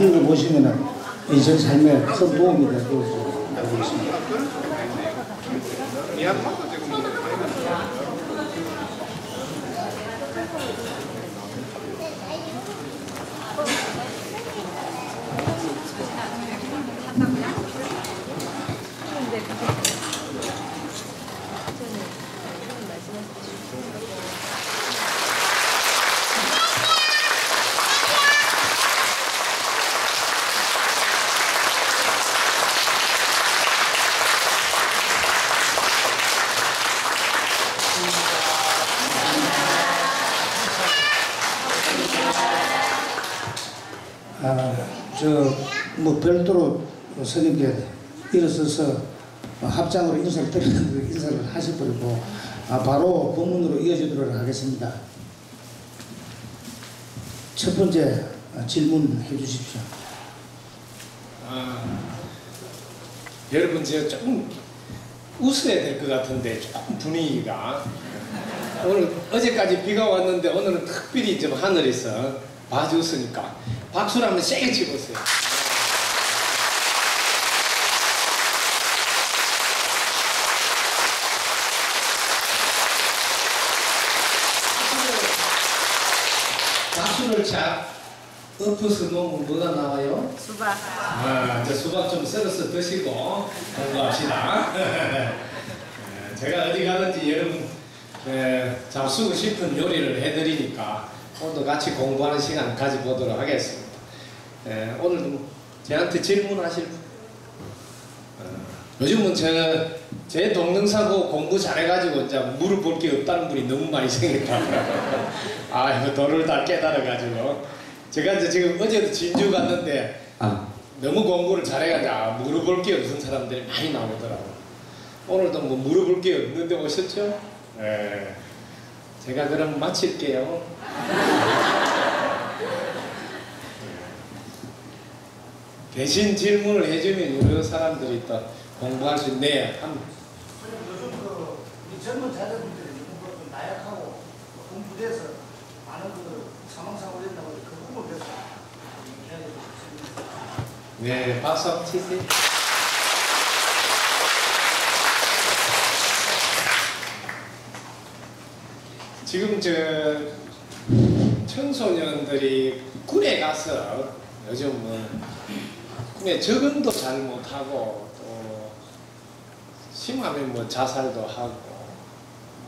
이런 거 보시면은 제 삶에 큰 도움이 될 것으로 알고 있습니다. 뭐 별도로 스님께 일어서서 합장으로 인사를 드리는 인사를 하셔버리고 바로 본문으로 이어지도록 하겠습니다. 첫 번째 질문해 주십시오. 여러분 제가 조금 웃어야 될 것 같은데 조금 분위기가 오늘 어제까지 비가 왔는데 오늘은 특별히 좀 하늘에서 봐주었으니까 박수를 한번 세게 치보세요. 박수를 자 엎어서 놓으면 뭐가 나와요? 수박. 이제 수박 좀 썰어서 드시고 공부합시다. 제가 어디 가든지 여러분 잘 쓰고 싶은 요리를 해드리니까 오늘도 같이 공부하는 시간 가져보도록 하겠습니다. 오늘도 저한테 질문하실 분? 요즘은 제 동영상하고 공부 잘해가지고 이제 물어볼 게 없다는 분이 너무 많이 생겼다고요. 이거 도를 다 깨달아가지고 제가 이제 지금 어제도 진주 갔는데 너무 공부를 잘해가지고 물어볼 게 없는 사람들이 많이 나오더라고요. 오늘도 뭐 물어볼 게 없는데 오셨죠? 제가 그럼 마칠게요. 대신 질문을 해주면 여러 사람들이 또 공부할 수 있네. 요즘 우리 젊은 자녀분들이 너무 좀 나약하고 공부돼서 많은 사망사고를 했다고 그 부분을 배서 네, 박수 한번 치세요. 지금 청소년들이 군에 가서 요즘은 군에 적응도 잘 못하고 또 심하면 뭐 자살도 하고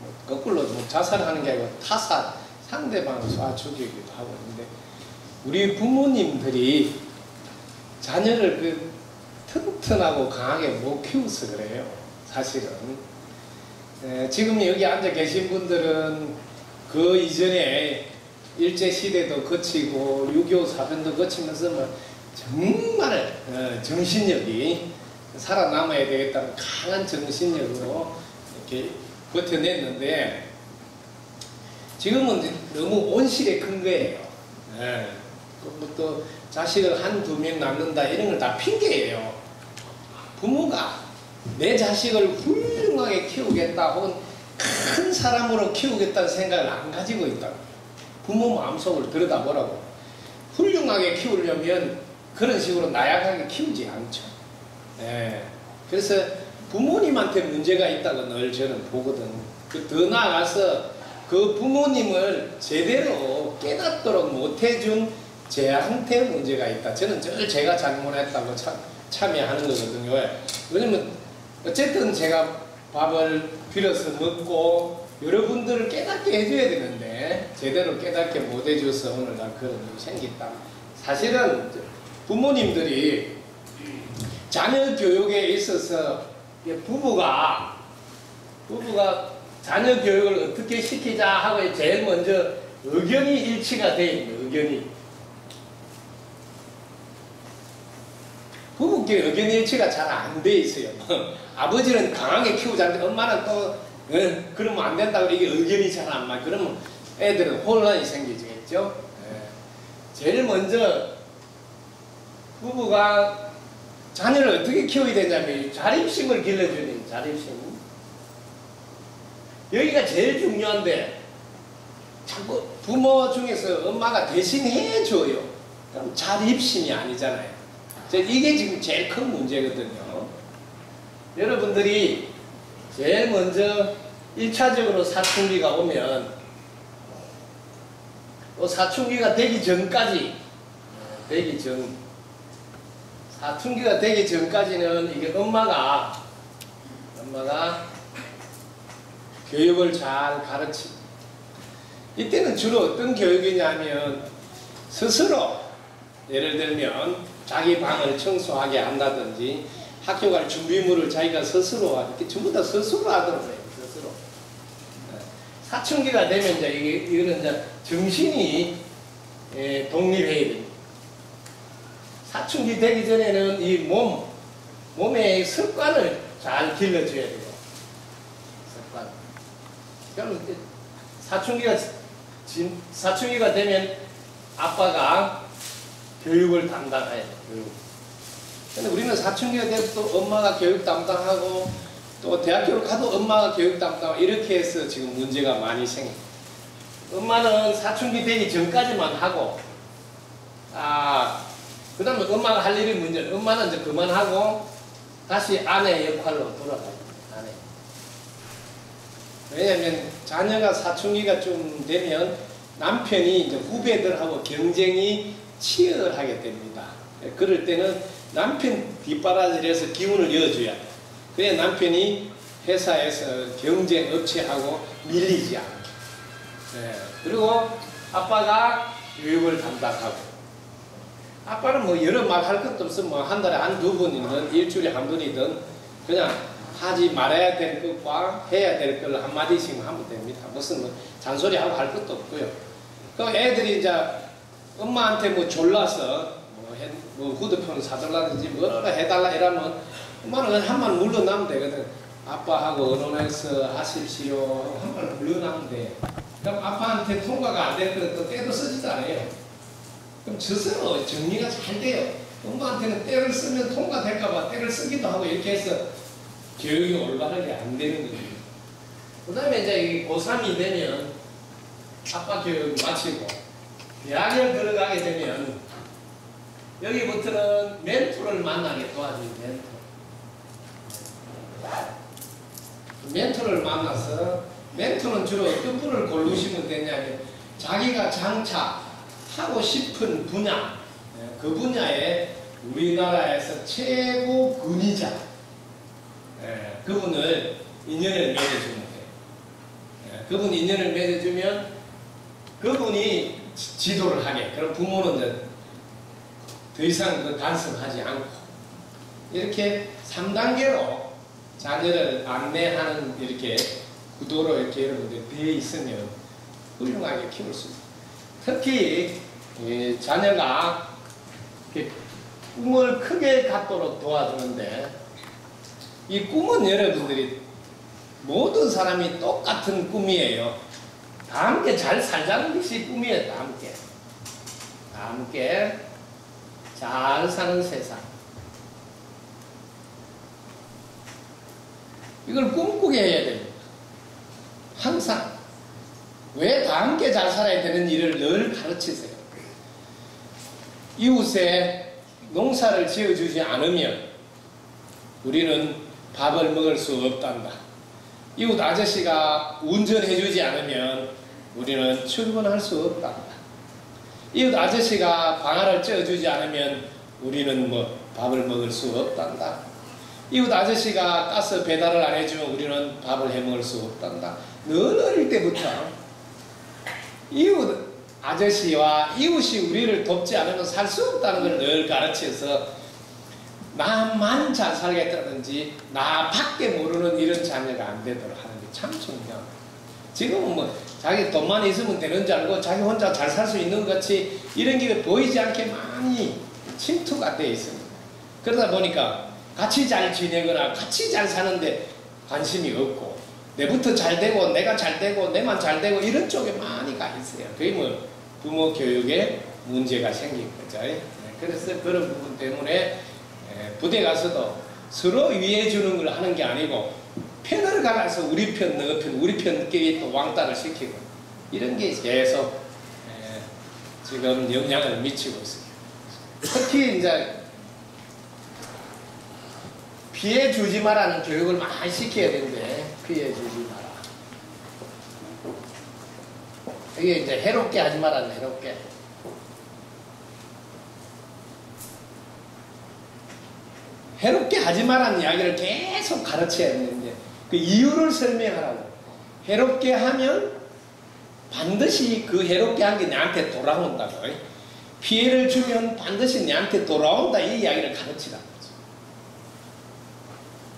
뭐 거꾸로 뭐 자살하는 게 아니고 타살 상대방을 쏴 죽이기도 하고 있는데 우리 부모님들이 자녀를 튼튼하고 강하게 못 키워서 그래요. 사실은 지금 여기 앉아 계신 분들은 그 이전에 일제시대도 거치고 6.25 사변도 거치면서 뭐 정말 정신력이 살아남아야 되겠다는 강한 정신력으로 이렇게 버텨냈는데 지금은 너무 온실에 큰 거예요. 또 자식을 한두 명 낳는다 이런 걸 다 핑계예요. 부모가 내 자식을 훌륭하게 키우겠다 혹은 큰 사람으로 키우겠다는 생각을 안 가지고 있다. 부모 마음속을 들여다보라고. 훌륭하게 키우려면 그런 식으로 나약하게 키우지 않죠. 그래서 부모님한테 문제가 있다고 늘 저는 보거든. 더 나아가서 그 부모님을 제대로 깨닫도록 못해준 제한테 문제가 있다. 저는 늘 제가 잘못했다고 참여하는 거거든요. 왜냐면 어쨌든 제가 밥을 빌어서 먹고 여러분들을 깨닫게 해줘야 되는데 제대로 깨닫게 못 해줘서 오늘날 그런 일이 생겼다. 사실은 부모님들이 자녀 교육에 있어서 부부가 자녀 교육을 어떻게 시키자 하고 제일 먼저 의견이 일치가 돼 있는 의견이. 부부끼리 의견 일치가 잘 안 돼 있어요. 아버지는 강하게 키우자는데 엄마는 또 그러면 안 된다고 이게 의견이 잘 안 맞고 그러면 애들은 혼란이 생기겠죠. 제일 먼저 부부가 자녀를 어떻게 키워야 되냐면 자립심을 길러주는 자립심. 여기가 제일 중요한데 자꾸 부모 중에서 엄마가 대신 해줘요. 그럼 자립심이 아니잖아요. 이게 지금 제일 큰 문제거든요. 여러분들이 제일 먼저 1차적으로 사춘기가 오면 또 사춘기가 되기 전까지 사춘기가 되기 전까지는 이게 엄마가 교육을 잘 가르치고, 이때는 주로 어떤 교육이냐면 스스로 예를 들면 자기 방을 청소하게 한다든지 학교 갈 준비물을 자기가 스스로 이렇게 전부 다 스스로 하더라고요. 스스로. 사춘기가 되면 이제 이거는 이제 정신이 독립해야 됩니다. 사춘기 되기 전에는 이 몸의 습관을 잘 길러줘야 돼요. 습관. 그럼 사춘기가 되면 아빠가 교육을 담당해야 돼요. 교육. 근데 우리는 사춘기가 돼서 또 엄마가 교육 담당하고 또 대학교를 가도 엄마가 교육 담당하고 이렇게 해서 지금 문제가 많이 생깁니다. 엄마는 사춘기 되기 전까지만 하고, 그 다음에 엄마가 할 일이 문제는 엄마는 이제 그만하고 다시 아내 역할로 돌아가요. 아내. 왜냐하면 자녀가 사춘기가 좀 되면 남편이 이제 후배들하고 경쟁이 치열하게 됩니다. 그럴 때는 남편 뒷바라지를 기운을 이어줘야 돼요. 그래야 남편이 회사에서 경쟁 업체하고 밀리지 않고. 그리고 아빠가 교육을 담당하고. 아빠는 뭐 여러 말 할 것도 없어. 뭐 한 달에 한두 번이든 일주일에 한 번이든 그냥 하지 말아야 될 것과 해야 될 걸 한마디씩 하면 됩니다. 무슨 뭐 잔소리하고 할 것도 없고요. 그 애들이 이제 엄마한테 뭐 졸라서 뭐 후드폰 사달라든지 뭐라 해달라 이러면 엄마는 그냥 한 말 물러나면 되거든. 아빠하고 의논해서 하십시오. 한 말 물러나면 돼. 그럼 아빠한테 통과가 안 될 거는 또 때도 쓰지도 않아요. 그럼 스스로 정리가 잘 돼요. 엄마한테는 때를 쓰면 통과될까봐 때를 쓰기도 하고 이렇게 해서 교육이 올바르게 안 되는 거예요. 그 다음에 이제 고3이 되면 아빠 교육 마치고 대학을 들어가게 되면 여기부터는 멘토를 만나게 도와주는 멘토를 만나서 멘토는 주로 어떤 분을 고르시면 되냐면 자기가 장차 하고 싶은 분야, 그 분야에 우리나라에서 최고 권위자, 그분을 인연을 맺어주면 돼요. 그분 인연을 맺어주면 그분이 지도를 하게. 그럼 부모는 이제 더 이상 간섭하지 않고 이렇게 3단계로 자녀를 안내하는 이렇게 구도로 이렇게 여러분들 되어 있으면 훌륭하게 키울 수 있습니다. 특히 자녀가 꿈을 크게 갖도록 도와주는데 이 꿈은 여러분들이 모든 사람이 똑같은 꿈이에요. 다 함께 잘 살자는 것이 꿈이에요. 다 함께 잘 사는 세상. 이걸 꿈꾸게 해야 됩니다. 항상. 왜 다 함께 잘 살아야 되는 일을 늘 가르치세요. 이웃에 농사를 지어주지 않으면 우리는 밥을 먹을 수 없단다. 이웃 아저씨가 운전해주지 않으면 우리는 출근할 수 없단다. 이웃 아저씨가 방아를 쪄주지 않으면 우리는 뭐 밥을 먹을 수 없단다. 이웃 아저씨가 가스 배달을 안 해주면 우리는 밥을 해 먹을 수 없단다. 늘 어릴 때부터 이웃 아저씨와 이웃이 우리를 돕지 않으면 살 수 없다는 걸 늘 가르쳐서 나만 잘 살겠다든지 나 밖에 모르는 이런 자녀가 안 되도록 하는 게 참 중요합니다. 지금은 뭐 자기 돈만 있으면 되는 줄 알고 자기 혼자 잘 살 수 있는 것 같이 이런 게 보이지 않게 많이 침투가 되어 있습니다. 그러다 보니까 같이 잘 지내거나 같이 잘 사는데 관심이 없고 내부터 잘 되고 내가 잘 되고 내만 잘 되고 이런 쪽에 많이 가 있어요. 그게 뭐 부모 교육에 문제가 생긴 거죠. 그래서 그런 부분 때문에 부대 가서도 서로 위해 주는 걸 하는 게 아니고 편을 갈아서 우리 편, 너 편, 우리 편끼리 또 왕따를 시키고 이런 게 계속 지금 영향을 미치고 있습니다. 특히 이제 피해 주지 마라는 교육을 많이 시켜야 되는데 피해 주지 마라. 이게 이제 해롭게 하지 마라는 해롭게. 해롭게 하지 마라는 이야기를 계속 가르쳐야 되는데 그 이유를 설명하라고. 해롭게 하면 반드시 그 해롭게 한 게 내한테 돌아온다고. 피해를 주면 반드시 내한테 돌아온다 이 이야기를 가르치라는 거죠.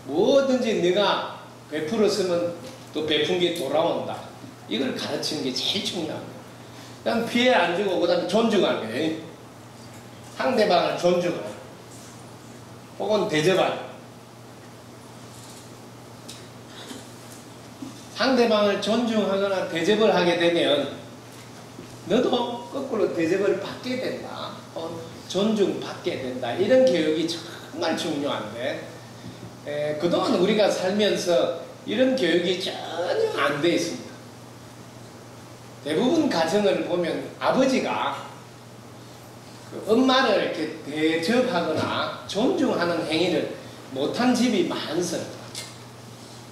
뭐든지 내가 베풀었으면 또 베푼 게 돌아온다. 이걸 가르치는 게 제일 중요합니다. 그냥 피해 안 주고 그 다음에 존중하는 거예요. 상대방을 존중하는 혹은 대접하는. 상대방을 존중하거나 대접을 하게 되면 너도 거꾸로 대접을 받게 된다. 존중받게 된다. 이런 교육이 정말 중요한데 그동안 우리가 살면서 이런 교육이 전혀 안 돼 있습니다. 대부분 가정을 보면 아버지가 그 엄마를 이렇게 대접하거나 존중하는 행위를 못한 집이 많습니다.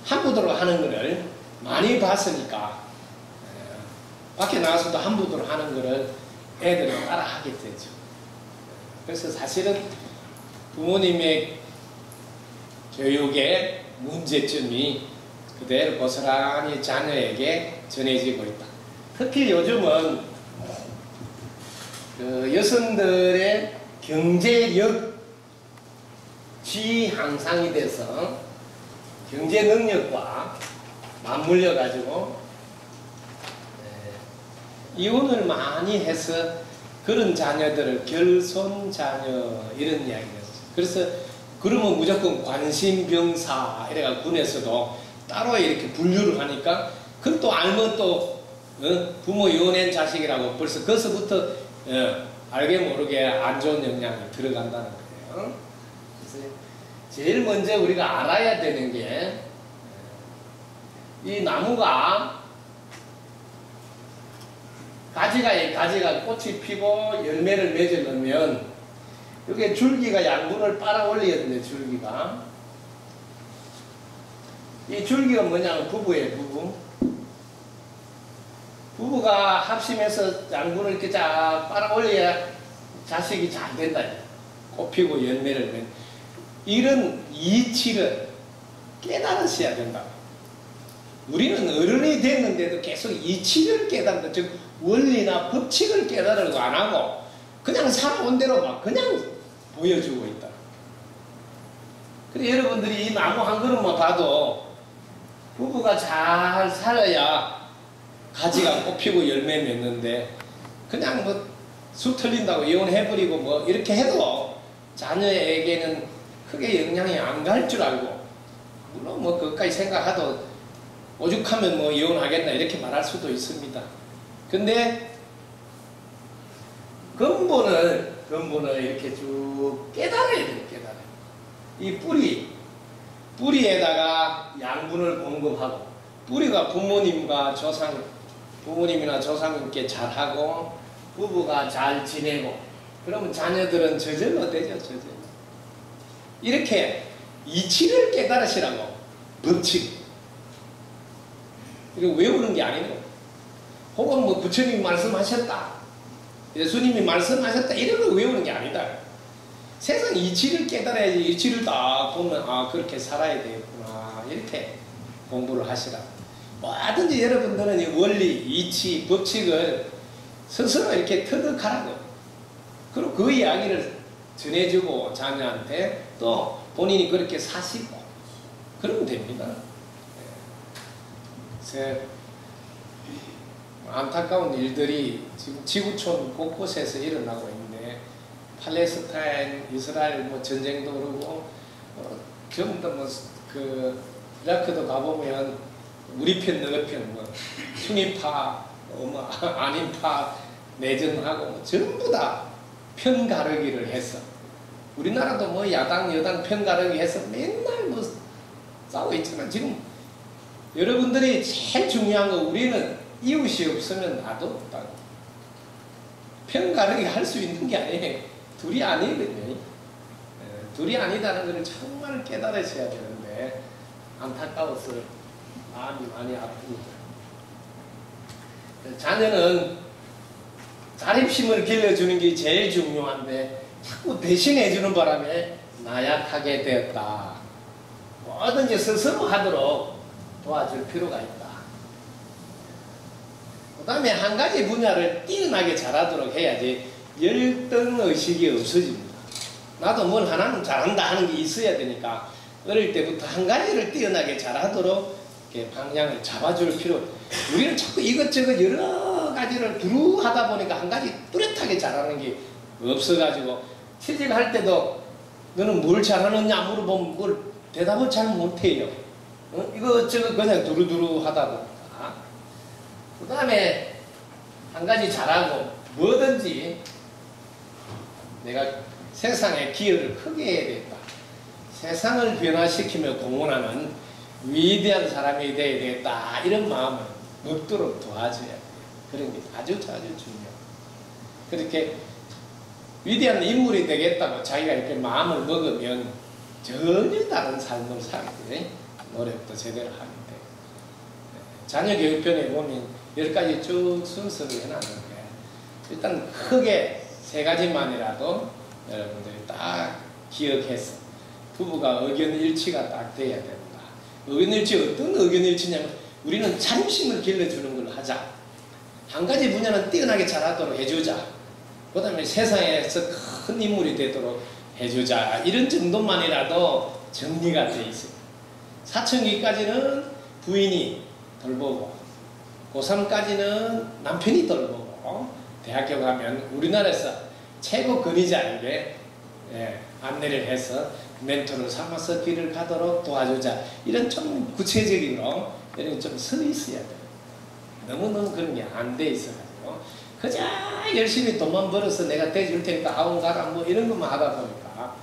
함부로 하는 것을 많이 봤으니까 밖에 나가서도 함부로 하는 것을 애들은 따라 하게 되죠. 그래서 사실은 부모님의 교육의 문제점이 그대로 고스란히 자녀에게 전해지고 있다. 특히 요즘은 그 여성들의 경제력 향상이 돼서 경제 능력과 맞물려 가지고 이혼을 많이 해서 그런 자녀들을 결손 자녀 이런 이야기를 했어요. 그래서 그러면 무조건 관심병사 이래가 군에서도 따로 이렇게 분류를 하니까 그건 또 알면 또 부모 이혼한 자식이라고 벌써 거기서부터 알게 모르게 안 좋은 영향이 들어간다는 거예요. 그래서 제일 먼저 우리가 알아야 되는 게 이 나무가 가지가 꽃이 피고 열매를 맺으려면 여기에 줄기가 양분을 빨아 올려야 되는데 줄기가 이 줄기가 뭐냐면 부부예요. 부부가 합심해서 양분을 이렇게 쫙 빨아 올려야 자식이 잘 된다. 꽃 피고 열매를 맺는 이런 이치를 깨달으셔야 된다. 우리는 어른이 됐는데도 계속 이치를 깨닫는, 즉 원리나 법칙을 깨달으려고 안 하고 그냥 살아온 대로 막 그냥 보여주고 있다. 그래서 여러분들이 이 나무 한 그릇만 봐도 부부가 잘 살아야 가지가 꽃피고 열매 맺는데 그냥 뭐 수 틀린다고 이혼해버리고 뭐 이렇게 해도 자녀에게는 크게 영향이 안 갈 줄 알고 물론 뭐 그것까지 생각하도 오죽하면 뭐 이혼하겠나 이렇게 말할 수도 있습니다. 근데 근본을 이렇게 쭉 깨달아야 돼요. 깨달아요. 이 뿌리에다가 양분을 공급하고 뿌리가 부모님이나 조상님께 잘하고 부부가 잘 지내고 그러면 자녀들은 저절로 되죠. 저절로. 이렇게 이치를 깨달으시라고 법칙 이거 외우는 게 아니고 혹은 뭐 부처님이 말씀하셨다 예수님이 말씀하셨다 이런 걸 외우는 게 아니다. 세상 이치를 깨달아야지. 이치를 딱 보면 아 그렇게 살아야 되겠구나 이렇게 공부를 하시라. 뭐든지 여러분들은 이 원리, 이치, 법칙을 스스로 이렇게 터득하라고. 그리고 그 이야기를 전해주고 자녀한테 또 본인이 그렇게 사시고 그러면 됩니다. 안타까운 일들이 지금 지구촌 곳곳에서 일어나고 있는데 팔레스타인, 이스라엘 뭐 전쟁도 그러고 전부 다 뭐 그 이라크도 가보면 우리 편 너희 편 뭐 순위파 뭐 아닌파 내전하고 뭐 전부 다 편가르기를 했어. 우리나라도 뭐 야당 여당 편가르기 해서 맨날 뭐 싸우고 있지만 지금 여러분들이 제일 중요한 거 우리는 이웃이 없으면 나도 없다. 편가르기 할 수 있는 게 아니에요. 둘이 아니거든요. 둘이 아니다는 것을 정말 깨달으셔야 되는데 안타까워서 마음이 많이 아픕니다. 자녀는 자립심을 길러주는 게 제일 중요한데 자꾸 대신해주는 바람에 나약하게 되었다. 뭐든지 스스로 하도록 도와줄 필요가 있다. 그 다음에 한 가지 분야를 뛰어나게 잘하도록 해야지 열등의식이 없어집니다. 나도 뭘 하나는 잘한다 하는 게 있어야 되니까 어릴 때부터 한 가지를 뛰어나게 잘하도록 이렇게 방향을 잡아줄 필요. 우리는 자꾸 이것저것 여러 가지를 두루 하다 보니까 한 가지 뚜렷하게 잘하는 게 없어가지고 취직할 때도 너는 뭘 잘하느냐 물어보면 그걸 대답을 잘 못해요. 이것저것 그냥 두루두루 하다 보니까. 그 다음에 한 가지 잘하고 뭐든지 내가 세상에 기여를 크게 해야 된다. 세상을 변화시키며 공헌하는 위대한 사람이 되어야 되겠다. 이런 마음을 먹도록 도와줘야 돼요. 그런 게 아주 중요해요. 그렇게 위대한 인물이 되겠다고 자기가 이렇게 마음을 먹으면 전혀 다른 삶을 살게 돼. 노력도 제대로 하게 돼. 자녀 교육편에 보면 10가지 쭉 순서를 해놨는데 일단 크게 3가지만이라도 여러분들이 딱 기억해서 부부가 의견 일치가 딱 돼야 된다. 의견 일치, 어떤 의견 일치냐면 우리는 자립심을 길러주는 걸 하자. 한 가지 분야는 뛰어나게 잘하도록 해주자. 그 다음에 세상에서 큰 인물이 되도록 해주자. 이런 정도만이라도 정리가 돼 있어요. 사춘기까지는 부인이 돌보고 고3까지는 남편이 돌보고 대학교 가면 우리나라에서 최고 권위자에게 안내를 해서 멘토를 삼아서 길을 가도록 도와주자. 이런 좀 구체적으로 이런 좀 서 있어야 돼요. 너무너무 그런 게 안 돼 있어가지고 그저 열심히 돈만 벌어서 내가 대줄 테니까 아웅 가라 뭐 이런 것만 하다 보니까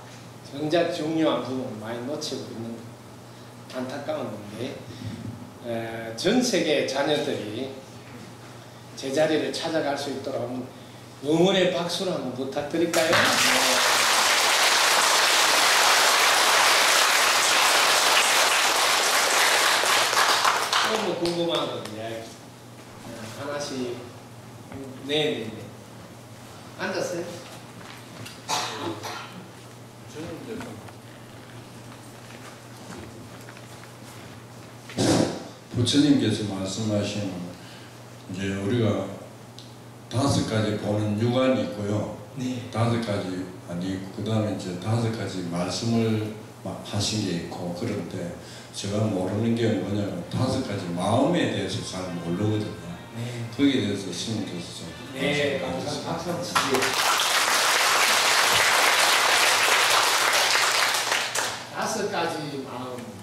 정작 중요한 부분을 많이 놓치고 있는 안타까운 건데 전 세계 자녀들이 제자리를 찾아갈 수 있도록 응원의 박수를 한번 부탁드릴까요? 또 궁금한 거 하나씩. 네네네. 앉았어요? 부처님께서 말씀하신 이제 우리가 5가지 보는 육안이 있고요. 네. 5가지 아니 있고 그 다음에 이제 5가지 말씀을 하신 게 있고 그런데 제가 모르는 게 뭐냐면 5가지 마음에 대해서 잘 모르거든요. 네. 거기에 대해서 스님께서 좀 네, 감사합니다. 박수 한번 치세요. 5가지 마음.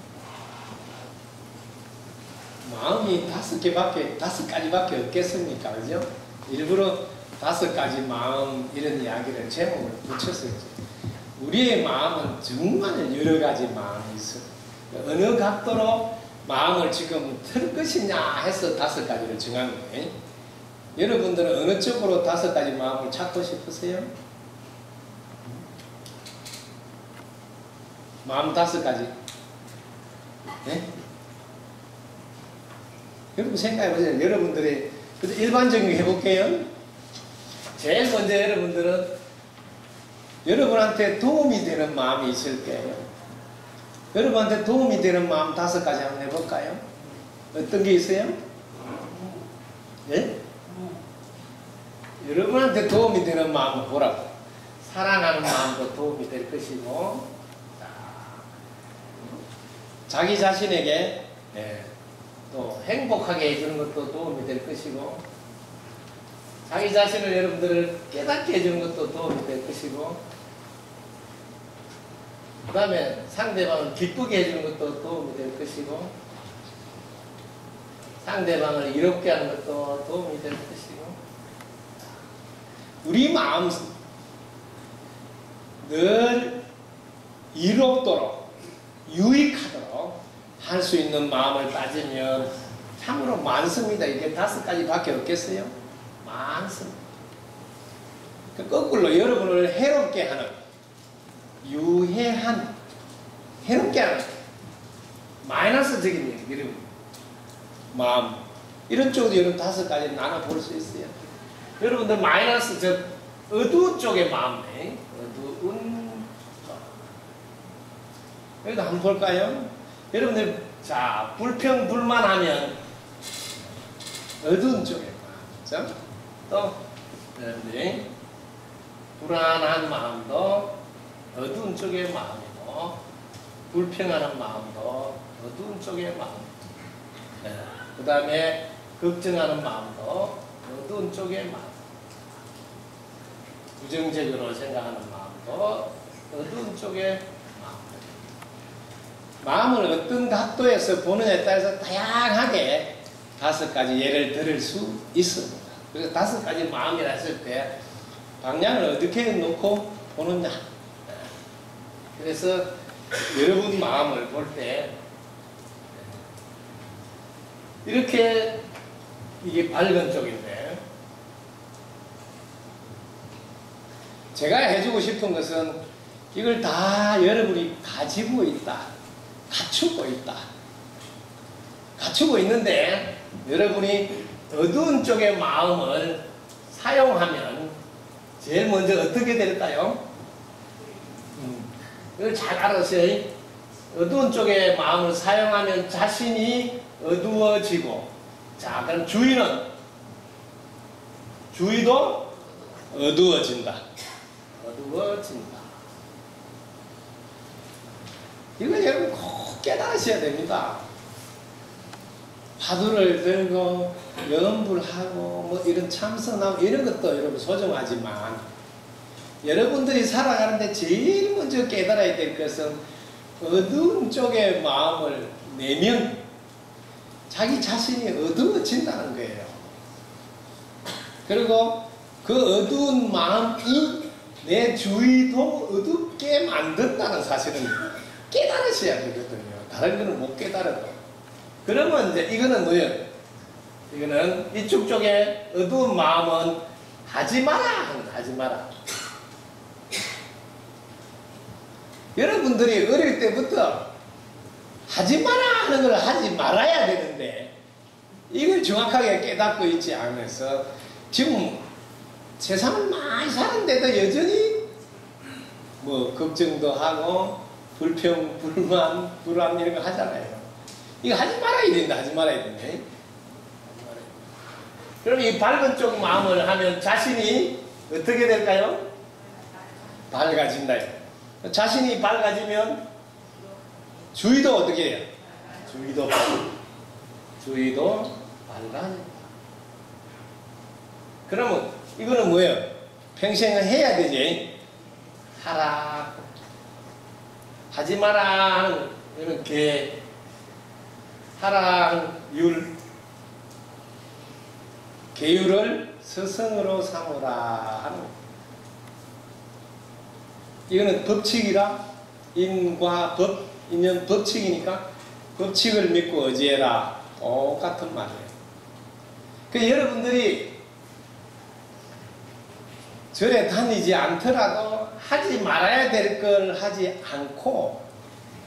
마음이 5가지밖에 없겠습니까? 그죠? 일부러 5가지 마음 이런 이야기를 제목을 붙였어요. 우리의 마음은 정말 여러 가지 마음이 있어요. 어느 각도로 마음을 지금 틀 것이냐 해서 5가지를 정한 거예요. 여러분들은 어느 쪽으로 5가지 마음을 찾고 싶으세요? 마음 5가지. 네? 여러분 생각해보세요. 여러분들이 일반적인 거 해볼게요. 제일 먼저 여러분들은 여러분한테 도움이 되는 마음이 있을 거예요. 여러분한테 도움이 되는 마음 5가지 한번 해볼까요? 어떤 게 있어요? 예? 여러분한테 도움이 되는 마음을 보라고. 사랑하는 마음도 도움이 될 것이고, 자기 자신에게 또 행복하게 해주는 것도 도움이 될 것이고, 자기 자신을 여러분들을 깨닫게 해주는 것도 도움이 될 것이고, 그 다음에 상대방을 기쁘게 해주는 것도 도움이 될 것이고, 상대방을 이롭게 하는 것도 도움이 될 것이고, 우리 마음 늘 이롭도록 유익하도록 할 수 있는 마음을 따지면 참으로 많습니다. 이게 5가지밖에 없겠어요? 많습니다. 그 거꾸로 여러분을 해롭게 하는, 유해한, 해롭게 하는 마이너스적인 이런 마음, 이런 쪽으로 여러분 5가지 나눠볼 수 있어요. 여러분들 마이너스, 즉 어두운 쪽의 마음에, 어두운 쪽. 여기도 한번 볼까요? 여러분들, 자, 불평불만하면 어두운 쪽의 마음, 그죠? 또 여러분들이 불안한 마음도 어두운 쪽의 마음이고, 불평하는 마음도 어두운 쪽의 마음. 네. 그 다음에 걱정하는 마음도 어두운 쪽의 마음. 부정적으로 생각하는 마음도 어두운 쪽의 마음. 마음을 어떤 각도에서 보느냐에 따라서 다양하게 5가지 예를 들을 수 있습니다. 그래서 5가지 마음이라 했을 때 방향을 어떻게 놓고 보느냐. 그래서 여러분 마음을 볼 때 이렇게 이게 밝은 쪽인데, 제가 해주고 싶은 것은 이걸 다 여러분이 가지고 있다, 갖추고 있다, 갖추고 있는데 여러분이 어두운 쪽의 마음을 사용하면 제일 먼저 어떻게 될까요? 이걸 잘 알아서요. 어두운 쪽의 마음을 사용하면 자신이 어두워지고, 자, 그럼 주위는, 주위도 어두워진다. 어두워진다. 이걸 여러분 꼭 깨달으셔야 됩니다. 화두를 들고 연불하고 뭐 이런 참선하고 이런 것도 여러분 소중하지만, 여러분들이 살아가는데 제일 먼저 깨달아야 될 것은 어두운 쪽의 마음을 내면 자기 자신이 어두워진다는 거예요. 그리고 그 어두운 마음이 내 주위도 어둡게 만든다는 사실은 깨달으셔야 되거든요. 다른 거는 못 깨달아도. 그러면 이제 이거는 뭐예요? 이거는 이쪽 쪽에 어두운 마음은 하지 마라. 하지 마라. 여러분들이 어릴 때부터 하지 마라 하는 걸 하지 말아야 되는데, 이걸 정확하게 깨닫고 있지 않아서 지금 세상을 많이 사는데도 여전히 뭐 걱정도 하고 불평, 불만, 불안 이런 거 하잖아요. 이거 하지 말아야 된다. 하지 말아야 된다. 그럼 이 밝은 쪽 마음을 하면 자신이 어떻게 될까요? 밝아진다. 자신이 밝아지면 주위도 어떻게 해요? 주위도 밝아진다. 그러면 이거는 뭐예요? 평생을 해야 되지. 하라, 하지 마라 하는 이런 개, 하라 하는 율, 계율을 스승으로 삼으라 하는 거. 이거는 법칙이라, 인과 법, 인연 법칙이니까 법칙을 믿고 의지해라. 똑같은 말이에요. 그 여러분들이 절에 다니지 않더라도 하지 말아야 될 걸 하지 않고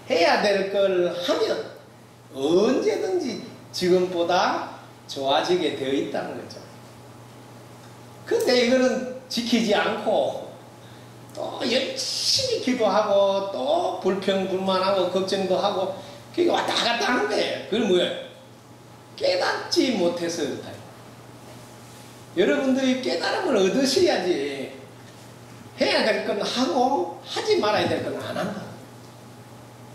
해야 될 걸 하면 언제든지 지금보다 좋아지게 되어 있다는 거죠. 근데 이거는 지키지 않고 또 열심히 기도하고 또 불평불만하고 걱정도 하고 그게 왔다 갔다 하는 거예요. 그건 뭐예요? 깨닫지 못해서 그렇다. 여러분들이 깨달음을 얻으셔야지. 해야 될 건 하고 하지 말아야 될 건 안 한다.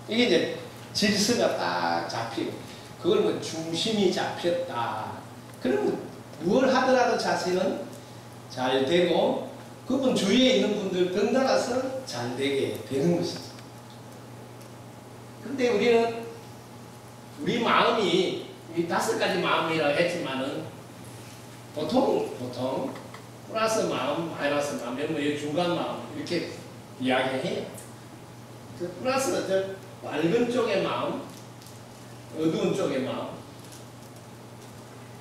이게 이제 질서가 딱 잡히고, 그걸 뭐 중심이 잡혔다. 그러면 뭘 하더라도 자신은 잘 되고 그분 주위에 있는 분들 덩달아서 잘 되게 되는 것이죠. 근데 우리는 우리 마음이 이 5가지 마음이라고 했지만은 보통 플러스 마음, 마이너스 마음, 뭐 중간 마음 이렇게 이야기해요. 그 플러스는 저 밝은 쪽의 마음, 어두운 쪽의 마음,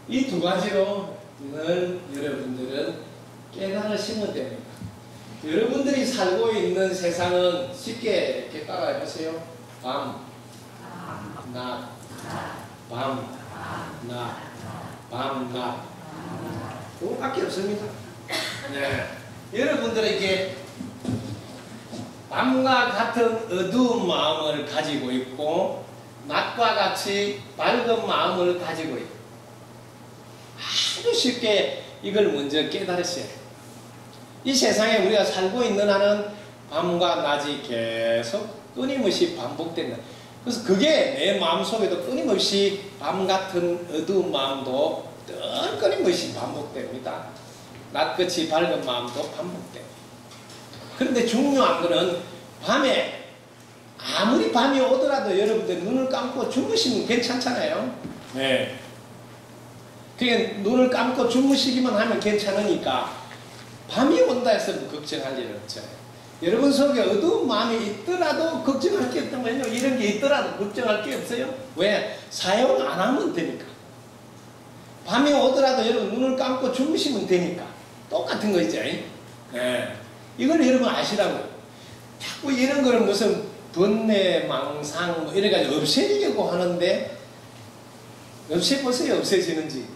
이 2가지로 늘 여러분들은 깨달으시면 됩니다. 여러분들이 살고 있는 세상은 쉽게 이렇게 따라해 보세요. 밤, 낮, 밤, 낮, 밤, 낮. 그거밖에 없습니다. 네. 여러분들에게 밤과 같은 어두운 마음을 가지고 있고 낮과 같이 밝은 마음을 가지고 있고 아주 쉽게 이걸 먼저 깨달으셔야 해요. 이 세상에 우리가 살고 있는 한은 밤과 낮이 계속 끊임없이 반복된다. 그래서 그게 내 마음속에도 끊임없이 밤 같은 어두운 마음도 늘 끊임없이 반복됩니다. 낮같이 밝은 마음도 반복됩니다. 그런데 중요한 것은 밤에 아무리 밤이 오더라도 여러분들 눈을 감고 주무시면 괜찮잖아요. 네. 그게 눈을 감고 주무시기만 하면 괜찮으니까 밤이 온다 해서 뭐 걱정할 일 없잖아요. 여러분 속에 어두운 마음이 있더라도 걱정할 게 없단 말이에요. 이런 게 있더라도 걱정할 게 없어요. 왜? 사용 안 하면 되니까. 밤이 오더라도 여러분 눈을 감고 주무시면 되니까. 똑같은 거 있죠. 네. 이걸 여러분 아시라고요. 자꾸 이런 거를 무슨 번뇌, 망상 뭐 이래가지고 없애려고 하는데 없애보세요. 없어지는지.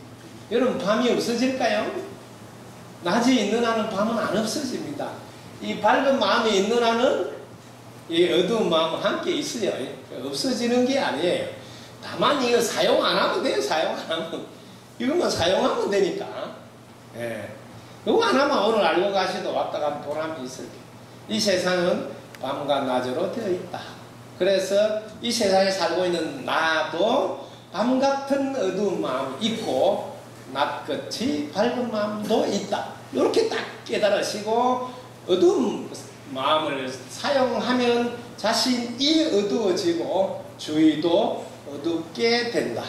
여러분 밤이 없어질까요? 낮이 있는 한은 밤은 안 없어집니다. 이 밝은 마음이 있는 한은 이 어두운 마음은 함께 있어요. 없어지는 게 아니에요. 다만 이거 사용 안 하면 돼요. 사용 안 하면. 이것만 사용하면 되니까. 예. 이거 안 하면 오늘 알고 가시도 왔다 가면 보람이 있을 거예요. 이 세상은 밤과 낮으로 되어 있다. 그래서 이 세상에 살고 있는 나도 밤 같은 어두운 마음이 있고 낮같이 밝은 마음도 있다. 이렇게 딱 깨달으시고 어두운 마음을 사용하면 자신이 어두워지고 주위도 어둡게 된다.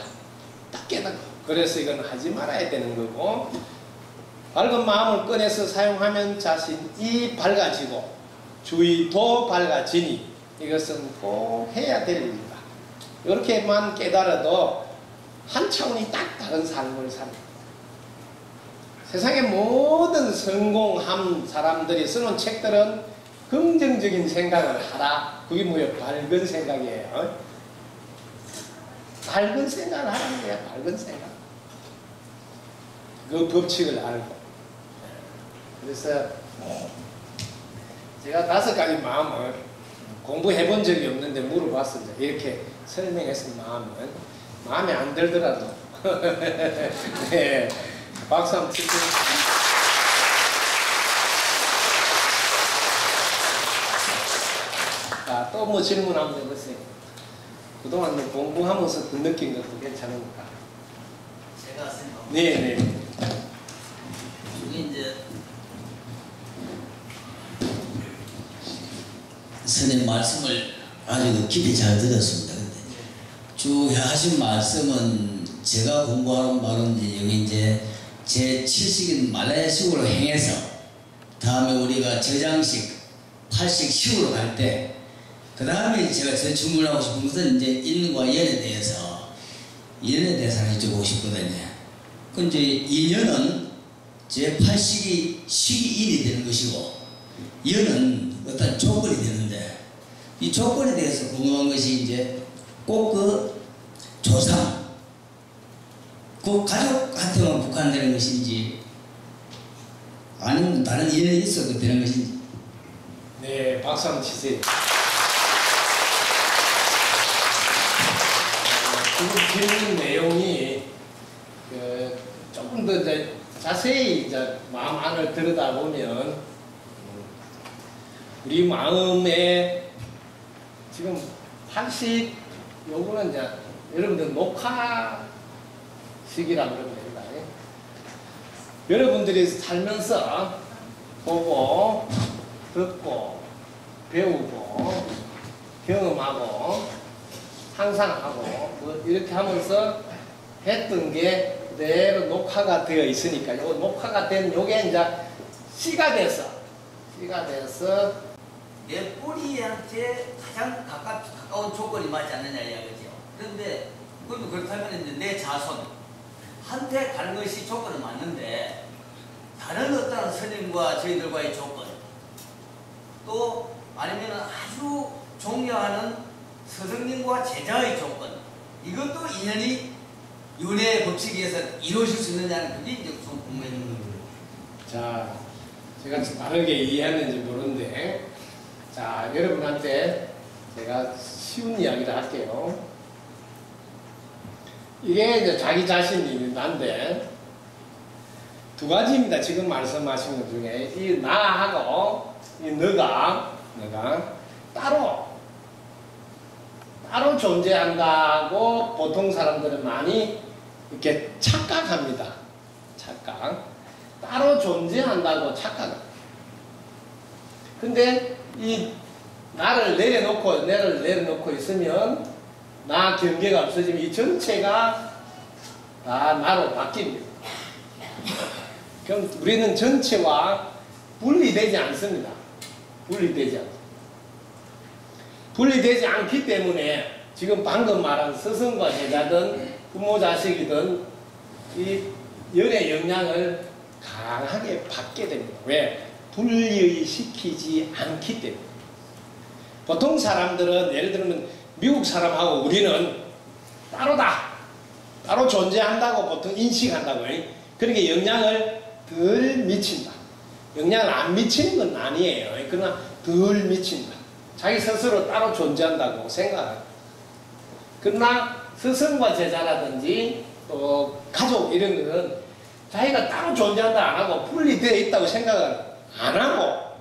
딱 깨닫고. 그래서 이건 하지 말아야 되는 거고 밝은 마음을 꺼내서 사용하면 자신이 밝아지고 주위도 밝아지니 이것은 꼭 해야 될 일이다. 이렇게만 깨달아도 한 차원이 딱 다른 삶을 삽니다. 세상의 모든 성공한 사람들이 쓰는 책들은 긍정적인 생각을 하라. 그게 뭐예요? 밝은 생각이에요. 밝은 생각을 하라는 거야. 밝은 생각. 그 법칙을 알고. 그래서 제가 5가지 마음을 공부해 본 적이 없는데 물어봤습니다. 이렇게 설명했을 마음은 마음에 안 들더라도 네. 박수 한번 치세요. 자, 또 뭐 질문 한번 해보세요. 그동안 뭐 공부하면서 그 느낀 것도 괜찮으니까. 제가 생각. 네네. 이게 이제 선생님 말씀을 아주 깊이 잘 들었습니다. 근데 쭉 하신 말씀은 제가 공부하는 바로는 여기 이제 제 7식인 말레이식으로 행해서 다음에 우리가 저장식, 8식 식으로 갈 때 그 다음에 제가 질문하고 싶은 것은 이제 인과 연에 대해서 여쭤보고 싶거든요. 그 이제 인연은 제 8식이 식이 인이 되는 것이고 연은 어떤 조건이 되는데 이 조건에 대해서 궁금한 것이 이제 꼭 그 조상 그 가족한테만 국한되는 것인지 아니면 다른 인연이 있어도 되는 것인지. 네, 박수 한번 치세요. 지금 질문 내용이 조금 더 이제 자세히 이제 마음 안을 들여다보면 우리 마음에 지금 한식 요거는 이제 여러분들 녹화 시기라고 그러면 됩니다. 여러분들이 살면서 보고 듣고 배우고 경험하고 상상하고 뭐 이렇게 하면서 했던 게 그대로 녹화가 되어 있으니까 요 녹화가 된 요게 이제 씨가 돼서 내 뿌리한테 가장 가까운 조건이 맞지 않느냐 이야기죠. 그런데 그것도 그렇다면 이제 내 자손한테 가는 것이 조건은 맞는데 다른 어떤 스님과 저희들과의 조건 또 아니면 아주 존경하는 스승님과 제자의 조건, 이것도 인연이 윤회 법칙에 의해서 이루어질 수 있느냐는 그게 이제 우선 궁금해지는 거예요. 자, 제가 빠르게 이해했는지 모르는데, 자, 여러분한테 제가 쉬운 이야기를 할게요. 이게 이제 자기 자신이 난데, 두 가지입니다. 지금 말씀하신 것 중에. 이 나하고 이 너가 따로 존재한다고 보통 사람들은 많이 이렇게 착각합니다. 착각. 따로 존재한다고 착각합니다. 근데 이 나를 내려놓고 있으면 나 경계가 없어지면 이 전체가 다 나로 바뀝니다. 그럼 우리는 전체와 분리되지 않습니다. 분리되지 않기 때문에 지금 방금 말한 스승과 제자든 부모 자식이든 이 열의 영향을 강하게 받게 됩니다. 왜? 분리시키지 않기 때문에. 보통 사람들은 예를 들면 미국 사람하고 우리는 따로 존재한다고 보통 인식한다고 해요. 그러니까 영향을 덜 미친다. 영향을 안 미치는 건 아니에요. 그러나 덜 미친다. 자기 스스로 따로 존재한다고 생각합니다. 그러나 스승과 제자라든지 또 가족 이런 것은 자기가 따로 존재한다 안 하고 분리되어 있다고 생각을 안 하고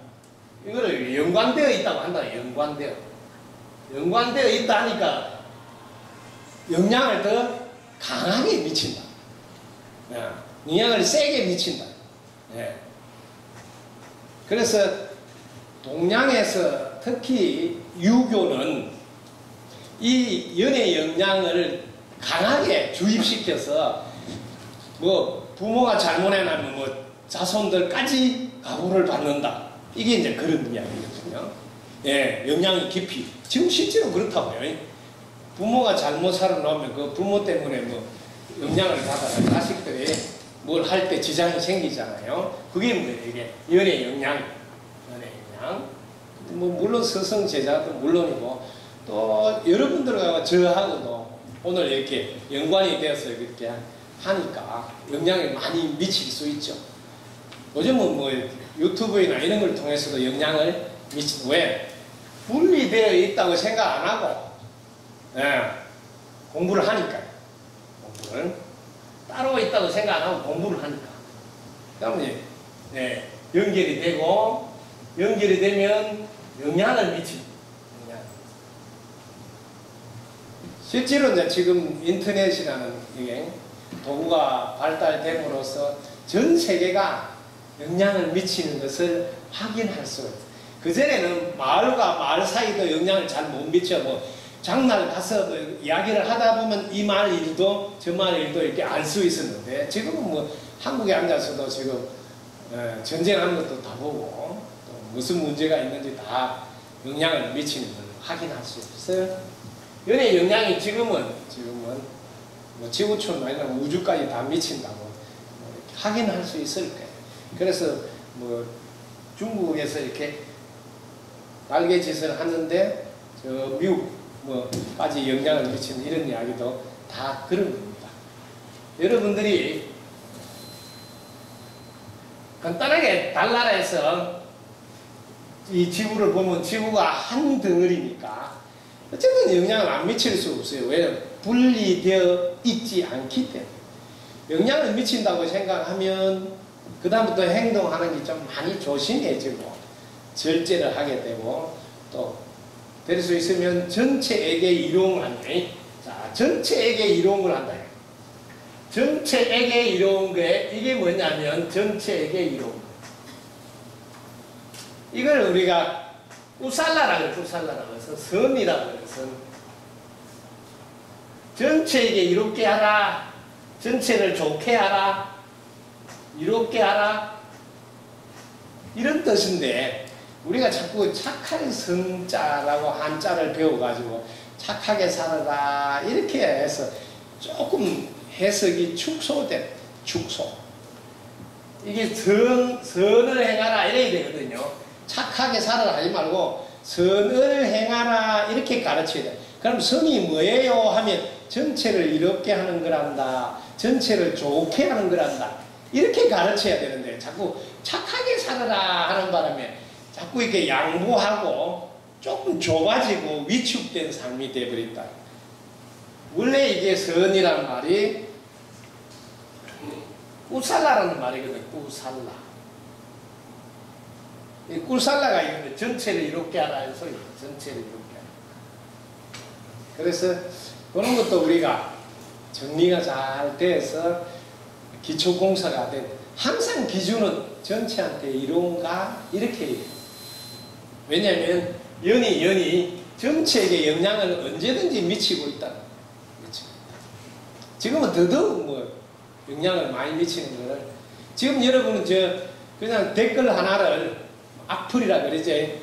이거를 연관되어 있다고 한다. 연관되어 있다 하니까 영향을 더 강하게 미친다. 영향을 세게 미친다. 그래서 동양에서 특히 유교는 이 연의 영향을 강하게 주입시켜서 뭐 부모가 잘못해놓으면 뭐 자손들까지 가호를 받는다. 이게 이제 그런 이야기거든요. 영향이 깊이. 지금 실제로 그렇다고요. 부모가 잘못 살아놓으면 그 부모 때문에 뭐 영향을 받아서 자식들이 뭘 할 때 지장이 생기잖아요. 그게 뭐예요? 이게 연의 영향. 뭐 물론 스승 제자도 물론이고 또 여러분들과 저하고도 오늘 이렇게 연관이 되어서 이렇게 하니까 영향이 많이 미칠 수 있죠. 요즘은 뭐 유튜브나 이런 걸 통해서도 영향을 미치고 왜? 분리되어 있다고 생각 안 하고 공부를 하니까요. 공부를 따로 있다고 생각 안 하고 공부를 하니까. 그러면 연결이 되고 연결이 되면 영향을 미칩니다. 실제로 이제 지금 인터넷이라는 이게 도구가 발달됨으로써 전 세계가 영향을 미치는 것을 확인할 수가 있어요. 그전에는 마을과 마을 사이도 영향을 잘 못 미쳐. 뭐 장날 가서 뭐 이야기를 하다 보면 이 마을 일도 저 마을 일도 이렇게 알 수 있었는데 지금은 뭐 한국에 앉아서도 지금 전쟁하는 것도 다 보고 또 무슨 문제가 있는지 다 영향을 미치는 걸 확인할 수 있어요. 연의 영향이 지금은 뭐 지구촌 아니라 우주까지 다 미친다고 뭐 이렇게 확인할 수 있을 거예요. 그래서 뭐 중국에서 이렇게 날개짓을 하는데 저 미국 뭐까지 영향을 미치는 이런 이야기도 다 그런 겁니다. 여러분들이 간단하게 달나라에서 이 지구를 보면 지구가 한 덩어리니까 어쨌든 영향을 안 미칠 수 없어요. 왜? 분리되어 있지 않기 때문에. 영향을 미친다고 생각하면 그 다음부터 행동하는 게 좀 많이 조심해지고 절제를 하게 되고 또 될 수 있으면 전체에게 이용을 한다. 자, 전체에게 이용을 한다. 전체에게 이로운 게 이게 뭐냐면 전체에게 이로운 이걸 우리가 꾸살라라고 해서 선이라고 해서 전체에게 이롭게 하라, 전체를 좋게 하라, 이롭게 하라 이런 뜻인데 우리가 자꾸 착한 성자라고 한자를 배워가지고 착하게 살아라 이렇게 해서 조금 해석이 축소. 이게 선을 행하라 이래야 되거든요. 착하게 살아라 하지 말고 선을 행하라 이렇게 가르쳐야 돼. 그럼 선이 뭐예요 하면 전체를 이롭게 하는 거란다. 전체를 좋게 하는 거란다. 이렇게 가르쳐야 되는데 자꾸 착하게 살아라 하는 바람에 자꾸 이렇게 양보하고 조금 좁아지고 위축된 삶이 되어버린다. 원래 이게 선이란 말이 꾸살라라는 말이거든요. 꾸살라. 이 꾸살라가 있는데 전체를 이롭게 하라는 소리. 전체를 이롭게 하라. 그래서 그런 것도 우리가 정리가 잘 돼서 기초공사가 된 항상 기준은 전체한테 이로운가 이렇게 해요. 왜냐하면 연이 전체에게 영향을 언제든지 미치고 있다. 지금은 더더욱 뭐 영향을 많이 미치는 거를 지금 여러분은 그냥 댓글 하나를 악플이라 그러지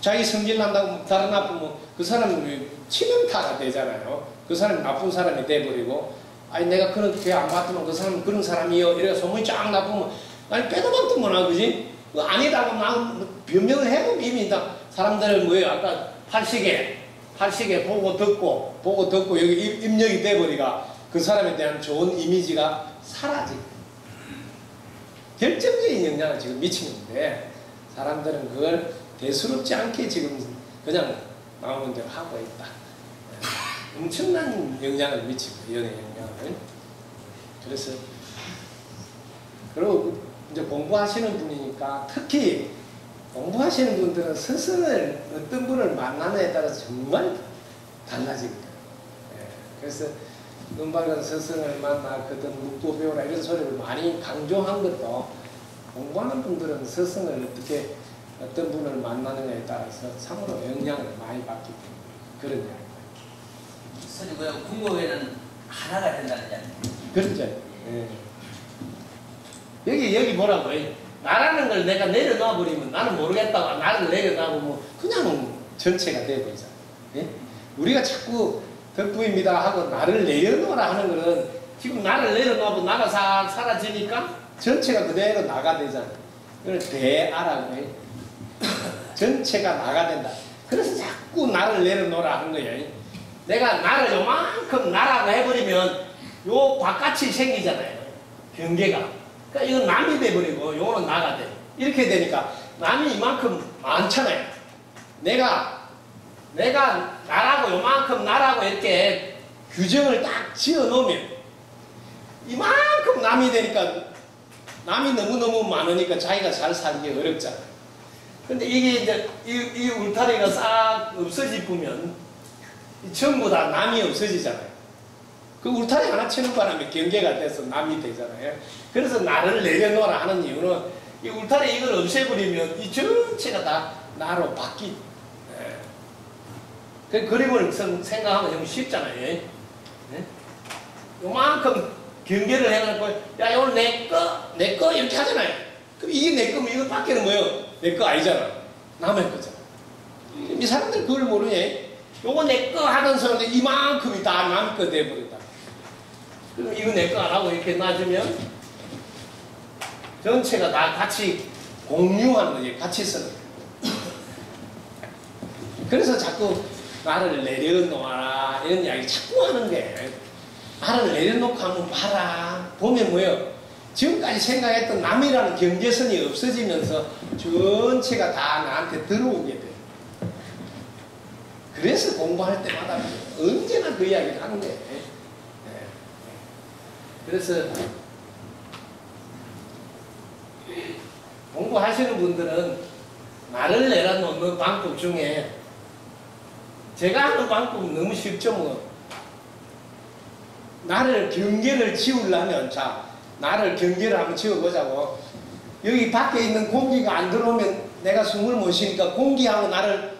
자기 성질 난다고 다른 나쁘면 그 사람은 치명타가 되잖아요. 그 사람이 나쁜 사람이 돼버리고 아니 내가 그렇게 안 봤더만 그 사람은 그런 사람이요 이래가 소문이 쫙 나쁘면 아니 빼도 박도 못하고 그지? 아니다고 나 변명을 해도 이미 다 사람들 뭐예요 아까 팔시계 보고 듣고 여기 입력이 돼버리가 그 사람에 대한 좋은 이미지가 사라지고 결정적인 영향을 지금 미치는데 사람들은 그걸 대수롭지 않게 지금 그냥 나오는 대로 하고 있다. 엄청난 영향을 미치고 연애 영향을. 그래서 그리고 이제 공부하시는 분이니까 특히 공부하시는 분들은 스승을 어떤 분을 만나느냐에 따라서 정말 달라집니다. 그래서 눈 밝은 스승을 만나 그든 묵고 배우라 이런 소리를 많이 강조한 것도 공부하는 분들은 스승을 어떤 분을 만나느냐에 따라서 참으로 영향을 많이 받기 때문에 그런 이야기입니다. 선생님, 궁극에는 하나가 된다는 이야기. 그렇죠. 예. 여기 뭐라고 해? 나라는 걸 내가 내려놔 버리면 나는 모르겠다고 나를 내려놔 보면 그냥 전체가 돼버리잖아. 예? 우리가 자꾸 덕부입니다 하고 나를 내려놓으라 하는 거는 지금 나를 내려놓으면 나가 사라지니까 전체가 그대로 나가 되잖아. 그걸 대아라고 해. 전체가 나가 된다. 그래서 자꾸 나를 내려놓으라 하는 거야. 내가 나를 요만큼 나라고 해버리면 요 바깥이 생기잖아요. 경계가. 그러니까 이건 남이 돼버리고 요거는 나가 돼. 이렇게 되니까 남이 이만큼 많잖아요. 내가 나라고 요만큼 나라고 이렇게 규정을 딱 지어 놓으면 이만큼 남이 되니까 남이 너무너무 많으니까 자기가 잘 살기 어렵잖아. 근데 이게 이제 이 울타리가 싹 없어지면 전부 다 남이 없어지잖아요. 그 울타리 하나 치는 바람에 경계가 돼서 남이 되잖아요. 그래서 나를 내려놓으라 하는 이유는 이 울타리 이걸 없애버리면 이 전체가 다 나로 바뀌. 그 그림을 생각하면 좀 쉽잖아요. 네? 요만큼 경계를 해놓고 야 이건 내 거 이렇게 하잖아요. 그럼 이게 내 거면 이거 밖에는 뭐예요? 내 거 아니잖아. 남의 거잖아. 이 사람들 그걸 모르니? 요거 내 거 하던 사람들 이만큼이 다 남의 거 돼버린다. 그럼 이거 내 거 안 하고 이렇게 놔주면 전체가 다 같이 공유하는 거지. 같이 쓰는 거예요. 그래서 자꾸 나를 내려놓아라 이런 이야기 자꾸 하는 게 나를 내려놓고 한번 봐라. 보면 뭐예요? 지금까지 생각했던 남이라는 경계선이 없어지면서 전체가 다 나한테 들어오게 돼요. 그래서 공부할 때마다 언제나 그 이야기를 하는 거예요. 그래서 공부하시는 분들은 나를 내려놓는 방법 중에 제가 하는 방법은 너무 쉽죠. 뭐. 나를 경계를 지우려면 자 나를 경계를 한번 지워보자고. 여기 밖에 있는 공기가 안 들어오면 내가 숨을 못 쉬니까 공기하고 나를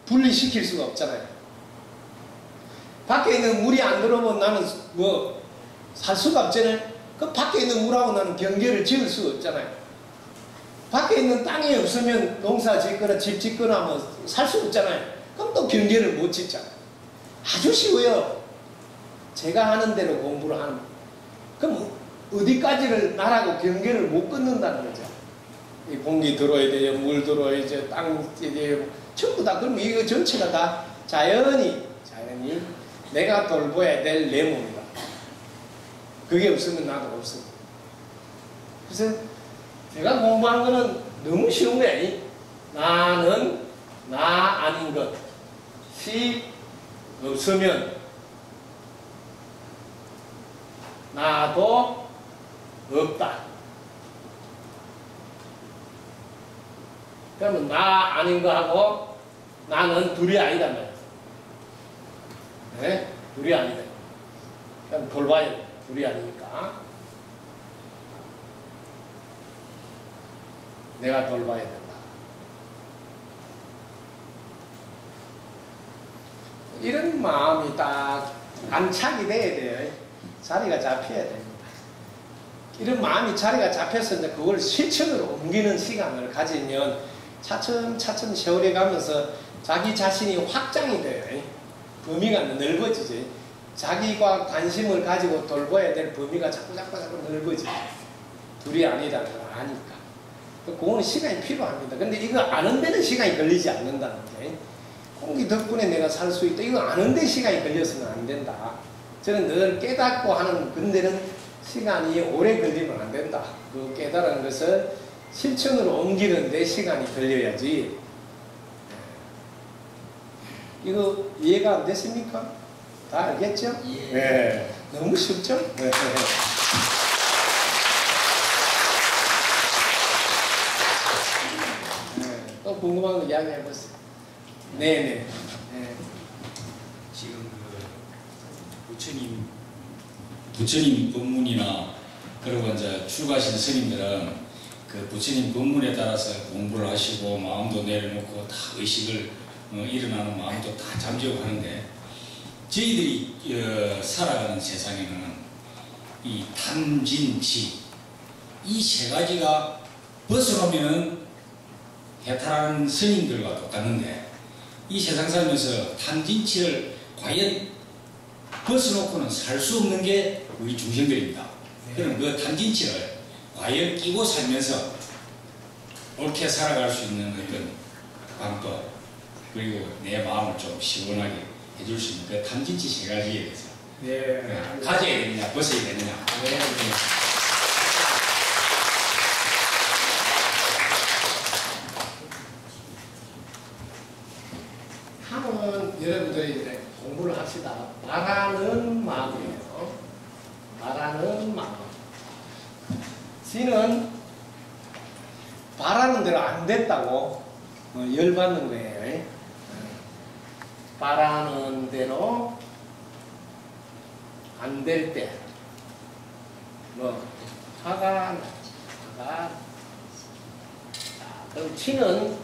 분리시킬 수가 없잖아요. 밖에 있는 물이 안 들어오면 나는 뭐 살 수가 없잖아요. 그 밖에 있는 물하고 나는 경계를 지을 수가 없잖아요. 밖에 있는 땅이 없으면 농사 짓거나 집 짓거나 뭐 살 수 없잖아요. 그럼 또 경계를 못 짓잖아요. 아주 쉬워요. 제가 하는 대로 공부를 하는. 그럼 어디까지를 나라고 경계를 못 끊는다는 거죠. 이 공기 들어야 돼요, 물 들어야 돼, 땅 돼요. 전부 다 그러면 이거 전체가 다 자연이 내가 돌봐야 될 내 몸이다. 그게 없으면 나도 없어. 그래서 제가 공부한 거는 너무 쉬운 거야. 나는 나 아닌 것이 없으면 나도 없다. 그러면 나 아닌 거하고 나는 둘이 아니다 말이야. 네? 둘이 아니다. 그럼 돌봐야 돼. 둘이 아니니까. 내가 돌봐야 된다. 이런 마음이 딱 안착이 돼야 돼요. 자리가 잡혀야 됩니다. 이런 마음이 자리가 잡혀서 이제 그걸 실천으로 옮기는 시간을 가지면 차츰차츰 세월이 가면서 자기 자신이 확장이 돼요. 범위가 넓어지지. 자기가 관심을 가지고 돌봐야 될 범위가 자꾸 넓어지죠. 둘이 아니라는 걸 아니까. 그거는 시간이 필요합니다. 근데 이거 아는 데는 시간이 걸리지 않는다는 게. 공기 덕분에 내가 살 수 있다. 이거 아는데 시간이 걸려서는 안 된다. 저는 늘 깨닫고 하는 근데는 시간이 오래 걸리면 안 된다. 그 깨달은 것을 실천으로 옮기는데 시간이 걸려야지. 이거 이해가 안 됐습니까? 다 알겠죠? 예. 네. 너무 쉽죠? 네. 또 궁금한 거 이야기 해보세요. 네네. 네. 지금 부처님 법문이나 그리고 이제 출가하신 스님들은 그 부처님 법문에 따라서 공부를 하시고 마음도 내려놓고 다 의식을 일어나는 마음도 다 잠재우고 하는데 저희들이 살아가는 세상에는 이 탐진치 이 세 가지가 벗어나면은 해탈하는 스님들과 똑같는데 이 세상 살면서 탐진치를 과연 벗어놓고는 살 수 없는 게 우리 중생들입니다. 그럼 그 탐진치를 과연 끼고 살면서 옳게 살아갈 수 있는 어떤 방법 그리고 내 마음을 좀 시원하게 해줄 수 있는 그 탐진치 세 가지에 대해서 네. 가져야 되느냐 벗어야 되느냐 네. 함은 여러분들이 이제 공부를 합시다. 바라는 마음이에요. 바라는 마음. 지는 바라는 대로 안 됐다고 열받는 거예요. 바라는 대로 안 될 때, 화가 나지. 화가. 그럼 치는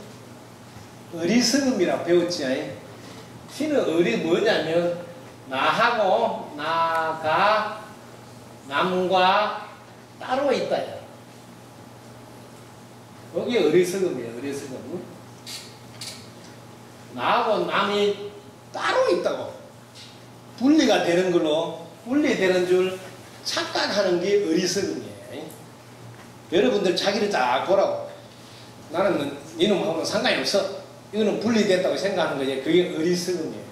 어리석음이라고 배웠지. 치는 어리 뭐냐면 나하고 나가 남과 따로 있다. 여기 어리석음이에요. 어리석음. 나하고 남이 따로 있다고. 분리가 되는 걸로 분리되는 줄 착각하는 게 어리석음이에요. 여러분들 자기를 딱 보라고. 나는 이놈하고는 상관이 없어. 이거는 분리됐다고 생각하는 거지. 그게 어리석음이에요.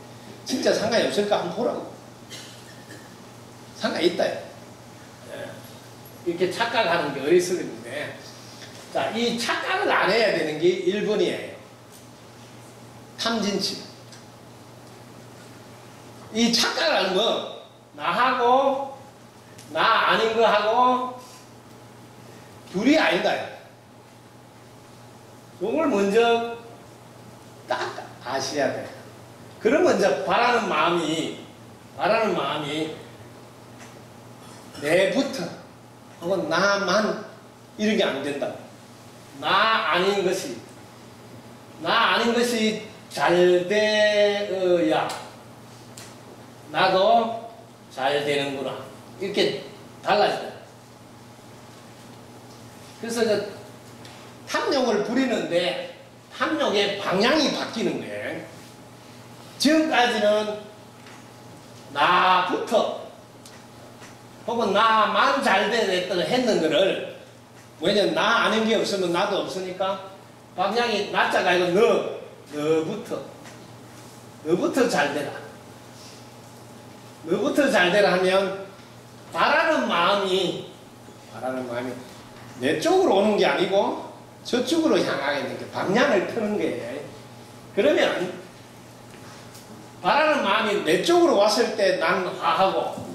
진짜 상관이 없을까 한번 보라고. 상관이 있다. 이렇게 착각하는 게 어리석음인데, 자, 이 착각을 안 해야 되는 게 1번이에요. 탐진치. 이 착각을 하는 거, 나하고, 나 아닌 거하고, 둘이 아니다. 이걸 먼저 딱 아셔야 돼. 그러면 이제 바라는 마음이 내부터 혹은 나만 이런 게 안 된다. 나 아닌 것이 잘 되어야 나도 잘 되는구나. 이렇게 달라져요. 그래서 이제 탐욕을 부리는데 탐욕의 방향이 바뀌는 거예요. 지금까지는 나부터 혹은 나만 잘 되겠다고 했는 거를 왜냐면 나 아는 게 없으면 나도 없으니까 방향이 나자가 아니고 너부터 잘 되라. 너부터 잘 되라 하면 바라는 마음이 내 쪽으로 오는 게 아니고 저쪽으로 향하게 되는 게 방향을 트는 거예요. 그러면 바라는 마음이 내 쪽으로 왔을 때 난 화하고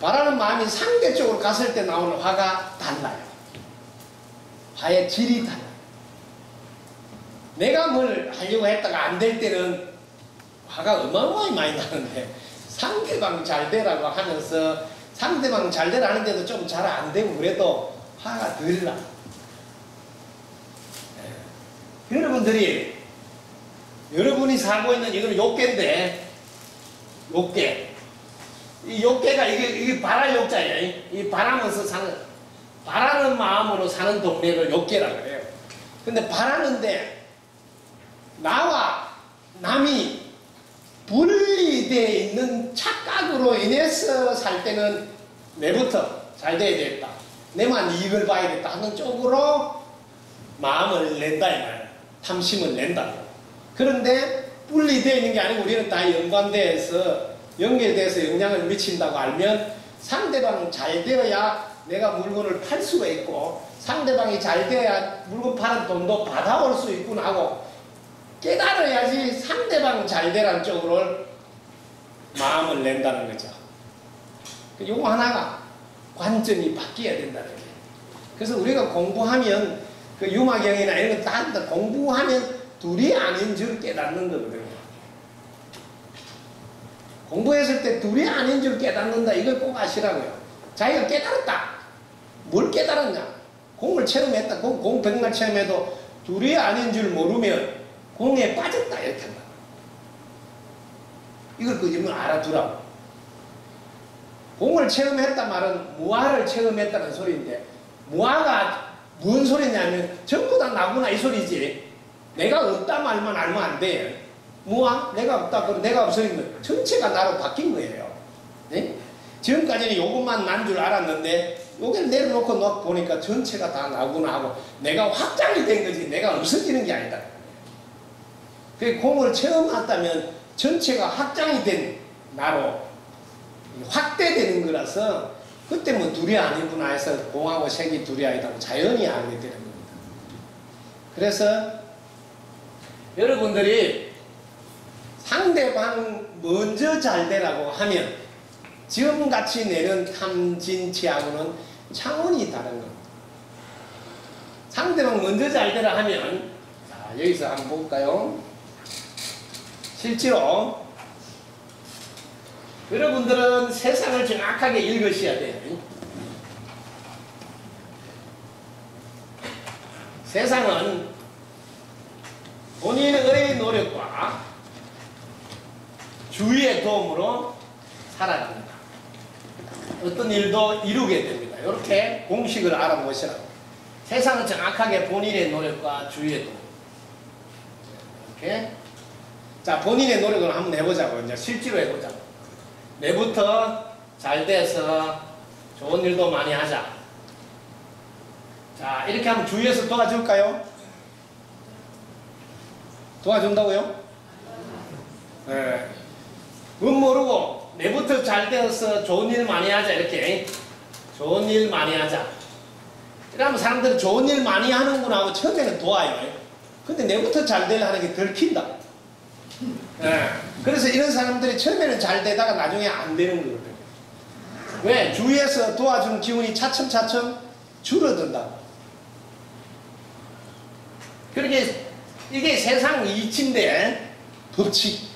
바라는 마음이 상대 쪽으로 갔을 때 나오는 화가 달라요. 화의 질이 달라요. 내가 뭘 하려고 했다가 안 될 때는 화가 어마어마하게 많이 나는데 상대방 잘 되라고 하면서 상대방 잘 되라 하는데도 좀 잘 안 되고 그래도 화가 덜 나. 여러분이 살고 있는 이거는 욕계인데 욕계. 이 욕계가 이게 바랄 욕자예요. 이 바라면서 사는 바라는 마음으로 사는 동네를 욕계라고 해요. 근데 바라는데 나와 남이 분리되어 있는 착각으로 인해서 살 때는 내부터 잘 돼야 되겠다. 내만 이익을 봐야겠다 하는 쪽으로 마음을 낸다 이 말이야. 탐심을 낸다. 그런데 분리되어 있는 게 아니고 우리는 다 연관돼서 연결돼서 영향을 미친다고 알면 상대방 잘 되어야 내가 물건을 팔 수가 있고 상대방이 잘 되어야 물건 파는 돈도 받아올 수 있구나 하고 깨달아야지 상대방 잘 되라는 쪽으로 마음을 낸다는 거죠. 요거 하나가 관점이 바뀌어야 된다는 거예요. 그래서 우리가 공부하면 그 유마경이나 이런 거 다 공부하면 둘이 아닌 줄 깨닫는 거거든요. 공부했을 때 둘이 아닌 줄 깨닫는다. 이걸 꼭 아시라고요. 자기가 깨달았다. 뭘 깨달았냐? 공을 체험했다. 공 100날 체험해도 둘이 아닌 줄 모르면 공에 빠졌다. 이렇게 한다. 이걸 그 알아두라고. 공을 체험했다 말은 무아를 체험했다는 소리인데 무아가 무슨 소리냐면 전부 다 나구나 이 소리지. 내가 없다 말만 알면 안 돼. 무아? 내가 없다. 그럼 내가 없으니까 전체가 나로 바뀐 거예요. 네? 지금까지는 요것만 난 줄 알았는데 요걸 내려놓고 보니까 전체가 다 나구나 하고 내가 확장이 된 거지 내가 없어지는 게 아니다. 그 공을 체험했다면 전체가 확장이 된 나로 확대되는 거라서 그때 뭐 둘이 아니구나 해서 공하고 색이 둘이 아니다고 자연히 알게 되는 겁니다. 그래서 여러분들이 상대방 먼저 잘 되라고 하면 지금같이 내는 탐진치하고는 차원이 다른 겁니다. 상대방 먼저 잘 되라 하면 자, 여기서 한번 볼까요? 실제로 여러분들은 세상을 정확하게 읽으셔야 돼요. 세상은 본인의 노력과 주위의 도움으로 살아갑니다. 어떤 일도 이루게 됩니다. 이렇게 공식을 알아보시라고. 세상은 정확하게 본인의 노력과 주위의 도움. 이렇게. 자, 본인의 노력을 한번 해보자고. 이제 실제로 해보자고. 내부터 잘 돼서 좋은 일도 많이 하자. 자, 이렇게 하면 주위에서 도와줄까요? 도와준다고요? 네. 그건 모르고 내부터 잘 되어서 좋은 일 많이 하자. 이렇게 좋은 일 많이 하자. 이러면 사람들은 좋은 일 많이 하는구나 하고 처음에는 도와요. 근데 내부터 잘 되려 하는 게 들킨다. 네. 그래서 이런 사람들이 처음에는 잘 되다가 나중에 안 되는 거거든요. 왜? 주위에서 도와주는 기운이 차츰차츰 줄어든다. 그렇게 이게 세상 이치인데 법칙.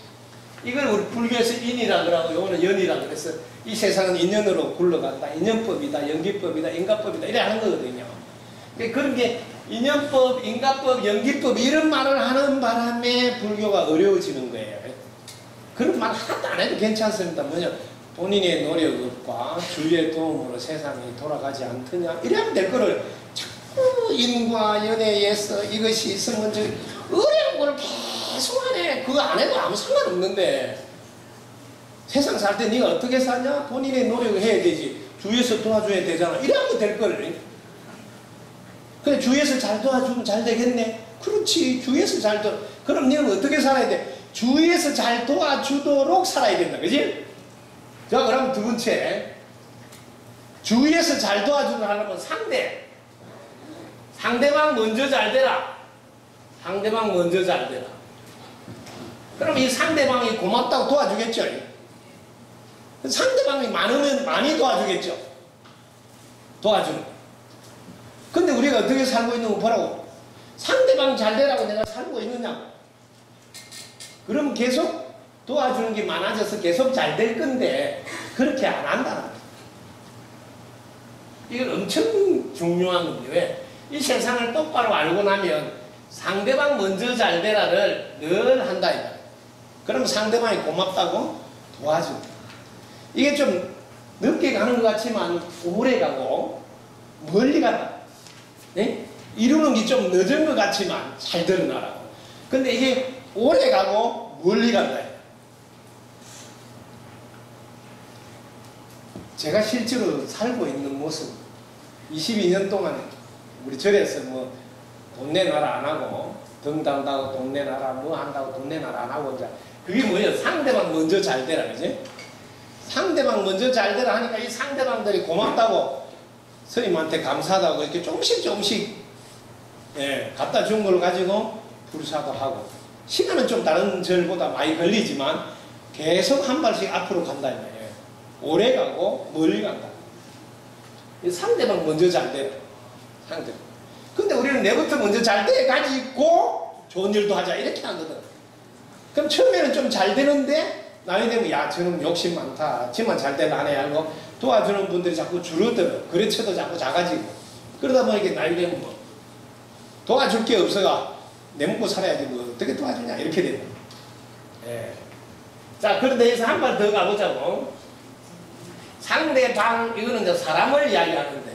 이걸 우리 불교에서 인이라 그러고 요거는 연이라 그래서 이 세상은 인연으로 굴러간다. 인연법이다. 연기법이다. 인가법이다. 이래 하는 거거든요. 그런 게 인연법, 인가법, 연기법 이런 말을 하는 바람에 불교가 어려워지는 거예요. 그런 말 하나도 안 해도 괜찮습니다. 뭐냐? 본인의 노력과 주위의 도움으로 세상이 돌아가지 않더냐? 이래야 될 거를 자꾸 인과 연애에서 이것이 있으면 저 어려운 걸 계속 하네. 그거 안 해도 아무 상관없는데 세상 살 때 네가 어떻게 사냐? 본인의 노력을 해야 되지. 주위에서 도와줘야 되잖아. 이래야 될 거를. 그래, 주위에서 잘 도와주면 잘 되겠네. 그렇지, 주위에서 잘 도와. 그럼 너는 어떻게 살아야 돼? 주위에서 잘 도와주도록 살아야 된다. 그지? 자, 그럼 두 번째. 주위에서 잘 도와주도록 하려면 상대방 먼저 잘 되라. 상대방 먼저 잘 되라. 그럼 이 상대방이 고맙다고 도와주겠죠? 상대방이 많으면 많이 도와주겠죠? 도와주는. 근데 우리가 어떻게 살고 있는 거 보라고. 상대방 잘 되라고 내가 살고 있느냐? 그럼 계속 도와주는 게 많아져서 계속 잘 될 건데 그렇게 안 한다는 거예요. 이건 엄청 중요한 건데 왜? 이 세상을 똑바로 알고 나면 상대방 먼저 잘 되라를 늘 한다 이거야. 그럼 상대방이 고맙다고 도와준다. 이게 좀 늦게 가는 것 같지만 오래 가고 멀리 간다. 네? 이루는 게 좀 늦은 것 같지만 잘 드러나라고. 근데 이게 오래 가고 멀리 간다. 제가 실제로 살고 있는 모습 22년 동안 우리 절에서 뭐 돈 내놔라 안 하고 등단다고 돈 내놔라 뭐 한다고 돈 내놔라 안 하고 이제 그게 뭐예요? 상대방 먼저 잘 되라 그지? 상대방 먼저 잘 되라 하니까 이 상대방들이 고맙다고 스님한테 감사하다고 이렇게 조금씩 예, 갖다 준 걸 가지고 불사도 하고 시간은 좀 다른 절보다 많이 걸리지만 계속 한 발씩 앞으로 간다 이거예요. 오래 가고 멀리 간다. 이 상대방 먼저 잘 되라. 상대방. 근데 우리는 내부터 먼저 잘 돼 가지고 좋은 일도 하자 이렇게 하거든. 그럼 처음에는 좀 잘 되는데 나이 되면 야 저놈 욕심 많다. 지만 잘 되나 안 해 하고 도와주는 분들이 자꾸 줄어들어. 거래처도 자꾸 작아지고 그러다 보니까 나이 되면 뭐 도와줄 게 없어가 내 먹고 살아야지 뭐 어떻게 도와주냐 이렇게 된다. 예. 자 그런데 여기서 한 발 더 가보자고. 상대방 이거는 이제 사람을 이야기하는데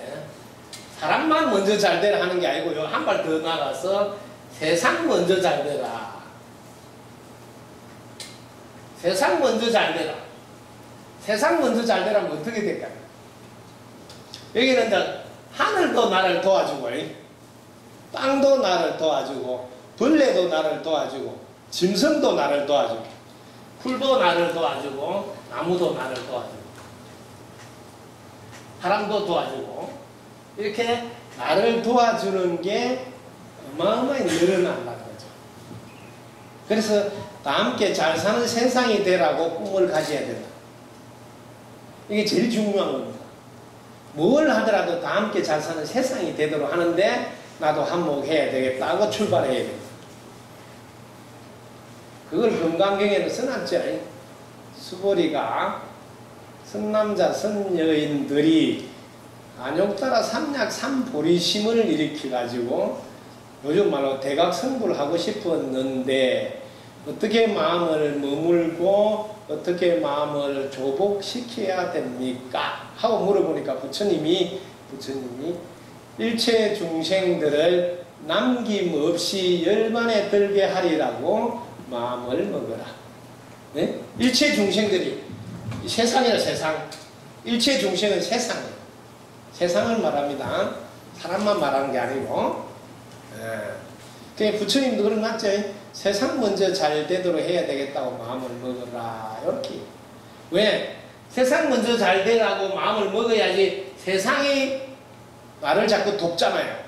사람만 먼저 잘 되라 하는 게 아니고요. 한 발 더 나가서 세상 먼저 잘 되라. 세상 먼저 잘 되라. 세상 먼저 잘 되라면 어떻게 될까요? 여기는 이제 하늘도 나를 도와주고 땅도 나를 도와주고 벌레도 나를 도와주고 짐승도 나를 도와주고 풀도 나를 도와주고 나무도 나를 도와주고 사람도 도와주고 이렇게 나를 도와주는 게 어마어마히 늘어난다는 거죠. 그래서 다 함께 잘 사는 세상이 되라고 꿈을 가져야 된다. 이게 제일 중요한 겁니다. 뭘 하더라도 다 함께 잘 사는 세상이 되도록 하는데 나도 한몫해야 되겠다고 출발해야 된다. 그걸 금강경에는 써놨죠. 수보리가 선남자 선여인들이 안욕따라 삼약 삼보리심을 일으켜가지고 요즘 말로 대각성불을 하고 싶었는데 어떻게 마음을 머물고 어떻게 마음을 조복시켜야 됩니까? 하고 물어보니까 부처님이 일체 중생들을 남김없이 열반에 들게 하리라고 마음을 먹어라. 네? 일체 중생들이 세상이라 세상. 일체 중생은 세상이에요. 세상을 말합니다. 사람만 말하는 게 아니고. 그 부처님도 그런 맞죠? 세상 먼저 잘 되도록 해야 되겠다고 마음을 먹어라. 이렇게. 왜? 세상 먼저 잘 되라고 마음을 먹어야지 세상이 나를 자꾸 돕잖아요.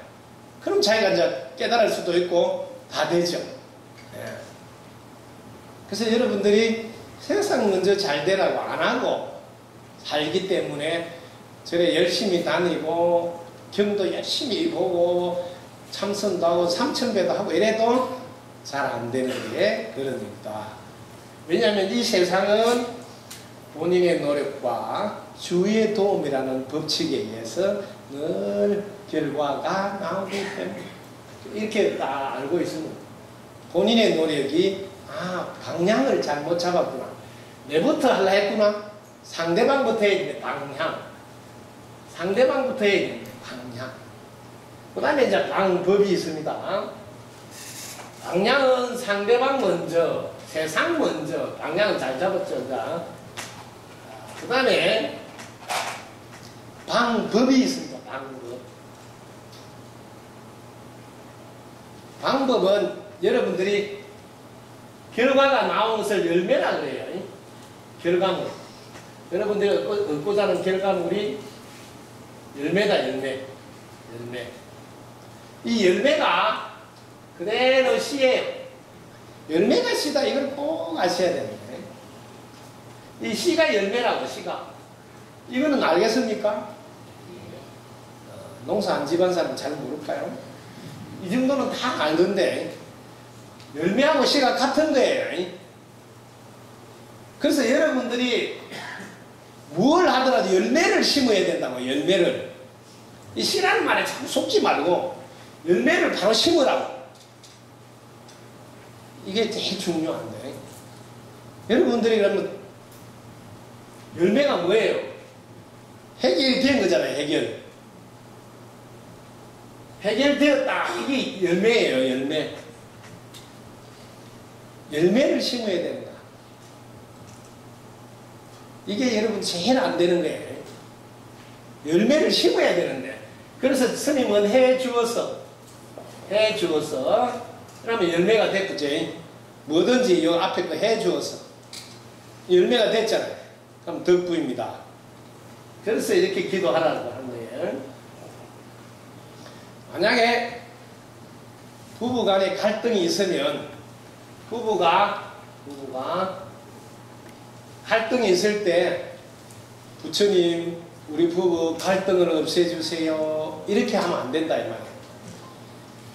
그럼 자기가 이제 깨달을 수도 있고 다 되죠. 그래서 여러분들이 세상 먼저 잘 되라고 안 하고 살기 때문에 절에 열심히 다니고 경도 열심히 보고 참선도 하고 삼천배도 하고 이래도 잘 안 되는 게 그러니까. 왜냐하면 이 세상은 본인의 노력과 주위의 도움이라는 법칙에 의해서 늘 결과가 나오기 때문에 이렇게 다 알고 있으면 본인의 노력이 방향을 잘못 잡았구나. 내부터 하려 했구나. 상대방부터 해야 되는데 방향. 상대방부터 해야 되는데 방향. 그 다음에 이제 방법이 있습니다. 방향은 상대방 먼저, 세상 먼저. 방향은 잘 잡았죠. 그 다음에 방법이 있습니다. 방법. 방법은 여러분들이 결과가 나오는 것을 열매라 그래요. 결과물. 여러분들이 얻고자 하는 결과물이 열매다, 열매. 열매. 이 열매가 그대로 씨예요. 열매가 씨다. 이걸 꼭 아셔야 됩니다. 이 씨가 열매라고, 씨가. 이거는 알겠습니까? 농사 안 지은 사람 잘 모를까요? 이 정도는 다 알던데 열매하고 씨가 같은 거예요. 그래서 여러분들이 뭘 하더라도 열매를 심어야 된다고. 열매를. 이 씨라는 말에 자꾸 속지 말고 열매를 바로 심으라고. 이게 제일 중요한데, 여러분들이 그러면 열매가 뭐예요? 해결이 된 거잖아요. 해결되었다. 이게 열매예요. 열매. 열매를 심어야 된다. 이게 여러분 제일 안 되는 거예요. 열매를 심어야 되는데, 그래서 스님은 해 주어서 그러면 열매가 됐겠죠. 뭐든지 이 앞에 거 해 주어서 열매가 됐잖아요. 그럼 덕부입니다. 그래서 이렇게 기도하라고 하는 거예요. 만약에 부부간에 갈등이 있으면 부부가 갈등이 있을 때 부처님 우리 부부 갈등을 없애주세요 이렇게 하면 안 된다 이 말이에요.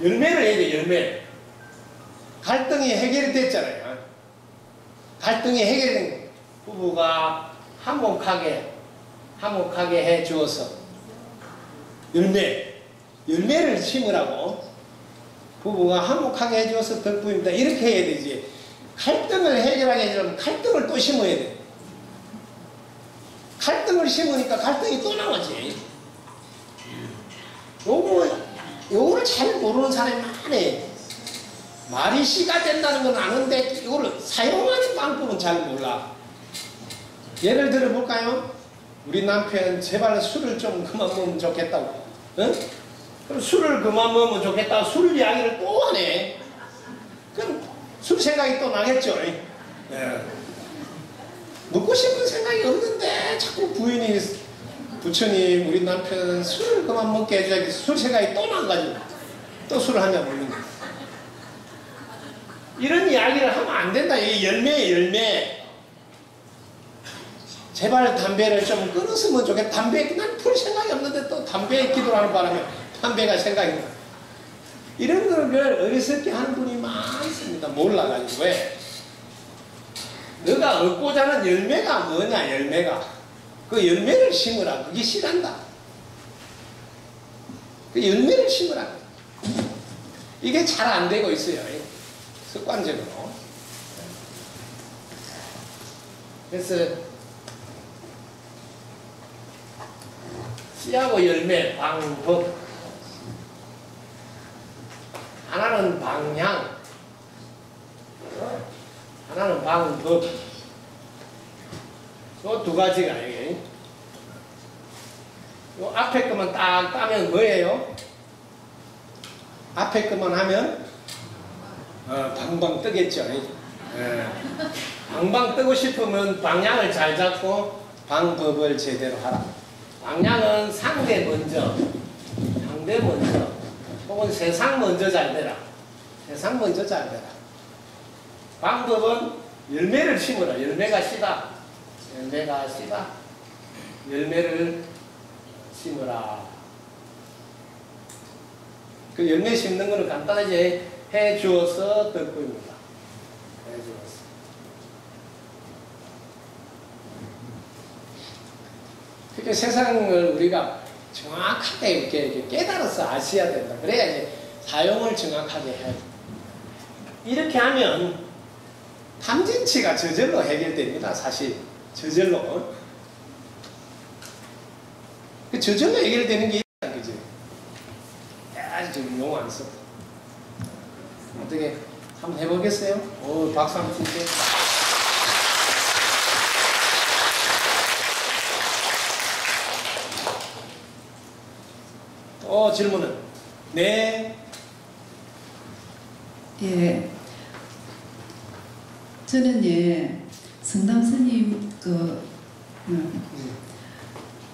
열매를 해야 돼. 열매. 갈등이 해결이 됐잖아요. 갈등이 해결된 거예요. 부부가 화목하게 해 주어서 열매를 심으라고. 부부가 화목하게 해 주어서 덕부입니다. 이렇게 해야 되지. 갈등을 해결하게 해주려면 갈등을 또 심어야 돼. 갈등을 심으니까 갈등이 또 나오지. 요거를 잘 모르는 사람이 많아. 말이 씨가 된다는 건 아는데 이거를 사용하는 방법은 잘 몰라. 예를 들어 볼까요? 우리 남편 제발 술을 좀 그만 먹으면 좋겠다고. 응? 그럼 술을 그만 먹으면 좋겠다고 술 이야기를 또 하네. 그럼 술 생각이 또 나겠죠. 네. 먹고 싶은 생각이 없는데 자꾸 부인이 부처님 우리 남편 술을 그만 먹게 해줘야겠어. 술 생각이 또 나가지고 또 술을 한 잔 먹는 거야. 이런 이야기를 하면 안 된다. 이게 열매예요. 열매. 제발 담배를 좀 끊었으면 좋겠다. 담배 난 풀 생각이 없는데 또 담배에 기도를 하는 바람에 담배가 생각이 나. 이런 걸 어리석게 하는 분이 많습니다. 몰라가지고. 왜? 너가 얻고자 하는 열매가 뭐냐. 열매가 그 열매를 심으라. 그게 씨란다. 그 열매를 심으라. 이게 잘 안 되고 있어요. 습관적으로. 그래서 씨하고 열매 방법. 하나는 방향, 하나는 방법. 요 두 가지가 이게. 요 앞에 것만 딱 따면 뭐예요? 앞에 것만 하면 방방 뜨겠죠. 방방 뜨고 싶으면 방향을 잘 잡고 방법을 제대로 하라. 방향은 상대 먼저, 혹은 세상 먼저 잘 되라. 세상 먼저 잘 되라. 방법은 열매를 심으라. 열매가 씨다. 열매를 심으라. 그 열매 심는 거는 간단하게 해 주어서 덕부입니다. 해 주어서. 그러니까 세상을 우리가 정확하게 이렇게 깨달아서 아셔야 된다. 그래야 이제 사용을 정확하게 해야 돼. 이렇게 하면 탐진치가 저절로 해결됩니다. 사실 저절로. 저절로 해결되는 게 있다. 그지? 아주 용어 안 써. 어떻게 한번 해보겠어요? 오, 박수 한번 치세요. 질문은? 네. 예, 저는 성담 스님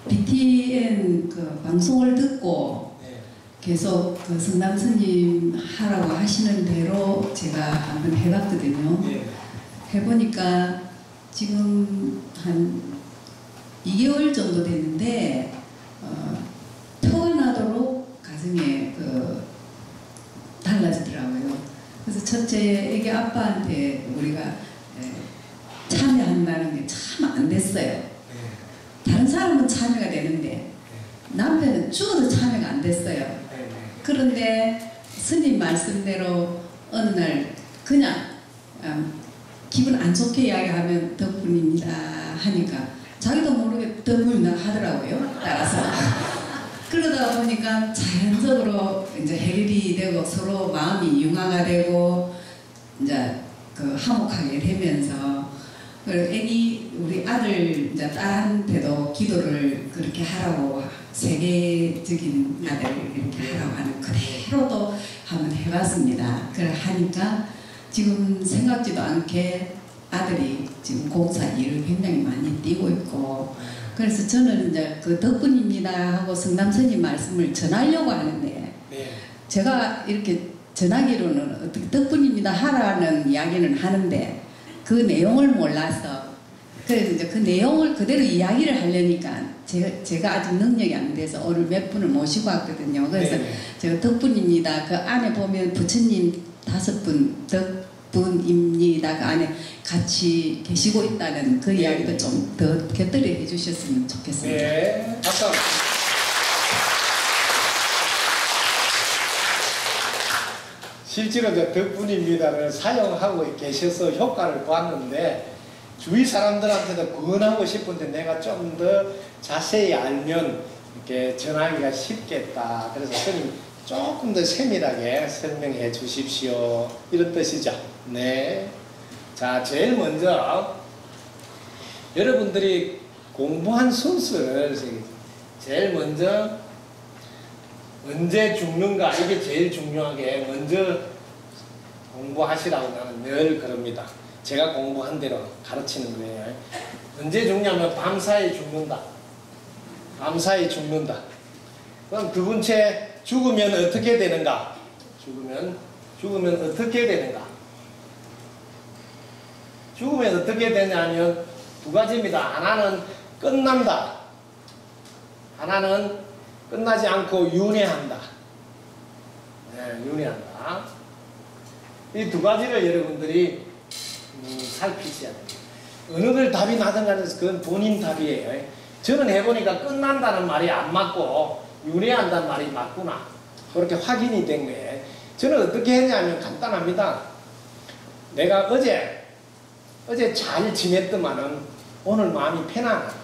BTN 방송을 듣고 계속 성담 스님 하라고 하시는 대로 제가 한번 해봤거든요. 해보니까 지금 한 2개월 정도 됐는데 표가 나도록 가정에 달라지더라고요. 그래서 첫째 애기 아빠한테 우리가 참여한다는 게 참 안 됐어요. 다른 사람은 참여가 되는데 남편은 죽어도 참여가 안 됐어요. 그런데 스님 말씀대로 어느 날 그냥 기분 안 좋게 이야기하면 덕분입니다 하니까 자기도 모르게 덕분이나 하더라고요. 따라서 그러다 보니까 자연적으로 이제 해결이 되고 서로 마음이 융화가 되고 이제 화목하게 되면서 우리 아들 이제 딸한테도 기도를 그렇게 하라고 세계적인 아들 이렇게 하라고 하는 그대로도 한번 해봤습니다. 그걸 하니까 지금 생각지도 않게 아들이 지금 공사 일을 굉장히 많이 띄고 있고 그래서 저는 이제 덕분입니다 하고 성담 스님 말씀을 전하려고 하는데 제가 이렇게 전하기로는 어떻게 덕분입니다 하라는 이야기는 하는데 그 내용을 몰라서 그래서 이제 그 내용을 그대로 이야기를 하려니까 제가 아직 능력이 안 돼서 오늘 몇 분을 모시고 왔거든요. 그래서 제가 덕분입니다. 그 안에 보면 부처님 5분 덕분입니다. 그 안에 같이 계시고 있다는 그 이야기도 좀 더 곁들여 해주셨으면 좋겠습니다. 네, 박수. 실제로 덕분입니다를 사용하고 계셔서 효과를 보았는데 주위 사람들한테도 권하고 싶은데 내가 좀 더 자세히 알면 이렇게 전하기가 쉽겠다. 그래서 스님 조금 더 세밀하게 설명해 주십시오. 이런 뜻이죠. 네. 자, 제일 먼저 여러분들이 공부한 순서를 제일 먼저 언제 죽는가 이게 제일 중요하게 먼저 공부하시라고 나는 늘 그럽니다. 제가 공부한 대로 가르치는 거예요. 언제 죽냐면 밤사이 죽는다. 밤사이 죽는다. 그럼 두 번째 죽으면 어떻게 되는가? 죽으면 어떻게 되는가? 죽으면 어떻게 되냐면 두 가지입니다. 하나는 끝난다. 하나는 끝나지 않고 윤회한다. 네, 윤회한다. 이 두 가지를 여러분들이 살피셔야 됩니다. 어느 걸 답이 나든 간에 그건 본인 답이에요. 저는 해보니까 끝난다는 말이 안 맞고 윤회한다는 말이 맞구나. 그렇게 확인이 된 거예요. 저는 어떻게 했냐면 간단합니다. 내가 어제 잘 지냈더만은 오늘 마음이 편안하다.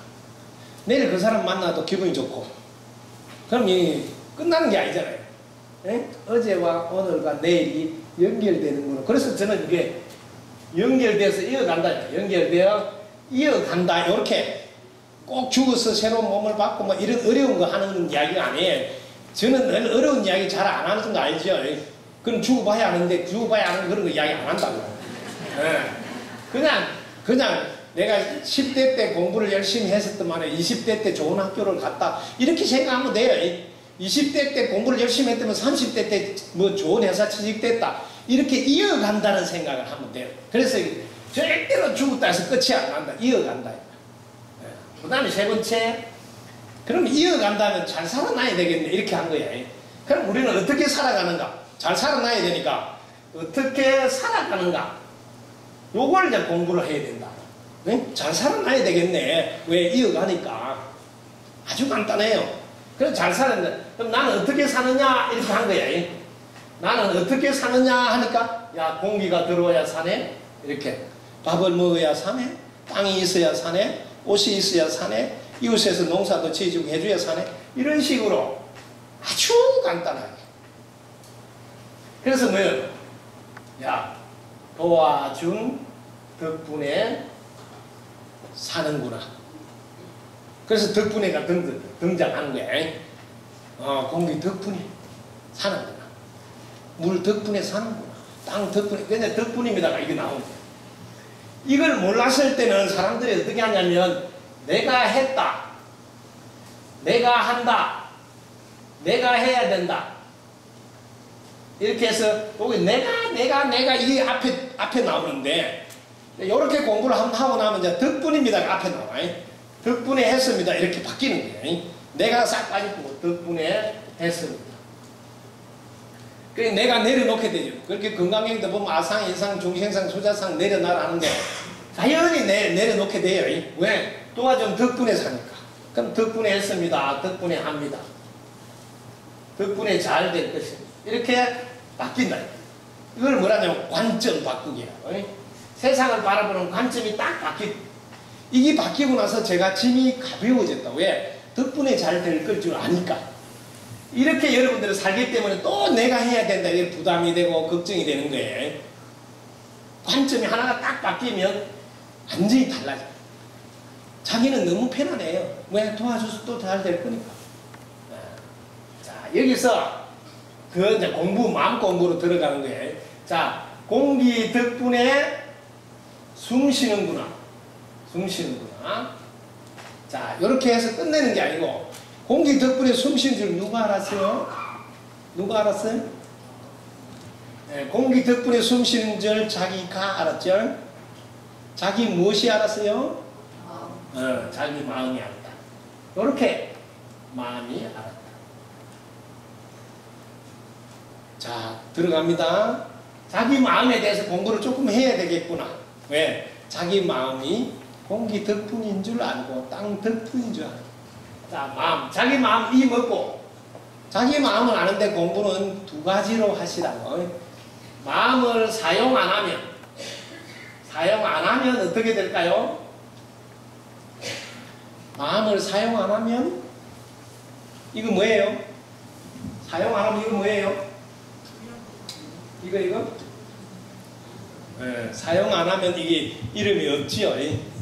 내일 그 사람 만나도 기분이 좋고 그럼 이 끝나는 게 아니잖아요. 에? 어제와 오늘과 내일이 연결되는구나. 그래서 저는 이게 연결돼서 이어간다. 연결되어 이어간다. 이렇게 꼭 죽어서 새로운 몸을 받고 뭐 이런 어려운 거 하는 이야기가 아니에요. 저는 늘 어려운 이야기 잘 안 하는 거 알죠? 그럼 죽어봐야 하는데 죽어봐야 하는 그런 거 이야기 안 한다고. 네. 그냥 내가 10대 때 공부를 열심히 했었더만 20대 때 좋은 학교를 갔다 이렇게 생각하면 돼요. 20대 때 공부를 열심히 했다면 30대 때 뭐 좋은 회사 취직됐다 이렇게 이어간다는 생각을 하면 돼요. 그래서 절대로 죽었다 해서 끝이 안 난다. 이어간다. 그 다음에 세 번째 그럼 이어간다면 잘 살아나야 되겠네 이렇게 한 거야. 그럼 우리는 어떻게 살아가는가? 잘 살아나야 되니까 어떻게 살아가는가? 요걸 이제 공부를 해야 된다. 네? 잘 살아나야 되겠네. 왜? 이어가니까. 아주 간단해요. 그래서 잘 살았는데, 그럼 나는 어떻게 사느냐? 이렇게 한 거야. 나는 어떻게 사느냐? 하니까, 야, 공기가 들어와야 사네? 이렇게. 밥을 먹어야 사네? 땅이 있어야 사네? 옷이 있어야 사네? 이웃에서 농사도 지어주고 해줘야 사네? 이런 식으로 아주 간단하게. 그래서 뭐예요? 야, 도와준 덕분에 사는구나. 그래서 덕분에가 등장하는 거야. 공기 덕분에 사는구나. 물 덕분에 사는구나. 땅 덕분에, 그냥 덕분입니다가 이게 나옵니다. 이걸 몰랐을 때는 사람들이 어떻게 하냐면 내가 했다, 내가 한다, 내가 해야 된다 이렇게 해서 거기 내가 이게 앞에 나오는데 이렇게 공부를 한번 하고 나면 이제 덕분입니다가 앞에 나와요. 덕분에 했습니다 이렇게 바뀌는 거예요. 내가 싹 빠지고 덕분에 했습니다. 그러니까 내가 내려놓게 되죠. 그렇게 건강행도 보면 아상, 인상, 중생상, 소자상 내려놔라 하는데 자연히 내려놓게 돼요. 왜? 도와준 덕분에 사니까. 그럼 덕분에 했습니다. 덕분에 합니다. 덕분에 잘 될 것입니다. 이렇게 바뀐다. 이걸 뭐라냐면 관점 바꾸기야. 세상을 바라보는 관점이 딱 이게 바뀌고 나서 제가 짐이 가벼워졌다. 왜? 덕분에 잘 될 걸 줄 아니까. 이렇게 여러분들은 살기 때문에 또 내가 해야 된다. 이게 부담이 되고 걱정이 되는 거예요. 관점이 하나가 딱 바뀌면 완전히 달라져요. 자기는 너무 편안해요. 왜? 도와줘서 또 잘 될 거니까. 자, 여기서 그 이제 마음 공부로 들어가는 거예요. 자, 공기 덕분에 숨 쉬는구나. 숨 쉬는구나. 자, 이렇게 해서 끝내는 게 아니고 공기 덕분에 숨 쉬는 줄 누가 알았어요? 누가 알았어요? 네, 공기 덕분에 숨 쉬는 줄 자기가 알았죠? 자기 무엇이 알았어요? 자기 마음이 알았다. 이렇게 마음이 알았다. 자, 들어갑니다. 자기 마음에 대해서 공부를 조금 해야 되겠구나. 왜? 자기 마음이 공기 덕분인 줄 알고 땅 덕분인 줄 알고. 자, 마음. 자기 마음 이 먹고 자기 마음을 아는데 공부는 두 가지로 하시라고. 마음을 사용 안 하면 어떻게 될까요? 마음을 사용 안 하면 이거 뭐예요? 사용 안 하면 이거 뭐예요? 이거? 네, 사용 안 하면 이게 이름이 없지요.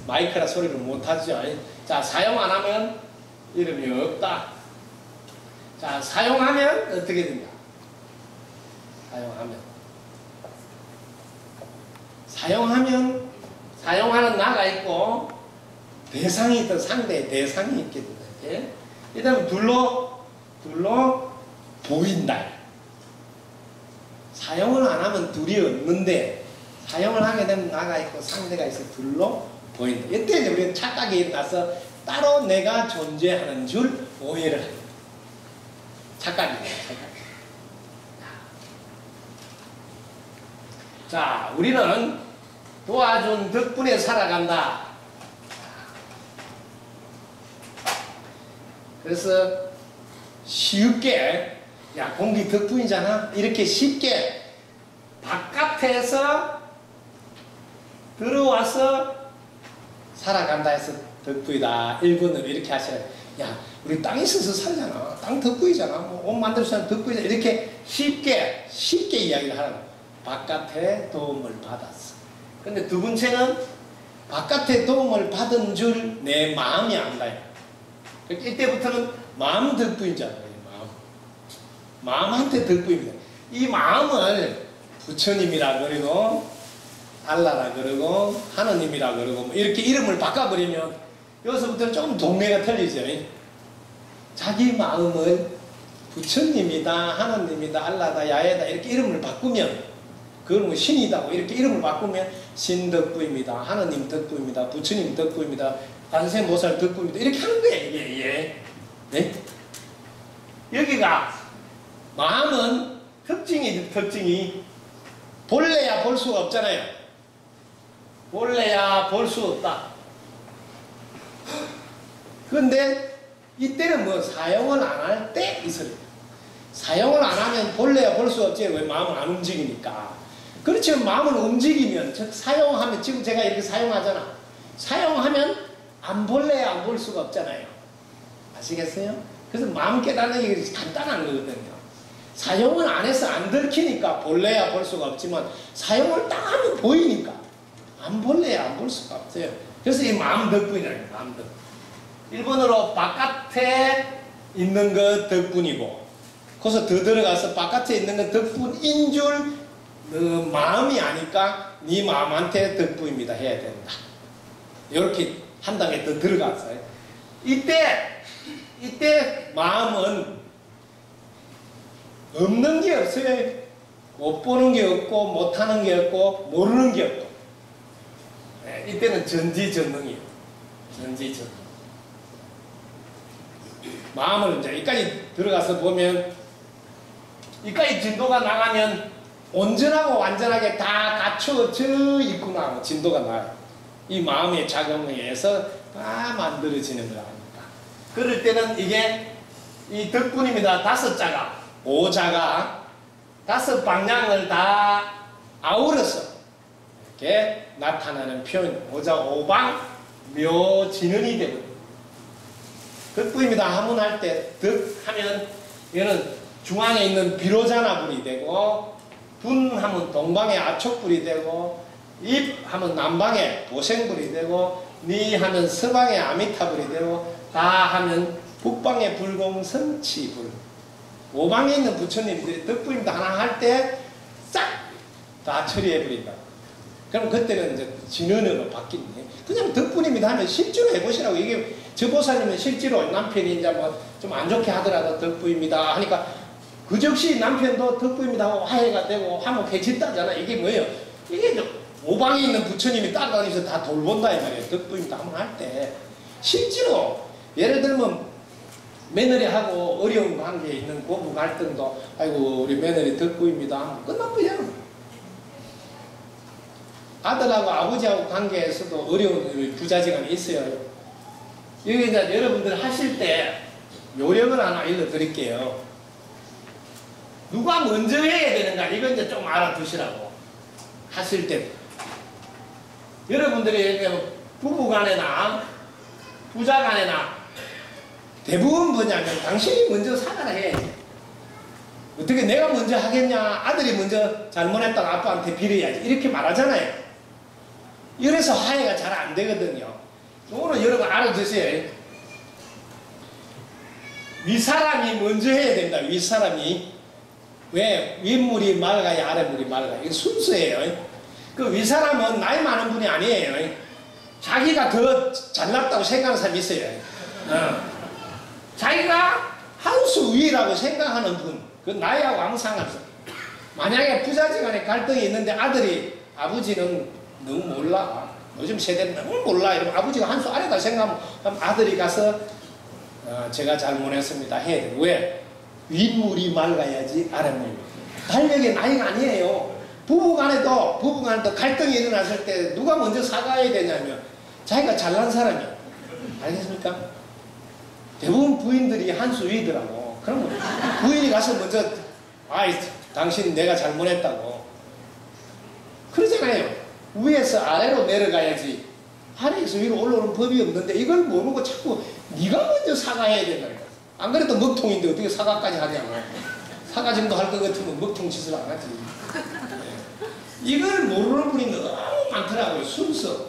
마이크라 소리를 못 하죠. 자, 사용 안 하면 이름이 없다. 자, 사용하면 어떻게 된다? 사용하는 나가 있고 대상이 있던 상대의 대상이 있게 된다. 그 다음에 둘로 보인다. 사용을 안 하면 둘이 없는데 사용을 하게 되면 나가 있고 상대가 있어 둘로 보인다. 이때 우리는 착각이 나서 따로 내가 존재하는 줄 오해를 합니다. 착각이에요. 자, 우리는 도와준 덕분에 살아간다. 그래서 쉽게 야, 공기 덕분이잖아. 이렇게 쉽게 바깥에서 들어와서 살아간다 해서 덕분이다. 1번으로 이렇게 하셔야 야, 우리 땅에 있어서 살잖아. 땅 덕분이잖아. 옷 만들 수 있는 덕분이잖아. 이렇게 쉽게 이야기를 하라고. 바깥에 도움을 받았어. 근데 두 번째는 바깥에 도움을 받은 줄 내 마음이 안다. 이때부터는 마음 덕분이잖아요. 마음한테 덕분입니다. 이 마음을 부처님이라 그러고 알라라 그러고 하느님이라 그러고 뭐 이렇게 이름을 바꿔버리면 여기서부터는 조금 동네가 틀리죠. 자기 마음을 부처님이다, 하느님이다, 알라다, 야에다 이렇게 이름을 바꾸면 그걸 뭐 신이다 뭐 이렇게 이름을 바꾸면 신 덕분입니다, 하느님 덕분입니다, 부처님 덕분입니다, 관세모살 덕분입니다 이렇게 하는 거예요. 이게 네? 여기가 마음은 특징이 볼래야 볼 수가 없잖아요. 볼래야 볼 수 없다. 그런데 이때는 뭐 사용을 안 할 때 이 소리. 사용을 안 하면 볼래야 볼 수 없지. 왜? 마음은 안 움직이니까. 그렇지만 마음을 움직이면, 즉 사용하면, 지금 제가 이렇게 사용하잖아. 사용하면 안 볼래야 안 볼 수가 없잖아요. 아시겠어요? 그래서 마음 깨닫는 게 간단한 거거든요. 사용을 안 해서 안 들키니까 볼래야 볼 수가 없지만 사용을 딱 하면 보이니까 안 볼래야 안 볼 수가 없어요. 그래서 이 마음 덕분이라는 거예요. 마음 덕분. 일본어로 바깥에 있는 것 덕분이고 거기서 더 들어가서 바깥에 있는 것 덕분인 줄 너 마음이 아니까 네 마음한테 덕부입니다 해야 된다. 이렇게 한 단계 더 들어갔어요. 이때 마음은 없는 게 없어요. 못 보는 게 없고 못하는 게 없고 모르는 게 없고. 네, 이때는 전지전능이에요. 전지전능. 마음을 이제 여기까지 들어가서 보면, 여기까지 진도가 나가면 온전하고 완전하게 다 갖춰져 있구나 진도가 나요. 이 마음의 작용에 의해서 다 만들어지는 거랍니다. 그럴 때는 이게 이 덕분입니다. 5자가 5자가 5 방향을 다 아우러서 이렇게 나타나는 표현, 5자 5방 묘진언이 되거든요. 덕분입니다. 하문할 때 덕 하면 이거는 중앙에 있는 비로자나불이 되고, 분 하면 동방의 아촉불이 되고, 입 하면 남방의 보생불이 되고, 니 하면 서방의 아미타불이 되고, 다 하면 북방의 불공성치불. 5방에 있는 부처님들이 덕분입니다 하나 할 때 싹 다 처리해버린다. 그럼 그때는 이제 진언으로 바뀌네. 그냥 덕분입니다 하면 실제로 해보시라고. 이게 저 보사님은 실제로 남편이 이제 뭐 좀 안 좋게 하더라도 덕분입니다 하니까 그 즉시 남편도 덕분입니다 하고 화해가 되고 화목해진다잖아. 이게 뭐예요? 이게 5방에 있는 부처님이 따라다니면서 다 돌본다 이 말이에요. 덕분입니다 한번 할 때 실제로 예를 들면 며느리하고 어려운 관계에 있는 고부 갈등도 아이고 우리 며느리 덕분입니다 하면 끝나버려요. 아들하고 아버지하고 관계에서도 어려운 부자지간이 있어요. 여기 이제 여러분들 하실 때 요령을 하나 알려드릴게요. 누가 먼저 해야 되는가 이건 이제 좀 알아두시라고. 하실 때 여러분들이 부부간에나 부자간에나 대부분 뭐냐면 당신이 먼저 사과를 해야지. 어떻게 내가 먼저 하겠냐, 아들이 먼저 잘못했다가 아빠한테 빌어야지 이렇게 말하잖아요. 이래서 화해가 잘 안 되거든요. 오늘 여러분 알아두세요. 윗사람이 먼저 해야 된다. 윗사람이. 왜? 윗물이 맑아야 아랫물이 맑아요. 이게 순수예요. 그 윗사람은 나이 많은 분이 아니에요. 자기가 더 잘났다고 생각하는 사람이 있어요. 자기가 한 수 위라고 생각하는 분. 그 나이하고 아무 상관없어. 만약에 부자지간에 갈등이 있는데 아들이 아버지는 너무 몰라. 요즘 세대는 너무 몰라. 이러면 아버지가 한 수 아래다 생각하면 그럼 아들이 가서 제가 잘못했습니다 해야 돼. 왜? 윗물이 맑아야지 아랫물이. 달력의 나이가 아니에요. 부부간에도 갈등이 일어났을 때 누가 먼저 사과해야 되냐면 자기가 잘난 사람이야. 알겠습니까? 대부분 부인들이 한 수 위더라고. 그러면 부인이 가서 먼저 아이 당신 내가 잘못했다고 그러잖아요. 위에서 아래로 내려가야지 아래에서 위로 올라오는 법이 없는데 이걸 모르고 자꾸 네가 먼저 사과해야 된다니까. 안 그래도 먹통인데 어떻게 사과까지 하냐고. 사과 정도 할 것 같으면 먹통 짓을 안 하지. 이걸 모르는 분이 너무 많더라고요. 순서.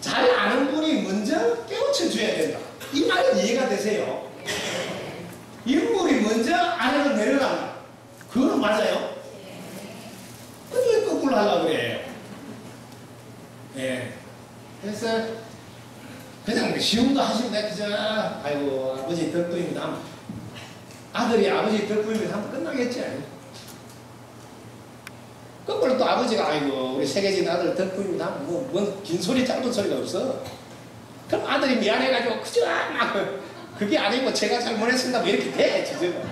잘 아는 분이 먼저 깨우쳐 줘야 된다. 이 말은 이해가 되세요? 인물이 먼저 아래로 내려간다. 그거는 맞아요? 왜 거꾸로 하려고 그래요? 예. 그래서 그냥 쉬운 거 하시면 돼. 그저 아이고 아버지 덕분입니다 하면 아들이 아버지 덕분입니다 하면 끝나겠지. 거꾸로 또 아버지가 아이고 우리 세계진 아들 덕분입니다 하면 뭔 긴 소리 짧은 소리가 없어. 그럼 아들이 미안해가지고 그저 막 그게 아니고 제가 잘못했습니다 뭐 이렇게 돼. 지금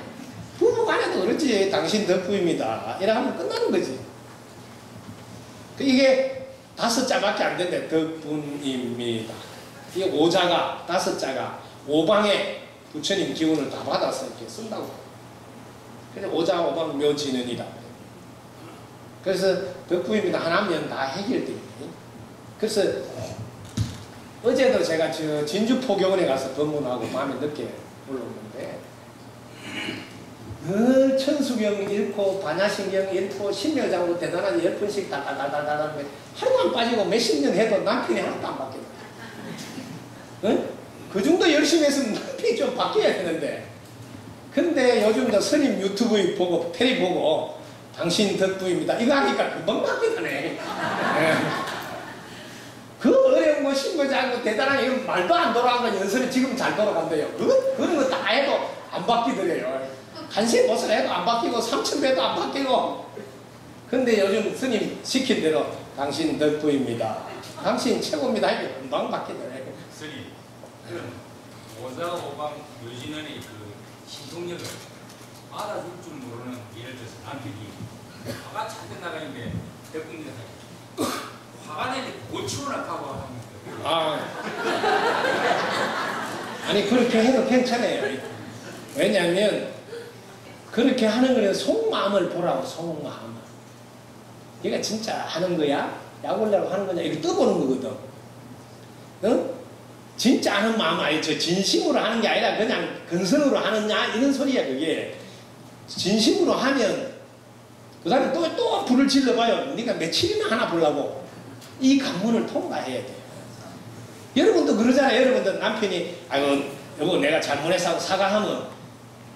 부부간에도 그렇지. 당신 덕분입니다 이래 하면 끝나는 거지. 이게 5자밖에 안 된대. 덕분입니다. 이게 5자가 5자가 5방에 부처님 기운을 다 받아서 이렇게 쓴다고. 그래서 5자 5방 묘진언이다. 그래서 덕분입니다 하나면 다 해결됩니다. 그래서 어제도 제가 저 진주포교원에 가서 법문하고 밤에 늦게 올라오는데 늘 천수경 읽고 반야신경 읽고 신묘장도 대단한 10분씩 달달달달달 하루만 빠지고 몇십 년 해도 남편이 하나도 안 바뀌어요. 응? 그 정도 열심히 했으면 남편이 좀 바뀌어야 되는데 근데 요즘도 스님 유튜브 보고 테레비 보고 당신 덕분입니다. 이거 하니까 금방 바뀌네. 예. 그 어려운 거 신고지 않고 대단한 이런 말도 안 돌아간 건 연설이 지금 잘 돌아간대요. 그런 거 다 해도 안 바뀌더래요. 간식 못을 해도 안 바뀌고 삼천배도 안 바뀌고. 근데 요즘 스님 시킨 대로 당신 덕분입니다. 당신 최고입니다. 이게 금방 바뀌더래요. 스님, 그럼 오사오방 유진원의 그 신통력을 알아줄 줄 모르는 예를 들어서 남편이 화가 잔뜩 나가는데 덕분입니다. 화가 내는데 고치고나 하고 하면 아니 그렇게 해도 괜찮아요. 왜냐하면 그렇게 하는 거는 속마음을 보라고. 속마음을. 네가 진짜 하는 거야? 약 올려고 하는 거냐? 이렇게 떠보는 거거든. 응? 진짜 하는 마음 아니죠. 진심으로 하는 게 아니라 그냥 근성으로 하느냐 이런 소리야 그게. 진심으로 하면 그 다음에 또 불을 질러봐요. 네가 며칠이나 하나 보려고. 이 관문을 통과해야 돼요. 여러분도 그러잖아요. 여러분들 남편이 아이고 여보 내가 잘못해서 사과하면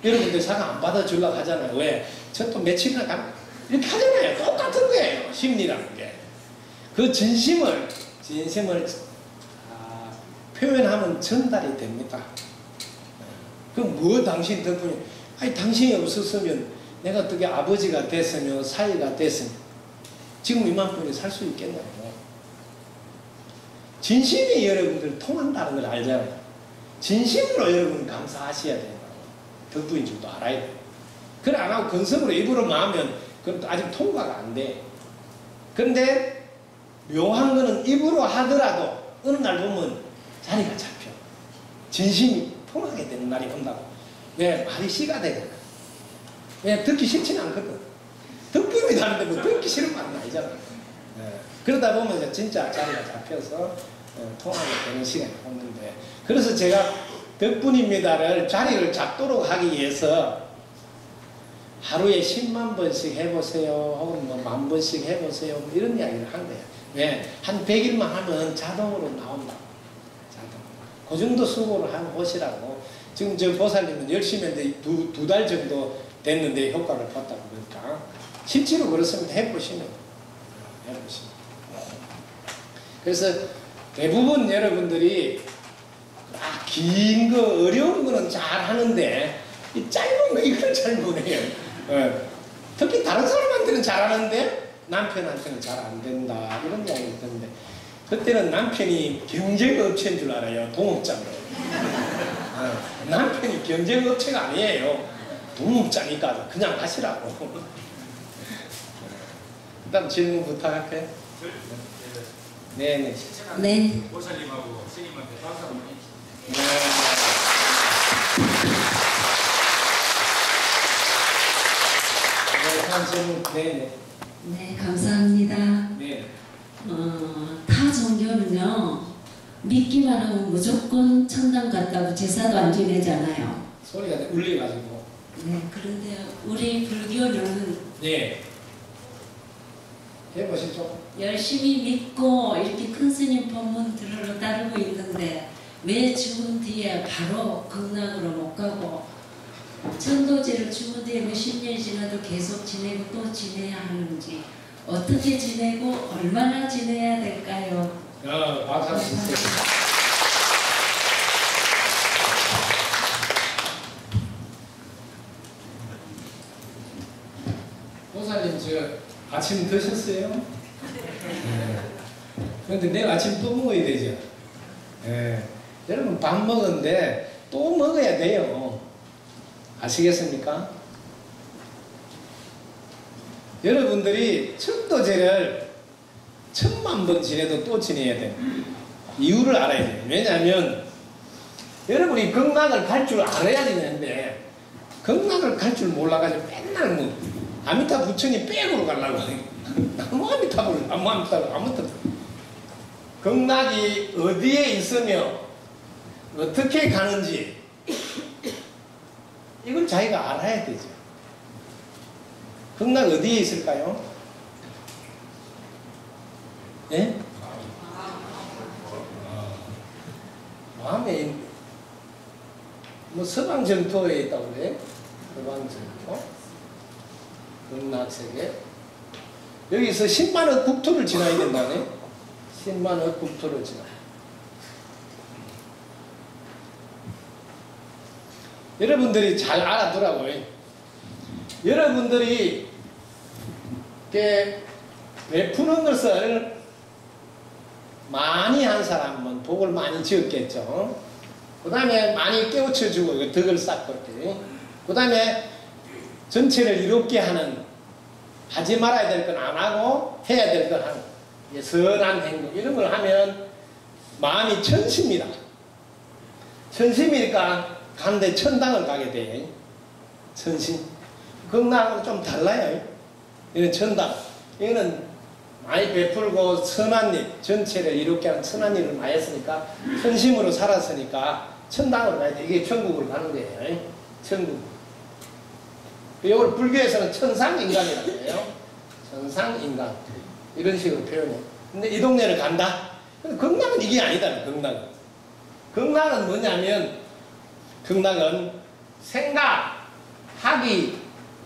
여러분들 사과 안 받아주려고 하잖아요. 왜? 저 또 며칠이나 가 이렇게 하잖아요. 똑같은 거예요. 심리라는 게. 그 진심을 표현하면 전달이 됩니다. 그럼 뭐 당신 덕분에 아니 당신이 없었으면 내가 어떻게 아버지가 됐으면 사위가 됐으면 지금 이만큼이 살 수 있겠냐고. 진심이 여러분들 통한다는 걸 알잖아요. 진심으로 여러분 감사하셔야 된다고. 덕분인 줄도 알아야 돼요. 그걸 안 하고 근성으로 입으로만 하면 그건 아직 통과가 안 돼. 근데 묘한 거는 입으로 하더라도 어느 날 보면 자리가 잡혀. 진심이 통하게 되는 날이 온다고. 왜? 말이 씨가 되거든. 왜? 듣기 싫지는 않거든. 덕분이 다는데 뭐 듣기 싫은 말은 아니잖아. 네. 그러다 보면 진짜 자리가 잡혀서 통하게 되는 시간이 오는데, 그래서 제가 덕분입니다를 자리를 잡도록 하기 위해서 하루에 10만 번씩 해보세요. 혹은 뭐 10,000번씩 해보세요. 뭐 이런 이야기를 한 거예요. 왜? 한 100일만 하면 자동으로 나온다. 그 정도 수고를 하고 보시라고. 지금 저 보살님은 열심히 했는데 두 달 정도 됐는데 효과를 봤다고 그러니까 실제로 그렇습니다. 해보시면. 그래서 대부분 여러분들이 긴 거 어려운 거는 잘 하는데 이 짧은 거 이걸 잘 못해요. 특히 다른 사람한테는 잘하는데 남편한테는 잘 안 된다 이런 이야기가 있던데, 그때는 남편이 경쟁업체인 줄 알아요. 동업자로. 남편이 경쟁업체가 아니에요. 동업자니까 그냥 하시라고. 그 다음 질문 부탁할까요? 네네. 네. 보살님하고 스님한테 박수 한번 해주세요. 네네. 네, 감사합니다. 네. 타 종교는요, 믿기만 하면 무조건 천당 갔다고 제사도 안 지내잖아요. 소리가 울려가지고. 네, 그런데 우리 불교는 네. 해보시죠. 열심히 믿고 이렇게 큰 스님 법문 들으러 따르고 있는데 왜 죽은 뒤에 바로 극락으로 못 가고 천도제를 죽은 뒤에 몇십 년이 지나도 계속 지내고 또 지내야 하는지, 어떻게 지내고 얼마나 지내야 될까요? 박수 주세요. 보살님 저 아침 드셨어요? 네. 그런데 내일 아침 또 먹어야 되죠. 네. 여러분 밥 먹었는데 또 먹어야 돼요. 아시겠습니까? 여러분들이 천도제를 10,000번 지내도 또 지내야 돼요. 이유를 알아야 돼요. 왜냐하면 여러분이 극락을 갈 줄 알아야 되는데 극락을 갈 줄 몰라가지고 맨날 뭐 아미타 부처님 백으로 가려고 해요. 아무 아미타불 아무것도. 극락이 어디에 있으며 어떻게 가는지 이걸 자기가 알아야 되죠. 극락 어디에 있을까요? 예? 마음에 뭐 서방정토에 있다고 그래? 서방정토? 극락세계. 여기서 10만억 국토를 지나야 된다네. 10만억 국토를 지나. 여러분들이 잘 알아두라고요. 여러분들이 베푸는 것을 많이 한 사람은 복을 많이 지었겠죠. 그 다음에 많이 깨우쳐주고 덕을 쌓고 이렇게. 그 다음에 전체를 이롭게 하는, 하지 말아야 될 건 안 하고 해야 될 건 하는 선한 행동, 이런 걸 하면 마음이 천심이다. 천심이니까 가는데 천당을 가게 돼. 천심. 극락하고 좀 달라요. 이건 천당. 이거는 많이 베풀고 선한 일, 전체를 이롭게 하는 선한 일을 많이 했으니까, 천심으로 살았으니까 천당으로 가야 돼. 이게 천국으로 가는 거예요. 천국. 이걸 불교에서는 천상인간이라고 해요. 천상인간. 이런 식으로 표현해요. 근데 이 동네를 간다? 극락은 이게 아니다. 극락은. 극락은 뭐냐면, 극락은 생각하기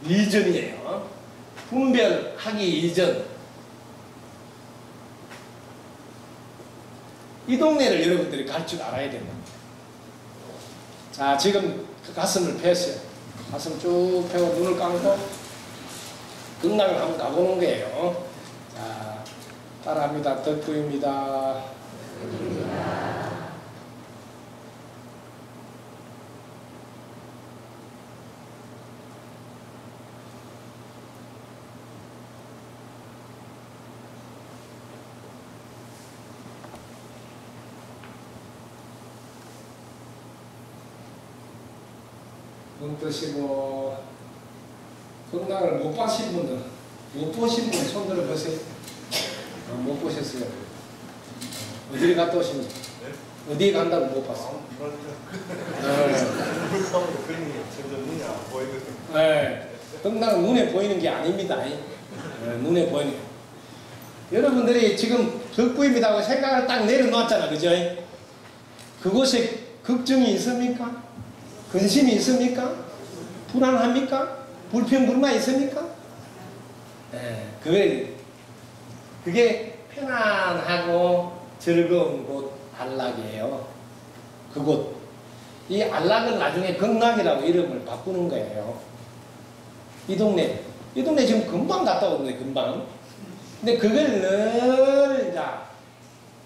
이전이에요. 분별하기 이전. 이 동네를 여러분들이 갈 줄 알아야 된다. 자, 지금 그 가슴을 펴세요. 가슴 쭉 펴고 눈을 감고 극락을 한번 가보는 거예요. 자, 따라합니다. 덕구입니다. 눈 뜨시고, 극락을 못 보신 분들, 못 보신 분 손 들어 보세요. 못 보셨어요. 어디를 갔다 오신지? 어디에 간다고 못 봤어? 네. 극락은 눈에 보이는 게 아닙니다. 눈에 보이는 게. 여러분들이 지금 덕구입니다 하고 생각을 딱 내려놓았잖아. 그죠? 그곳에 걱정이 있습니까? 근심이 있습니까? 불안합니까? 불평불만 있습니까? 네, 그게 편안하고 즐거운 곳 안락이에요. 그곳. 이 안락은 나중에 극락이라고 이름을 바꾸는 거예요. 이 동네 지금 금방 갔다 오는데, 금방. 근데 그걸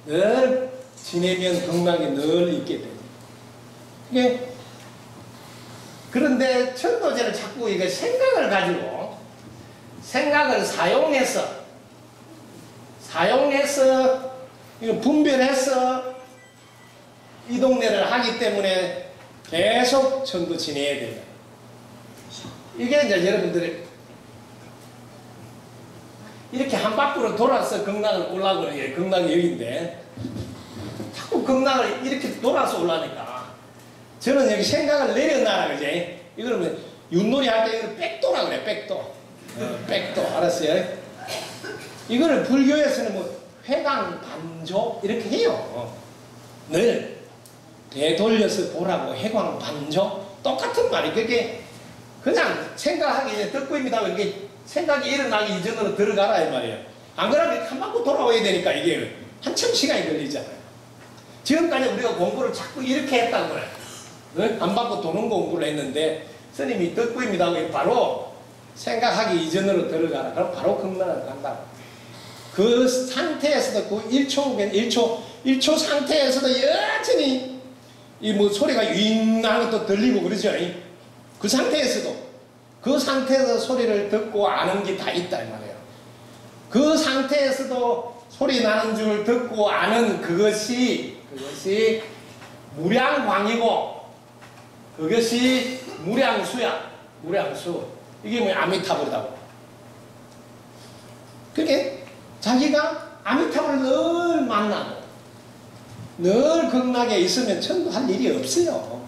늘 지내면 극락이 늘 있게 돼요. 이게 그런데 천도제를 자꾸 이게 생각을 가지고 생각을 사용해서 이거 분별해서 이 동네를 하기 때문에 계속 천도 지내야 된다. 이게 이제 여러분들이 이렇게 한 바퀴로 돌아서 극락을 올라가고 그래요. 극락이 여기인데 자꾸 극락을 이렇게 돌아서 올라니까 저는 여기 생각을 내려놔라, 그지? 이거는 윷놀이 할 때 이걸 백도라 그래, 백도. 백도, 알았어요? 이거를 불교에서는 뭐 회강, 반조 이렇게 해요. 늘 되돌려서 보라고 회광, 반조 똑같은 말이 그게 그냥 생각하기 이제 덕구입니다. 이게 생각이 일어나기 이전으로 들어가라 이 말이에요. 안 그러면 한 바퀴 돌아와야 되니까 이게 한참 시간이 걸리잖아요. 지금까지 우리가 공부를 자꾸 이렇게 했다고 그래. 안 받고 도는 공부를 했는데 스님이 덕구입니다. 바로 생각하기 이전으로 들어가라. 그럼 바로 극락을 간다. 그 상태에서도 그 1초 상태에서도 여전히 이 뭐 소리가 윙 하는 것도 들리고 그러죠. 그 상태에서 소리를 듣고 아는 게 다 있다 이 말이에요. 그 상태에서도 소리 나는 줄 듣고 아는 그것이 무량광이고 그것이 무량수야. 무량수. 이게 뭐야? 아미타불이라고. 그게 자기가 아미타불을 늘 만나고 늘 극락에 있으면 천도할 일이 없어요.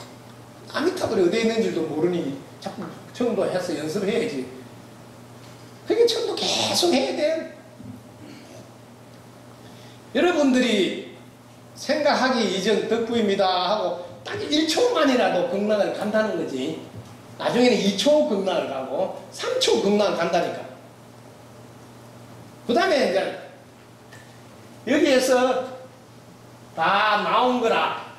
아미타불이 어디에 있는 줄도 모르니 자꾸 천도해서 연습해야지. 그게 천도 계속 해야 돼. 여러분들이 생각하기 이전 덕구입니다 하고 딱 1초만이라도 극락을 간다는 거지. 나중에는 2초 극락을 가고 3초 극락을 간다니까. 그 다음에 이제 여기에서 다 나온 거라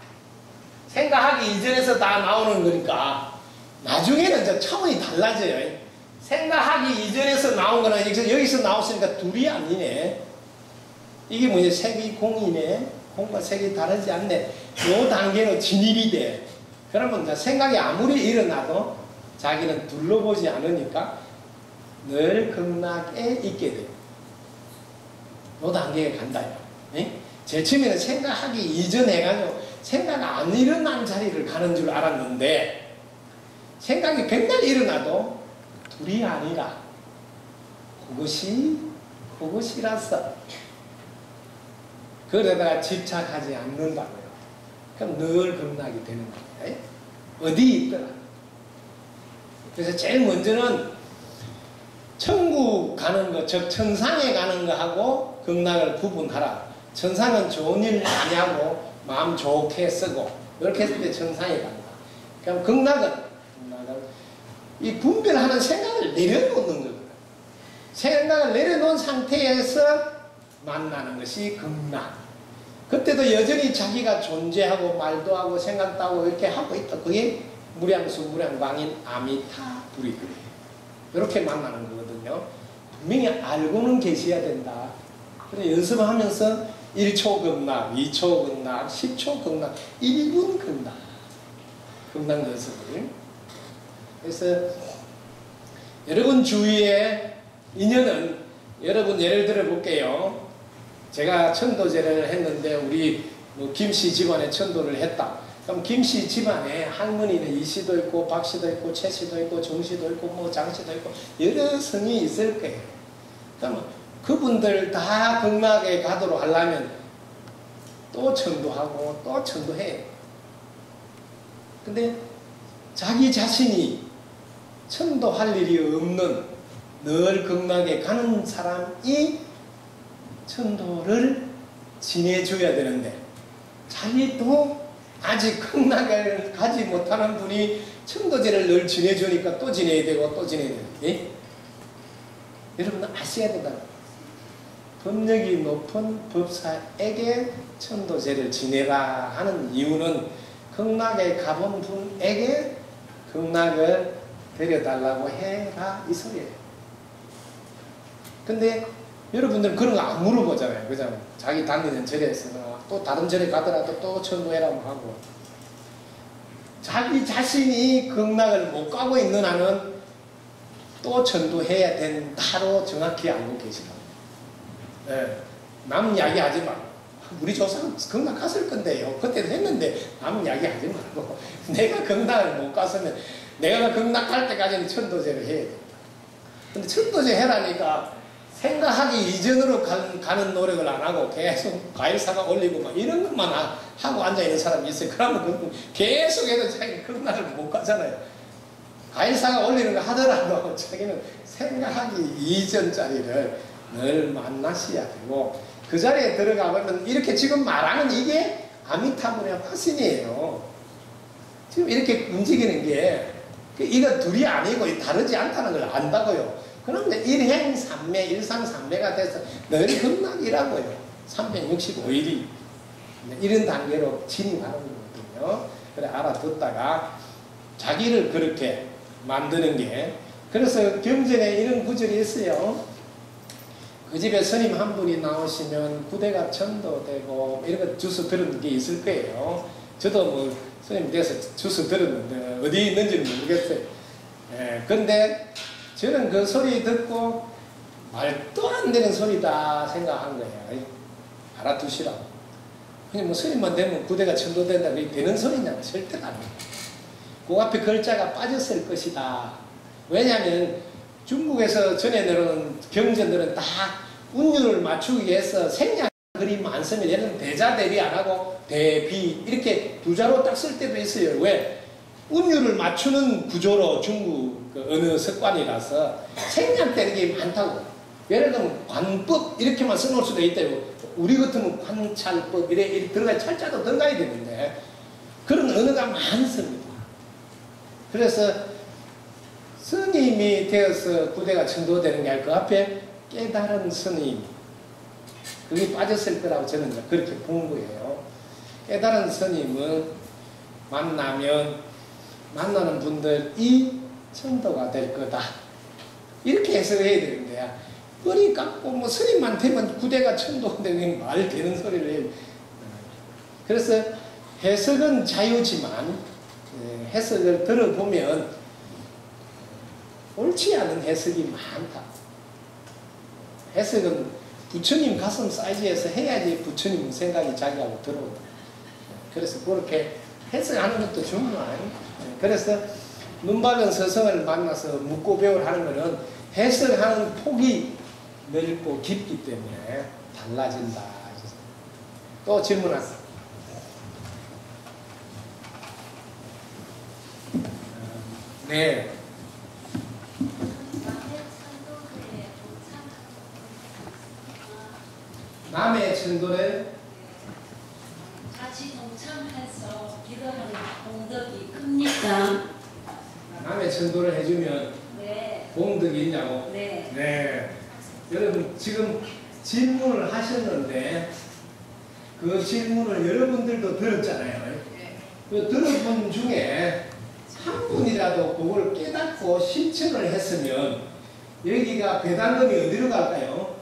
생각하기 이전에서 다 나오는 거니까 나중에는 이제 차원이 달라져요. 생각하기 이전에서 나온 거는 여기서 나왔으니까 둘이 아니네. 이게 뭐냐, 색이 공이네. 공과 색이 다르지 않네. 요 단계로 진입이 돼. 그러면 이제 생각이 아무리 일어나도 자기는 둘러보지 않으니까 늘 극락에 있게 돼요. 요 단계에 간다. 제일 처음에는 생각하기 이전에 가지고 생각 안 일어난 자리를 가는 줄 알았는데 생각이 백날 일어나도 둘이 아니라 그것이라서 그러다가 집착하지 않는다고요. 그럼 늘 극락이 되는 거예요. 어디 있더라. 그래서 제일 먼저는 천국 가는 거, 즉 천상에 가는 거하고 극락을 구분하라. 천상은 좋은 일 많이 하고 마음 좋게 쓰고 이렇게 했을 때 천상에 간다. 그럼 극락은 이 분별하는 생각을 내려놓는 거거든. 생각을 내려놓은 상태에서 만나는 것이 극락. 그때도 여전히 자기가 존재하고 말도 하고 생각도 하고 이렇게 하고 있다. 그게 무량수 무량광인 아미타불이거든요. 이렇게 만나는 거거든요. 분명히 알고는 계셔야 된다. 그래 연습하면서 1초 극락, 2초 극락, 10초 극락, 1분 극락. 극락 연습을. 그래서 여러분 주위에 인연은 여러분 예를 들어 볼게요. 제가 천도제를 했는데 우리 뭐 김씨 집안에 천도를 했다. 그럼 김씨 집안에 할머니는 이씨도 있고 박씨도 있고 최씨도 있고 정씨도 있고 뭐 장씨도 있고 여러 성이 있을 거예요. 그러면 그분들 다 극락에 가도록 하려면 또 천도하고 또 천도해요. 근데 자기 자신이 천도할 일이 없는 늘 극락에 가는 사람이 천도를 지내줘야 되는데 자기도 아직 극락을 가지 못하는 분이 천도제를 늘 지내주니까 또 지내야 되고 또 지내야 되고. 예? 여러분 아셔야 된다. 법력이 높은 법사에게 천도제를 지내라 하는 이유는 극락에 가본 분에게 극락을 데려달라고 해라 이 소리예요. 근데 여러분들은 그런 거 안 물어보잖아요. 그죠? 자기 다니는 절에서 또 다른 절에 가더라도 또 천도해라고 하고 자기 자신이 극락을 못 가고 있는 한은 또 천도해야 된다로 정확히 알고 계시다. 네. 남 이야기하지 말고 우리 조상은 극락 갔을 건데요. 그때도 했는데 남 이야기하지 말고 내가 극락을 못 갔으면 내가 극락 갈 때까지는 천도제를 해야 된다. 근데 천도제 해라니까 생각하기 이전으로 가는 노력을 안 하고 계속 과일사가 올리고 막 이런 것만 하고 앉아있는 사람이 있어요. 그러면 계속 해도 자기는 극락을 못 가잖아요. 과일사가 올리는 거 하더라도 자기는 생각하기 이전 자리를 늘 만나셔야 되고 그 자리에 들어가 보면 이렇게 지금 말하는 이게 아미타불의 화신이에요. 지금 이렇게 움직이는 게 이거 둘이 아니고 다르지 않다는 걸 안다고요. 그런데 일행삼매, 일상삼매가 돼서 늘 극락이라고요. 365일이 이런 단계로 진입하는 거거든요. 그래 알아듣다가 자기를 그렇게 만드는 게 그래서 경전에 이런 구절이 있어요. 그 집에 스님 한 분이 나오시면 구대가 천도되고 이런 거 주워 들은 게 있을 거예요. 저도 뭐 스님 돼서 주워 들었는데 어디 있는지는 모르겠어요. 근데 저는 그 소리 듣고 말도 안 되는 소리다 생각한 거예요. 알아두시라고. 그냥 뭐 스님만 되면 구대가 천도된다. 그게 되는 소리냐? 절대로 아니에요. 그 앞에 글자가 빠졌을 것이다. 왜냐하면 중국에서 전해 내려오는 경전들은 다 운율을 맞추기 위해서 생략 그림 안 쓰면 얘는 대자 대비 안 하고 대비 이렇게 두 자로 딱 쓸 때도 있어요. 왜? 운율을 맞추는 구조로 중국 그 어느 습관이라서 생략되는 게 많다고. 예를 들면 관법 이렇게만 써놓을 수도 있대요. 우리 같으면 관찰법 이래 들어가 철자도 들어가야 되는데 그런 언어가 많습니다. 그래서 스님이 되어서 부대가 천도되는 게 아니고 그 앞에 깨달은 스님, 그게 빠졌을 거라고 저는 그렇게 본 거예요. 깨달은 스님은 만나는 분들이 천도가 될 거다, 이렇게 해석해야 되는데, 뿌리 깎고 뭐 스님만 되면 부대가 천도되는 말 되는 소리를 해요. 그래서 해석은 자유지만 해석을 들어보면 옳지 않은 해석이 많다. 해석은 부처님 가슴 사이즈에서 해야지 부처님 생각이 자기하고 들어온다. 그래서 그렇게 해석하는 것도 중요해요. 그래서 눈박은 스승을 만나서 묻고 배우라는 것은 해석하는 폭이 넓고 깊기 때문에 달라진다. 또 질문하세요. 네. 남의 천도를 같이 동참해서 기도하는 공덕이 큽니까? 남의 천도를 해주면 네. 공덕이 있냐고? 네. 네. 여러분 지금 질문을 하셨는데 그 질문을 여러분들도 들었잖아요. 그 들어본 중에 한 분이라도 그걸 깨닫고 실천을 했으면 여기가 배당금이 어디로 갈까요?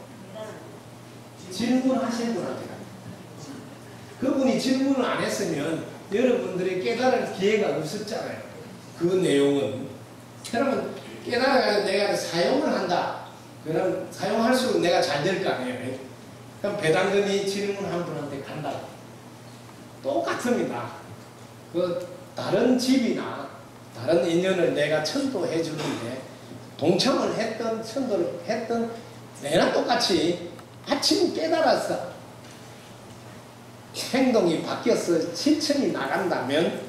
질문하신 분한테 갑니다. 그분이 질문을 안 했으면 여러분들이 깨달을 기회가 없었잖아요. 그 내용은. 그러면 깨달아서 내가 사용을 한다. 그럼 사용할수록 내가 잘 될 거 아니에요. 그럼 배당금이 질문한 분한테 간다. 똑같습니다. 그 다른 집이나 다른 인연을 내가 천도해 주는데 동참을 했던 천도를 했던 내나 똑같이 아침 깨달아서 행동이 바뀌어서 실천이 나간다면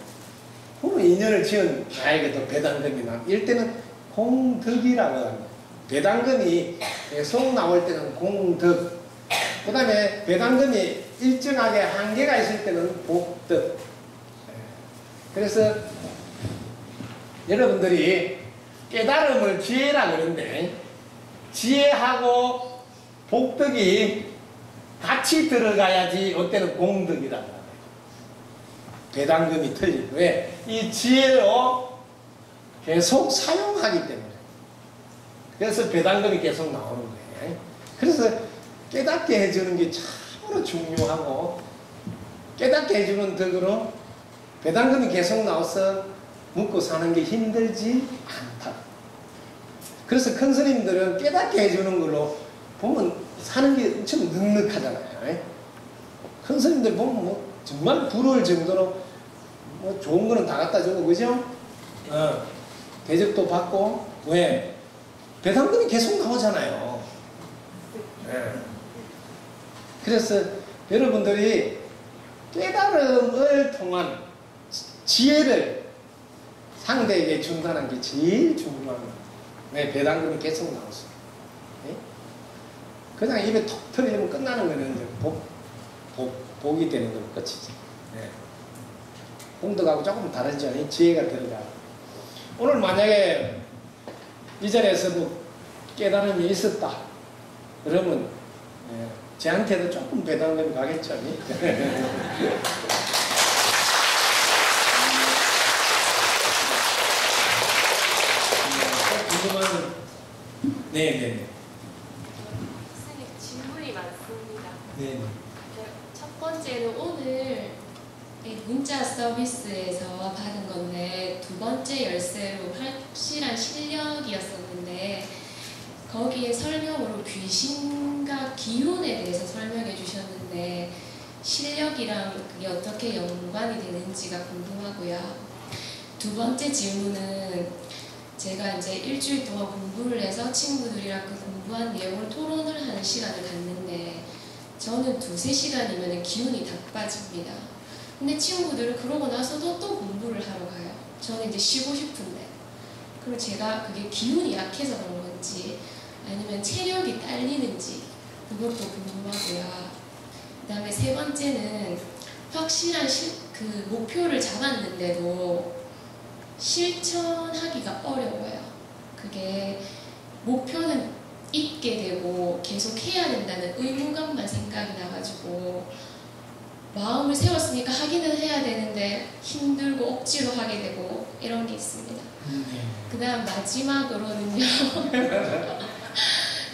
그런 인연을 지은 나에게도 배당금이 나. 이럴 때는 공덕이라고 합니다. 배당금이 계속 나올 때는 공덕, 그 다음에 배당금이 일정하게 한계가 있을 때는 복덕. 그래서 여러분들이 깨달음을 지혜라 그러는데 지혜하고 복덕이 같이 들어가야지 어때는 공덕이라고 합니다. 배당금이 틀리고 왜? 이 지혜로 계속 사용하기 때문에. 그래서 배당금이 계속 나오는 거예요. 그래서 깨닫게 해주는 게 참으로 중요하고 깨닫게 해주는 덕으로 배당금이 계속 나와서 묵고 사는 게 힘들지 않다. 그래서 큰 스님들은 깨닫게 해주는 걸로 보면 사는 게 엄청 넉넉하잖아요. 큰 스님들 보면 뭐 정말 부러울 정도로 뭐 좋은 거는 다 갖다 주고, 그죠? 대접도 받고, 왜? 배당금이 계속 나오잖아요. 네. 그래서 여러분들이 깨달음을 통한 지혜를 상대에게 준다는 게 제일 중요합니다. 왜? 배당금이 계속 나오죠. 네? 그냥 입에 톡 터지면 끝나는 거는 이제 복이 되는 걸로 끝이죠. 네. 공덕하고 조금 다르죠. 지혜가 들어가. 오늘 만약에 이 자리에서 뭐 깨달음이 있었다 그러면 저한테도 조금 배당금이 가겠죠. 궁금한 네네. 선생님 질문이 많습니다. 네. 첫 번째는 오늘 문자 서비스에서 받은 건데 두 번째 열쇠로 확실한 실력이었었는데 거기에 설명으로 귀신과 기운에 대해서 설명해 주셨는데 실력이랑 그게 어떻게 연관이 되는지가 궁금하고요. 두 번째 질문은 제가 이제 일주일 동안 공부를 해서 친구들이랑 그 공부한 내용을 토론을 하는 시간을 갖는데 저는 2-3시간이면 기운이 다 빠집니다. 근데 친구들은 그러고 나서도 또 공부를 하러 가요. 저는 이제 쉬고 싶은데. 그리고 제가 그게 기운이 약해서 그런 건지 아니면 체력이 딸리는지 그것도 궁금하고요. 그 다음에 세 번째는 확실한 그 목표를 잡았는데도 실천하기가 어려워요. 그게 목표는 있게 되고 계속 해야 된다는 의무감만 생각이 나가지고 마음을 세웠으니까 하기는 해야 되는데 힘들고 억지로 하게 되고 이런 게 있습니다. 그 다음 마지막으로는요.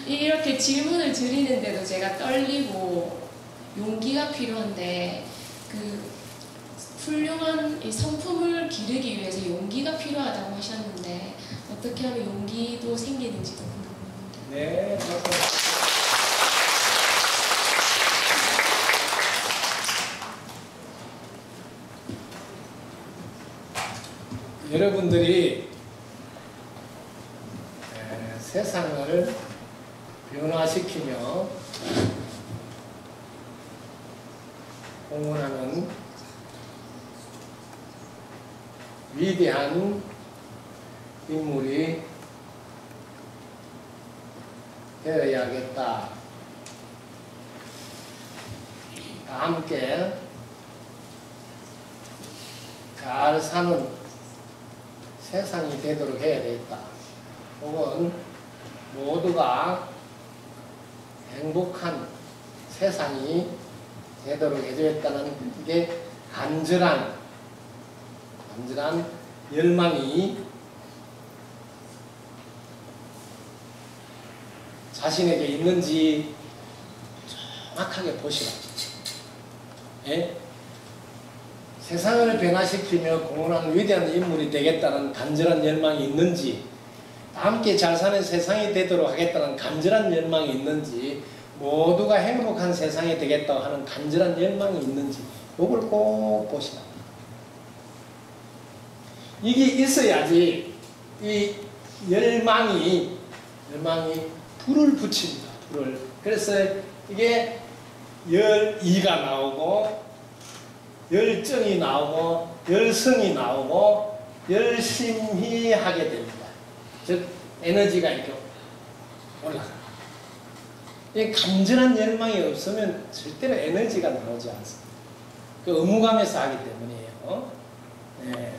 이렇게 질문을 드리는데도 제가 떨리고 용기가 필요한데 그 훌륭한 이 성품을 기르기 위해서 용기가 필요하다고 하셨는데 어떻게 하면 용기도 생기는지도 궁금합니다. 네, 여러분들이 세상을 변화시키며 공헌하는 위대한 인물이 되어야겠다. 다 함께 잘 사는 세상이 되도록 해야 되겠다. 혹은 모두가 행복한 세상이 되도록 해주겠다는 게 간절한 열망이 자신에게 있는지 정확하게 보시라. 예? 세상을 변화시키며 공헌하는 위대한 인물이 되겠다는 간절한 열망이 있는지, 함께 잘 사는 세상이 되도록 하겠다는 간절한 열망이 있는지, 모두가 행복한 세상이 되겠다고 하는 간절한 열망이 있는지 이걸 꼭 보시라. 이게 있어야지 이 열망이 불을 붙입니다. 불을. 그래서 이게 열의가 나오고 열정이 나오고 열성이 나오고 열심히 하게 됩니다. 즉 에너지가 이렇게 올라가. 이 간절한 열망이 없으면 절대로 에너지가 나오지 않습니다. 그 의무감에서 하기 때문이에요. 네.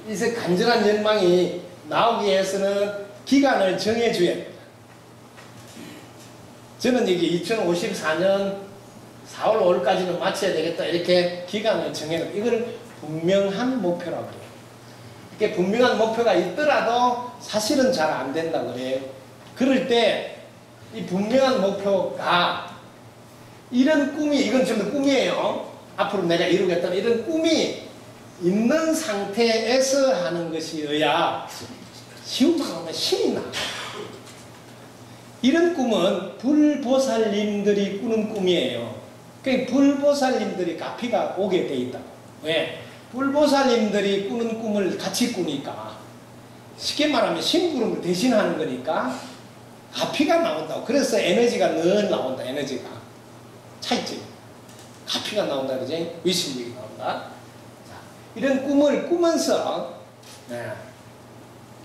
이제 간절한 열망이 나오기 위해서는 기간을 정해줘야 됩니다. 저는 이게 2054년 4월 5일까지는 마쳐야 되겠다 이렇게 기간을 정해놓고 이걸 분명한 목표라고 그래요. 이렇게 분명한 목표가 있더라도 사실은 잘 안 된다고 그래요. 그럴 때 이 분명한 목표가 이런 꿈이, 이건 전부 꿈이에요. 앞으로 내가 이루겠다는 이런 꿈이 있는 상태에서 하는 것이어야 쉬운 말로 신이 나. 이런 꿈은 불보살님들이 꾸는 꿈이에요. 그러니까 불보살님들이 가피가 오게 돼 있다. 왜? 불보살님들이 꾸는 꿈을 같이 꾸니까 쉽게 말하면 심부름을 대신하는 거니까 가피가 나온다고. 그래서 에너지가 늘 나온다. 에너지가 차있지. 가피가 나온다 그지? 위신력이 나온다. 자, 이런 꿈을 꾸면서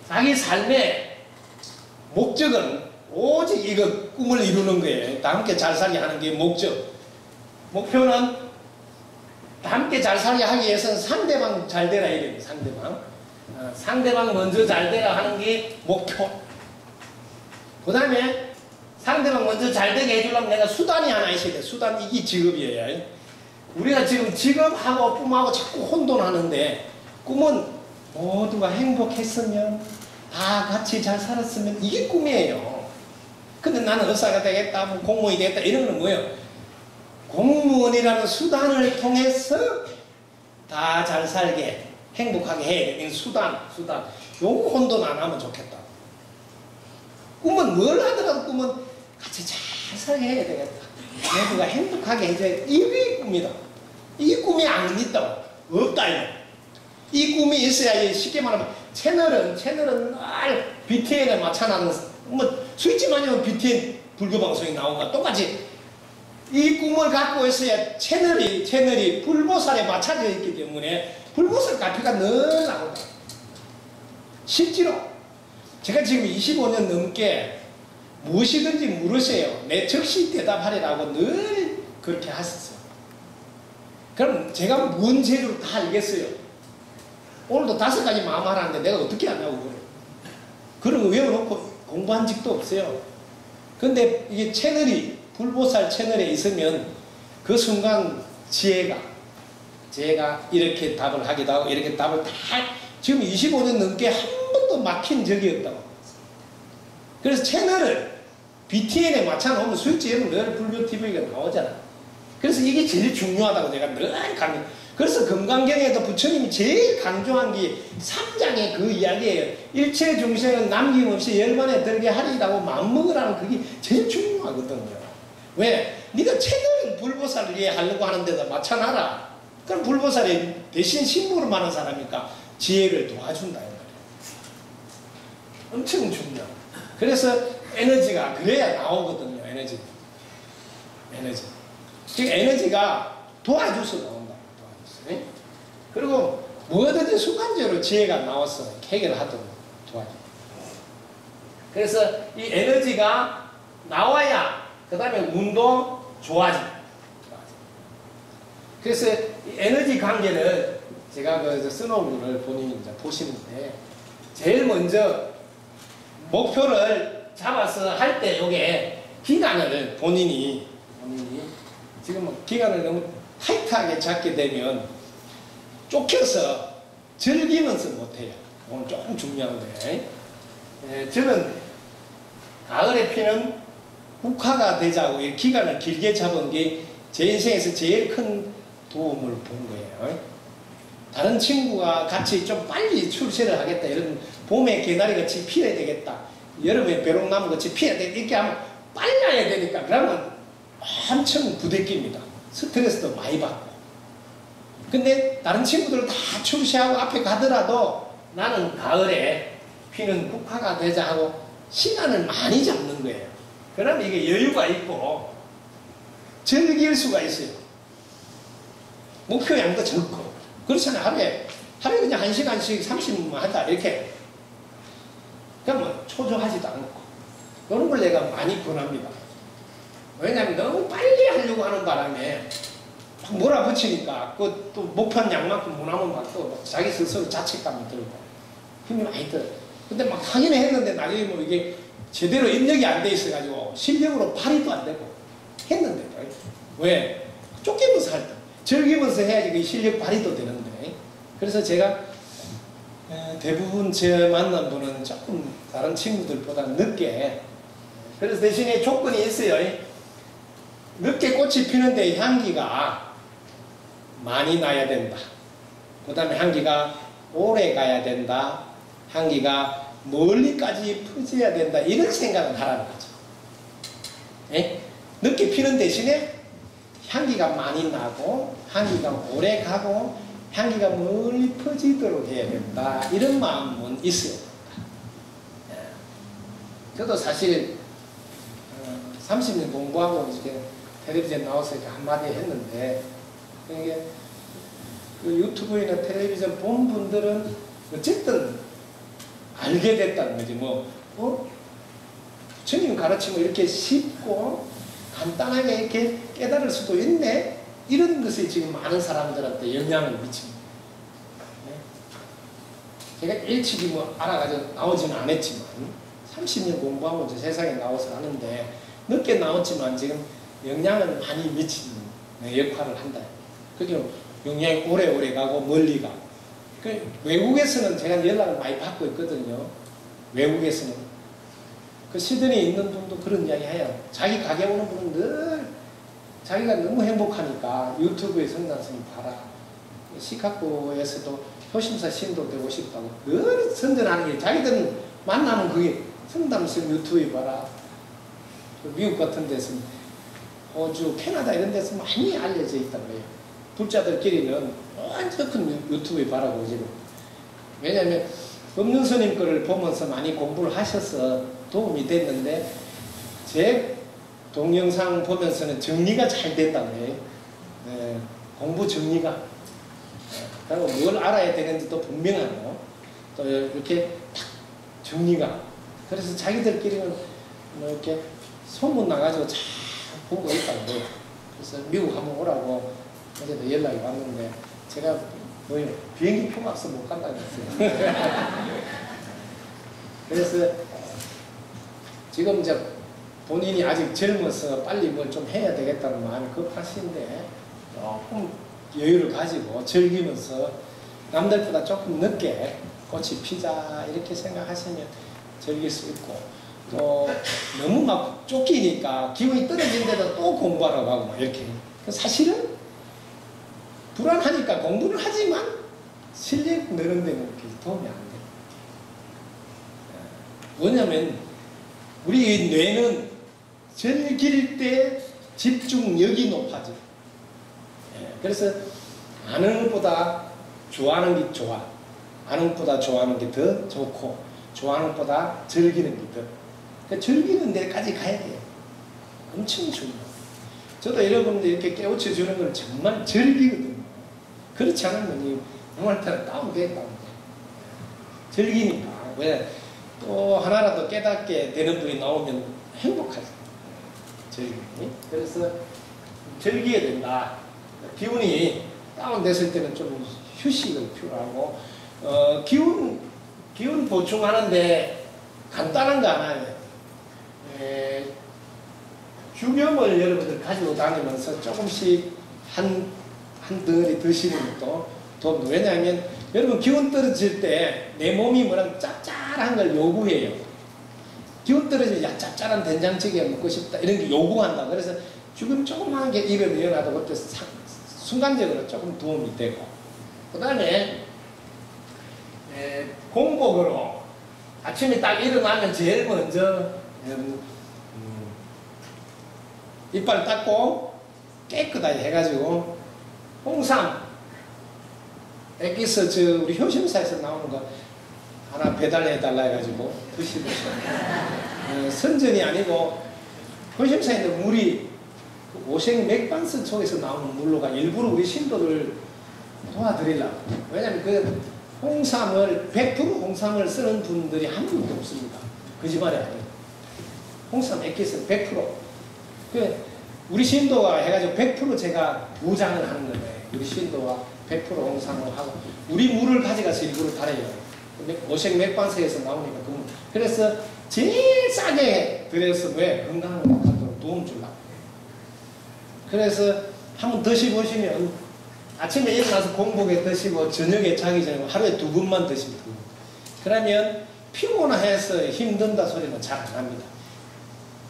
자기 삶의 목적은 오직 이거 꿈을 이루는 거예요. 다 함께 잘 살게 하는 게 목적. 목표는 다 함께 잘 살게 하기 위해서는 상대방 잘 되라 이래요. 상대방 먼저 잘 되라 하는 게 목표. 그 다음에 상대방 먼저 잘 되게 해주려면 내가 수단이 하나 있어야 돼. 수단, 이게 직업이에요. 우리가 지금 직업하고 꿈하고 자꾸 혼돈하는데, 꿈은 모두가 행복했으면, 다 같이 잘 살았으면 이게 꿈이에요. 근데 나는 의사가 되겠다, 뭐 공무원이 되겠다 이런 건 뭐예요? 공무원이라는 수단을 통해서 다 잘 살게 행복하게 해야 돼. 수단. 요거 혼돈 안 하면 좋겠다. 꿈은 뭘 하더라도 꿈은 같이 잘 살게 해야 되겠다. 모두가 행복하게 해줘야 돼. 이게 꿈이다. 이 꿈이 안 있다고. 없다요. 이 꿈이 있어야 쉽게 말하면 채널은 늘 BTN에 맞춰나는 뭐 스위치만 BTN 불교방송이 나오고 똑같이 이 꿈을 갖고 있어야 채널이 불보살에 맞춰져 있기 때문에 불보살 가피가 늘 나온다. 실제로 제가 지금 25년 넘게 무엇이든지 물으세요. 내 즉시 대답하리라고 늘 그렇게 하셨어요. 그럼 제가 뭔 재주로 다 알겠어요. 오늘도 5가지 마음 하라는데 내가 어떻게 하냐고 그래요. 그런 거 외워놓고 공부한 적도 없어요. 근데 이게 채널이 불보살 채널에 있으면 그 순간 제가 이렇게 답을 하기도 하고 이렇게 답을 다 지금 25년 넘게 한 번도 막힌 적이 없다고. 그래서 채널을 BTN에 맞춰놓으면 수익지에는 늘 불교TV가 나오잖아. 그래서 이게 제일 중요하다고 제가 늘 강조. 그래서 금강경에도 부처님이 제일 강조한 게 3장의 그 이야기예요. 일체 중생은 남김없이 열반에 들게 하리라고 마음먹으라는 그게 제일 중요하거든요. 왜? 네가 채널은 불보살을 이해하려고 하는 데다 맞춰놔라. 그럼 불보살이 대신 신부름 하는 사람이니까 지혜를 도와준다. 엄청 중요해. 그래서 에너지가 그래야 나오거든요. 에너지. 그 에너지가 도와줘서 나온다. 도와줘서. 그리고 뭐든지 순간적으로 지혜가 나와서 해결하도록 도와줘. 그래서 이 에너지가 나와야 그 다음에 운도 좋아져. 그래서 이 에너지 관계를 제가 그 써놓은 거를 본인이 이제 보시는데 제일 먼저 목표를 잡아서 할 때 요게 기간을 본인이 지금 기간을 너무 타이트하게 잡게 되면 쫓겨서 즐기면서 못해요. 오늘 조금 중요한데 저는 가을에 피는 국화가 되자고 이 기간을 길게 잡은 게 제 인생에서 제일 큰 도움을 본 거예요. 다른 친구가 같이 좀 빨리 출세를 하겠다. 이런 봄에 개나리 같이 피어야 되겠다. 여름에 벼룩나무 같이 피어야 되겠다. 이렇게 하면 빨라야 되니까 그러면 엄청 부대끼입니다. 스트레스도 많이 받고. 근데 다른 친구들 다 출세하고 앞에 가더라도 나는 가을에 피는 국화가 되자 하고 시간을 많이 잡는 거예요. 그러면 이게 여유가 있고 즐길 수가 있어요. 목표 양도 적고. 그렇잖아요. 하루에 그냥 1시간씩 30분만 한다. 이렇게. 그냥 뭐 초조하지도 않고. 그런 걸 내가 많이 권합니다. 왜냐하면 너무 빨리 하려고 하는 바람에 몰아붙이니까 또 목표한 양만큼 못 하면 막 또 자기 스스로 자책감이 들고 힘이 많이 들어요. 근데 막 하긴 했는데 나중에 뭐 이게 제대로 입력이 안 돼 있어가지고 실력으로 발휘도 안 되고 했는데 왜? 쫓기면서 할 때 즐기면서 해야지 그 실력 발휘도 되는데 그래서 제가 대부분 제 만난 분은 조금 다른 친구들보다 늦게 그래서 대신에 조건이 있어요. 늦게 꽃이 피는데 향기가 많이 나야 된다. 그 다음에 향기가 오래 가야 된다. 향기가 멀리까지 퍼져야 된다. 이런 생각을 하라는 거죠. 예? 늦게 피는 대신에 향기가 많이 나고 향기가 오래 가고 향기가 멀리 퍼지도록 해야 된다. 이런 마음은 있어야 된다. 예. 저도 사실 30년 공부하고 이렇게 텔레비전 나와서 이렇게 한마디 했는데 이게 그 유튜브나 텔레비전 본 분들은 어쨌든 알게 됐다는 거지. 주님 가르치면 이렇게 쉽고 간단하게 이렇게 깨달을 수도 있네. 이런 것이 지금 많은 사람들한테 영향을 미칩니다. 제가 일찍이 알아가지고 나오지는 않았지만 30년 공부하고 이제 세상에 나와서 하는데 늦게 나왔지만 지금 영향을 많이 미치는 역할을 한다. 그게 영향이 오래오래 가고 멀리 가고. 외국에서는 제가 연락을 많이 받고 있거든요. 외국에서는. 그 시드니에 있는 분도 그런 이야기 해요. 자기 가게 오는 분은 늘 자기가 너무 행복하니까 유튜브에 성당스님 봐라. 시카고에서도 효심사 신도 되고 싶다고 늘 선전하는 게 자기들은 만나면 그게 성당스님 유튜브에 봐라. 미국 같은 데서는 호주, 캐나다 이런 데서 많이 알려져 있다고 해요. 불자들끼리는 완전 큰 유튜브에 봐라고 지금. 왜냐하면 법륜 스님 거를 보면서 많이 공부를 하셔서 도움이 됐는데 제 동영상 보면서는 정리가 잘 된다고 해요. 공부 정리가. 그리고 뭘 알아야 되는지도 분명하고 또 이렇게 딱 정리가. 그래서 자기들끼리는 이렇게 소문 나가지고 잘 보고 있다고. 그래서 미국 한번 오라고 어제도 연락이 왔는데 제가 비행기 표가 없어 못 간다고 했어요. 그래서 지금 이제 본인이 아직 젊어서 빨리 뭘 좀 해야 되겠다는 마음이 급하신데 조금 여유를 가지고 즐기면서 남들보다 조금 늦게 꽃이 피자 이렇게 생각하시면 즐길 수 있고, 또 너무 막 쫓기니까 기분이 떨어진데도 또 공부하러 가고 막 이렇게. 사실은 불안하니까 공부를 하지만 실력 느는 데는 그렇게 도움이 안 돼요. 뭐냐면 우리 뇌는 즐길 때 집중력이 높아져. 그래서 아는 것보다 좋아하는 게 좋아. 아는 것보다 좋아하는 게 더 좋고, 좋아하는 것보다 즐기는 게 더. 그러니까 즐기는 데까지 가야 돼요. 엄청 중요해요. 저도 여러분들 이렇게 깨우쳐 주는 걸 정말 즐기거든요. 그렇지 않으면 누구한테는 다운돼. 즐기니까. 왜? 또 하나라도 깨닫게 되는 분이 나오면 행복하죠. 즐기니. 그래서 즐기게 된다. 기운이 다운됐을 때는 좀 휴식을 필요하고, 기운 보충하는데 간단한 거 하나예요. 죽염을 여러분들 가지고 다니면서 조금씩 한 덩어리 드시는 것도 도움도. 왜냐하면 여러분 기운 떨어질 때 내 몸이 뭐랑 짭짤한 걸 요구해요. 기운 떨어지면 야 짭짤한 된장찌개 먹고 싶다 이런 게 요구한다. 그래서 죽염 조그만 게 입에 넣어놔도 그때 순간적으로 조금 도움이 되고, 그 다음에 공복으로 아침에 딱 일어나면 제일 먼저 이빨 닦고 깨끗하게 해가지고 홍삼 액기스 우리 효심사에서 나오는 거 하나 배달해달라 해가지고 드시보세요. 선전이 아니고 효심사에 있는 물이 오색 맥반스 쪽에서 나오는 물로가 일부러 우리 신도를 도와드리려고. 왜냐면 그 홍삼을 100% 홍삼을 쓰는 분들이 한 분도 없습니다. 거짓말이 아니에요. 홍삼 액기스 100%. 우리 신도가 해가지고 100% 제가 보장을 하는 거예요. 우리 신도가 100% 홍삼을 하고 우리 물을 가져가서 일부러 달아요. 오색 맥반석에서 나오니까 그래서 제일 싸게 들여서 왜 건강을 하도록 도움 주려고. 그래서 한번 드셔보시면 아침에 일어나서 공복에 드시고 저녁에 자기 전에 하루에 2번만 드시면 돼요. 그러면 피곤해서 힘든다 소리는 잘 안 합니다.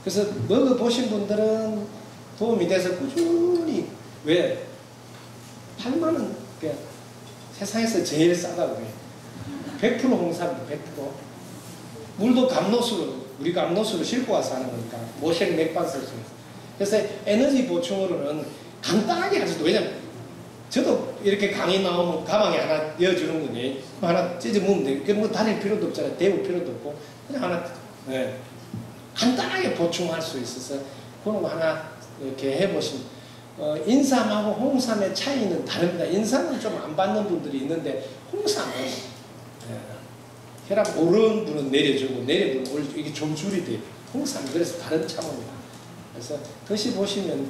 그래서 먹어보신 분들은 도움이 돼서 꾸준히, 왜? 8만원 세상에서 제일 싸다고 해요. 100% 홍삼이 100%. 물도 감로수로, 우리 감로수로 싣고 와서 하는 거니까 모색 맥반석 중에서. 그래서 에너지 보충으로는 간단하게 하셔도, 왜냐면 저도 이렇게 강의 나오면 가방에 하나 넣어주는 거니 하나 찢어 먹으면 돼. 그게 뭐 다닐 필요도 없잖아요. 데울 필요도 없고 그냥 하나 간단하게 보충할 수 있어서 그런 거 하나 이렇게 해보시면, 인삼하고 홍삼의 차이는 다릅니다. 인삼은 좀 안 받는 분들이 있는데 홍삼은 혈압 오른 분은 내려주고 내려주는 분은 올려주고 이게 점줄이 돼요. 홍삼이 그래서 다른 차원입니다. 그래서 드셔보시면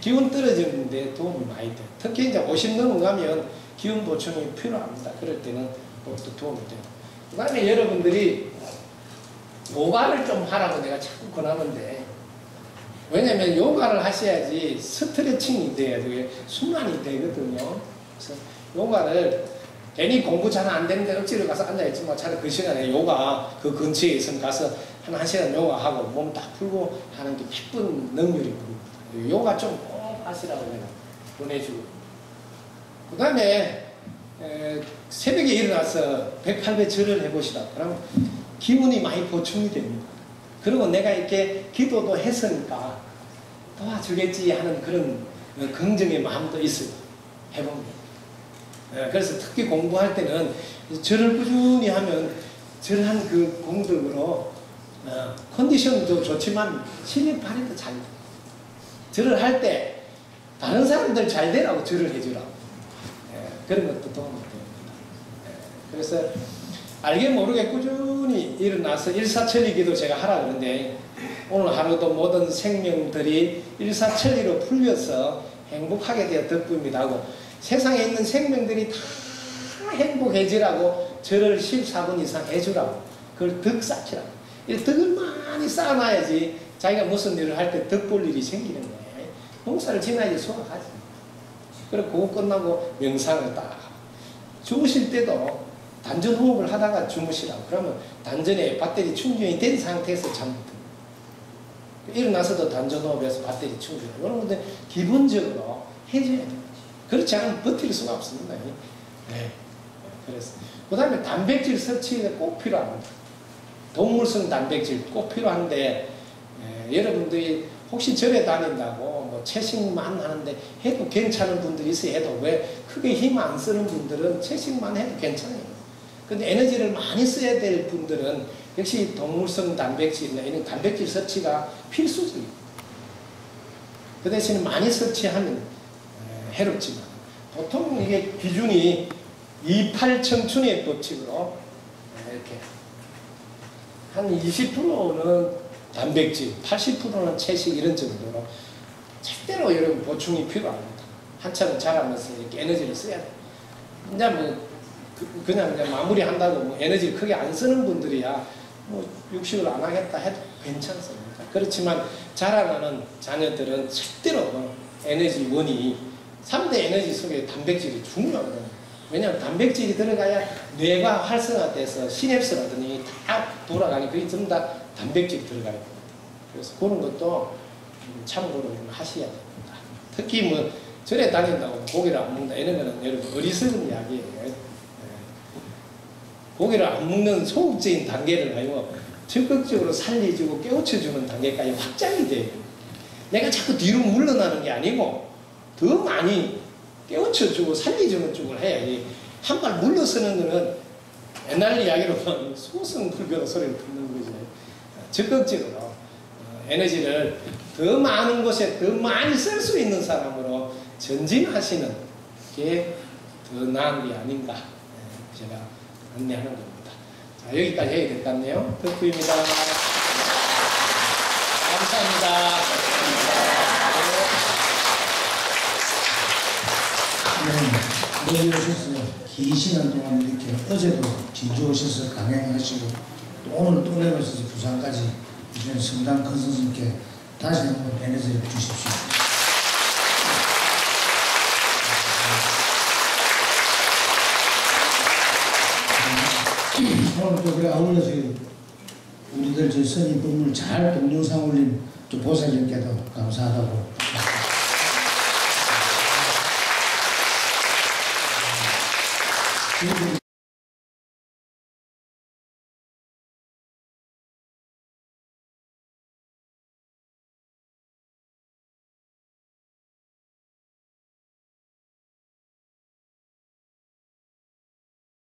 기운 떨어지는데 도움이 많이 돼요. 특히 이제 50 넘어가면 기운 보충이 필요합니다. 그럴 때는 또 도움이 돼요. 그 다음에 여러분들이 요가를 좀 하라고 내가 자꾸 권하는데, 왜냐면 요가를 하셔야지 스트레칭이 돼야 되고 순환이 되거든요. 그래서 요가를 괜히 공부 잘 안 되는데 억지로 가서 앉아있지만 차라리 그 시간에 요가 그 근처에 있으면 가서 한 시간 요가하고 몸 딱 풀고 하는 게 100분 능률이 큽니다. 요가 좀 꼭 하시라고 내가 보내주고, 그 다음에 새벽에 일어나서 108배 절을 해보시다. 그러면 기운이 많이 보충이 됩니다. 그리고 내가 이렇게 기도도 했으니까 도와주겠지 하는 그런 긍정의 마음도 있어요. 해보면. 그래서 특히 공부할 때는 절을 꾸준히 하면 절한 그 공덕으로 컨디션도 좋지만 실력 발휘도 잘 돼. 절을 할 때 다른 사람들 잘 되라고 절을 해주라고. 그런 것도 도움이 됩니다. 그래서 알게 모르게 꾸준히 일어나서 일사천리기도 제가 하라 그러는데, 오늘 하루도 모든 생명들이 일사천리로 풀려서 행복하게 되어 덕분입니다 하고, 세상에 있는 생명들이 다 행복해지라고 절을 14분 이상 해주라고. 그걸 덕 쌓기라고. 이 덕을 많이 쌓아놔야지 자기가 무슨 일을 할 때 덕 볼 일이 생기는 거예요. 농사를 지나야지 수확하지. 그리고 그거 끝나고 명상을 딱 주무실 때도 단전 호흡을 하다가 주무시라고. 그러면 단전에 배터리 충전이 된 상태에서 잠부터 일어나서도 단전 호흡에서 배터리 충전. 이런 것들 기본적으로 해줘야 돼요. 그렇지 않으면 버틸 수가 없습니다. 네. 그래서 그 다음에 단백질 섭취가 꼭 필요합니다. 동물성 단백질 꼭 필요한데 여러분들이 혹시 절에 다닌다고 뭐 채식만 하는데 해도 괜찮은 분들이 있어요. 해도 왜 크게 힘 안 쓰는 분들은 채식만 해도 괜찮아요. 근데 에너지를 많이 써야 될 분들은 역시 동물성 단백질이나 이런 단백질 섭취가 필수적입니다. 그 대신에 많이 섭취하면 해롭지만 보통 이게 기준이 28 청춘의 법칙으로 이렇게 한 20%는 단백질, 80%는 채식 이런 정도로 절대로 여러분 보충이 필요합니다. 한참 자라면서 이렇게 에너지를 써야 돼요. 이제 뭐 그냥 마무리한다고 뭐 에너지를 크게 안 쓰는 분들이야 뭐 육식을 안 하겠다 해도 괜찮습니다. 그렇지만 자라나는 자녀들은 절대로 에너지원이 3대 에너지 속에 단백질이 중요하거든요. 왜냐하면 단백질이 들어가야 뇌가 활성화돼서 시냅스라든지 다 돌아가니 그게 전부 다 단백질이 들어가야 됩니다. 그래서 그런 것도 참고로 하셔야 됩니다. 특히 뭐 절에 다닌다고 고기를 안 먹는다 이런 거는 여러분 어리석은 이야기예요. 고기를 안 먹는 소극적인 단계를 가지고 적극적으로 살려주고 깨우쳐주는 단계까지 확장이 돼요. 내가 자꾸 뒤로 물러나는 게 아니고 더 많이 깨우쳐주고 살려주는 쪽을 해야지 한 발 물러서는 거는 옛날 이야기로는 소승불교 소리를 듣는 거죠. 적극적으로 에너지를 더 많은 곳에 더 많이 쓸 수 있는 사람으로 전진하시는 게 더 나은 게 아닌가 제가 안내하는 겁니다. 자, 여기까지 해야 될 것 같네요. 덕후입니다. 감사합니다. 네, 오셔서 긴 시간 동안 이렇게 어제도 진주 오셔서 강행하시고 또 오늘 또 내려오셔서 부산까지 이제 성당 큰 스님께 다시 한번 에너지를 주십시오. 오늘 또 그래 아울러서 우리들 저 스님 법문을 잘 동영상 올린 또 보살님께도 감사하다고.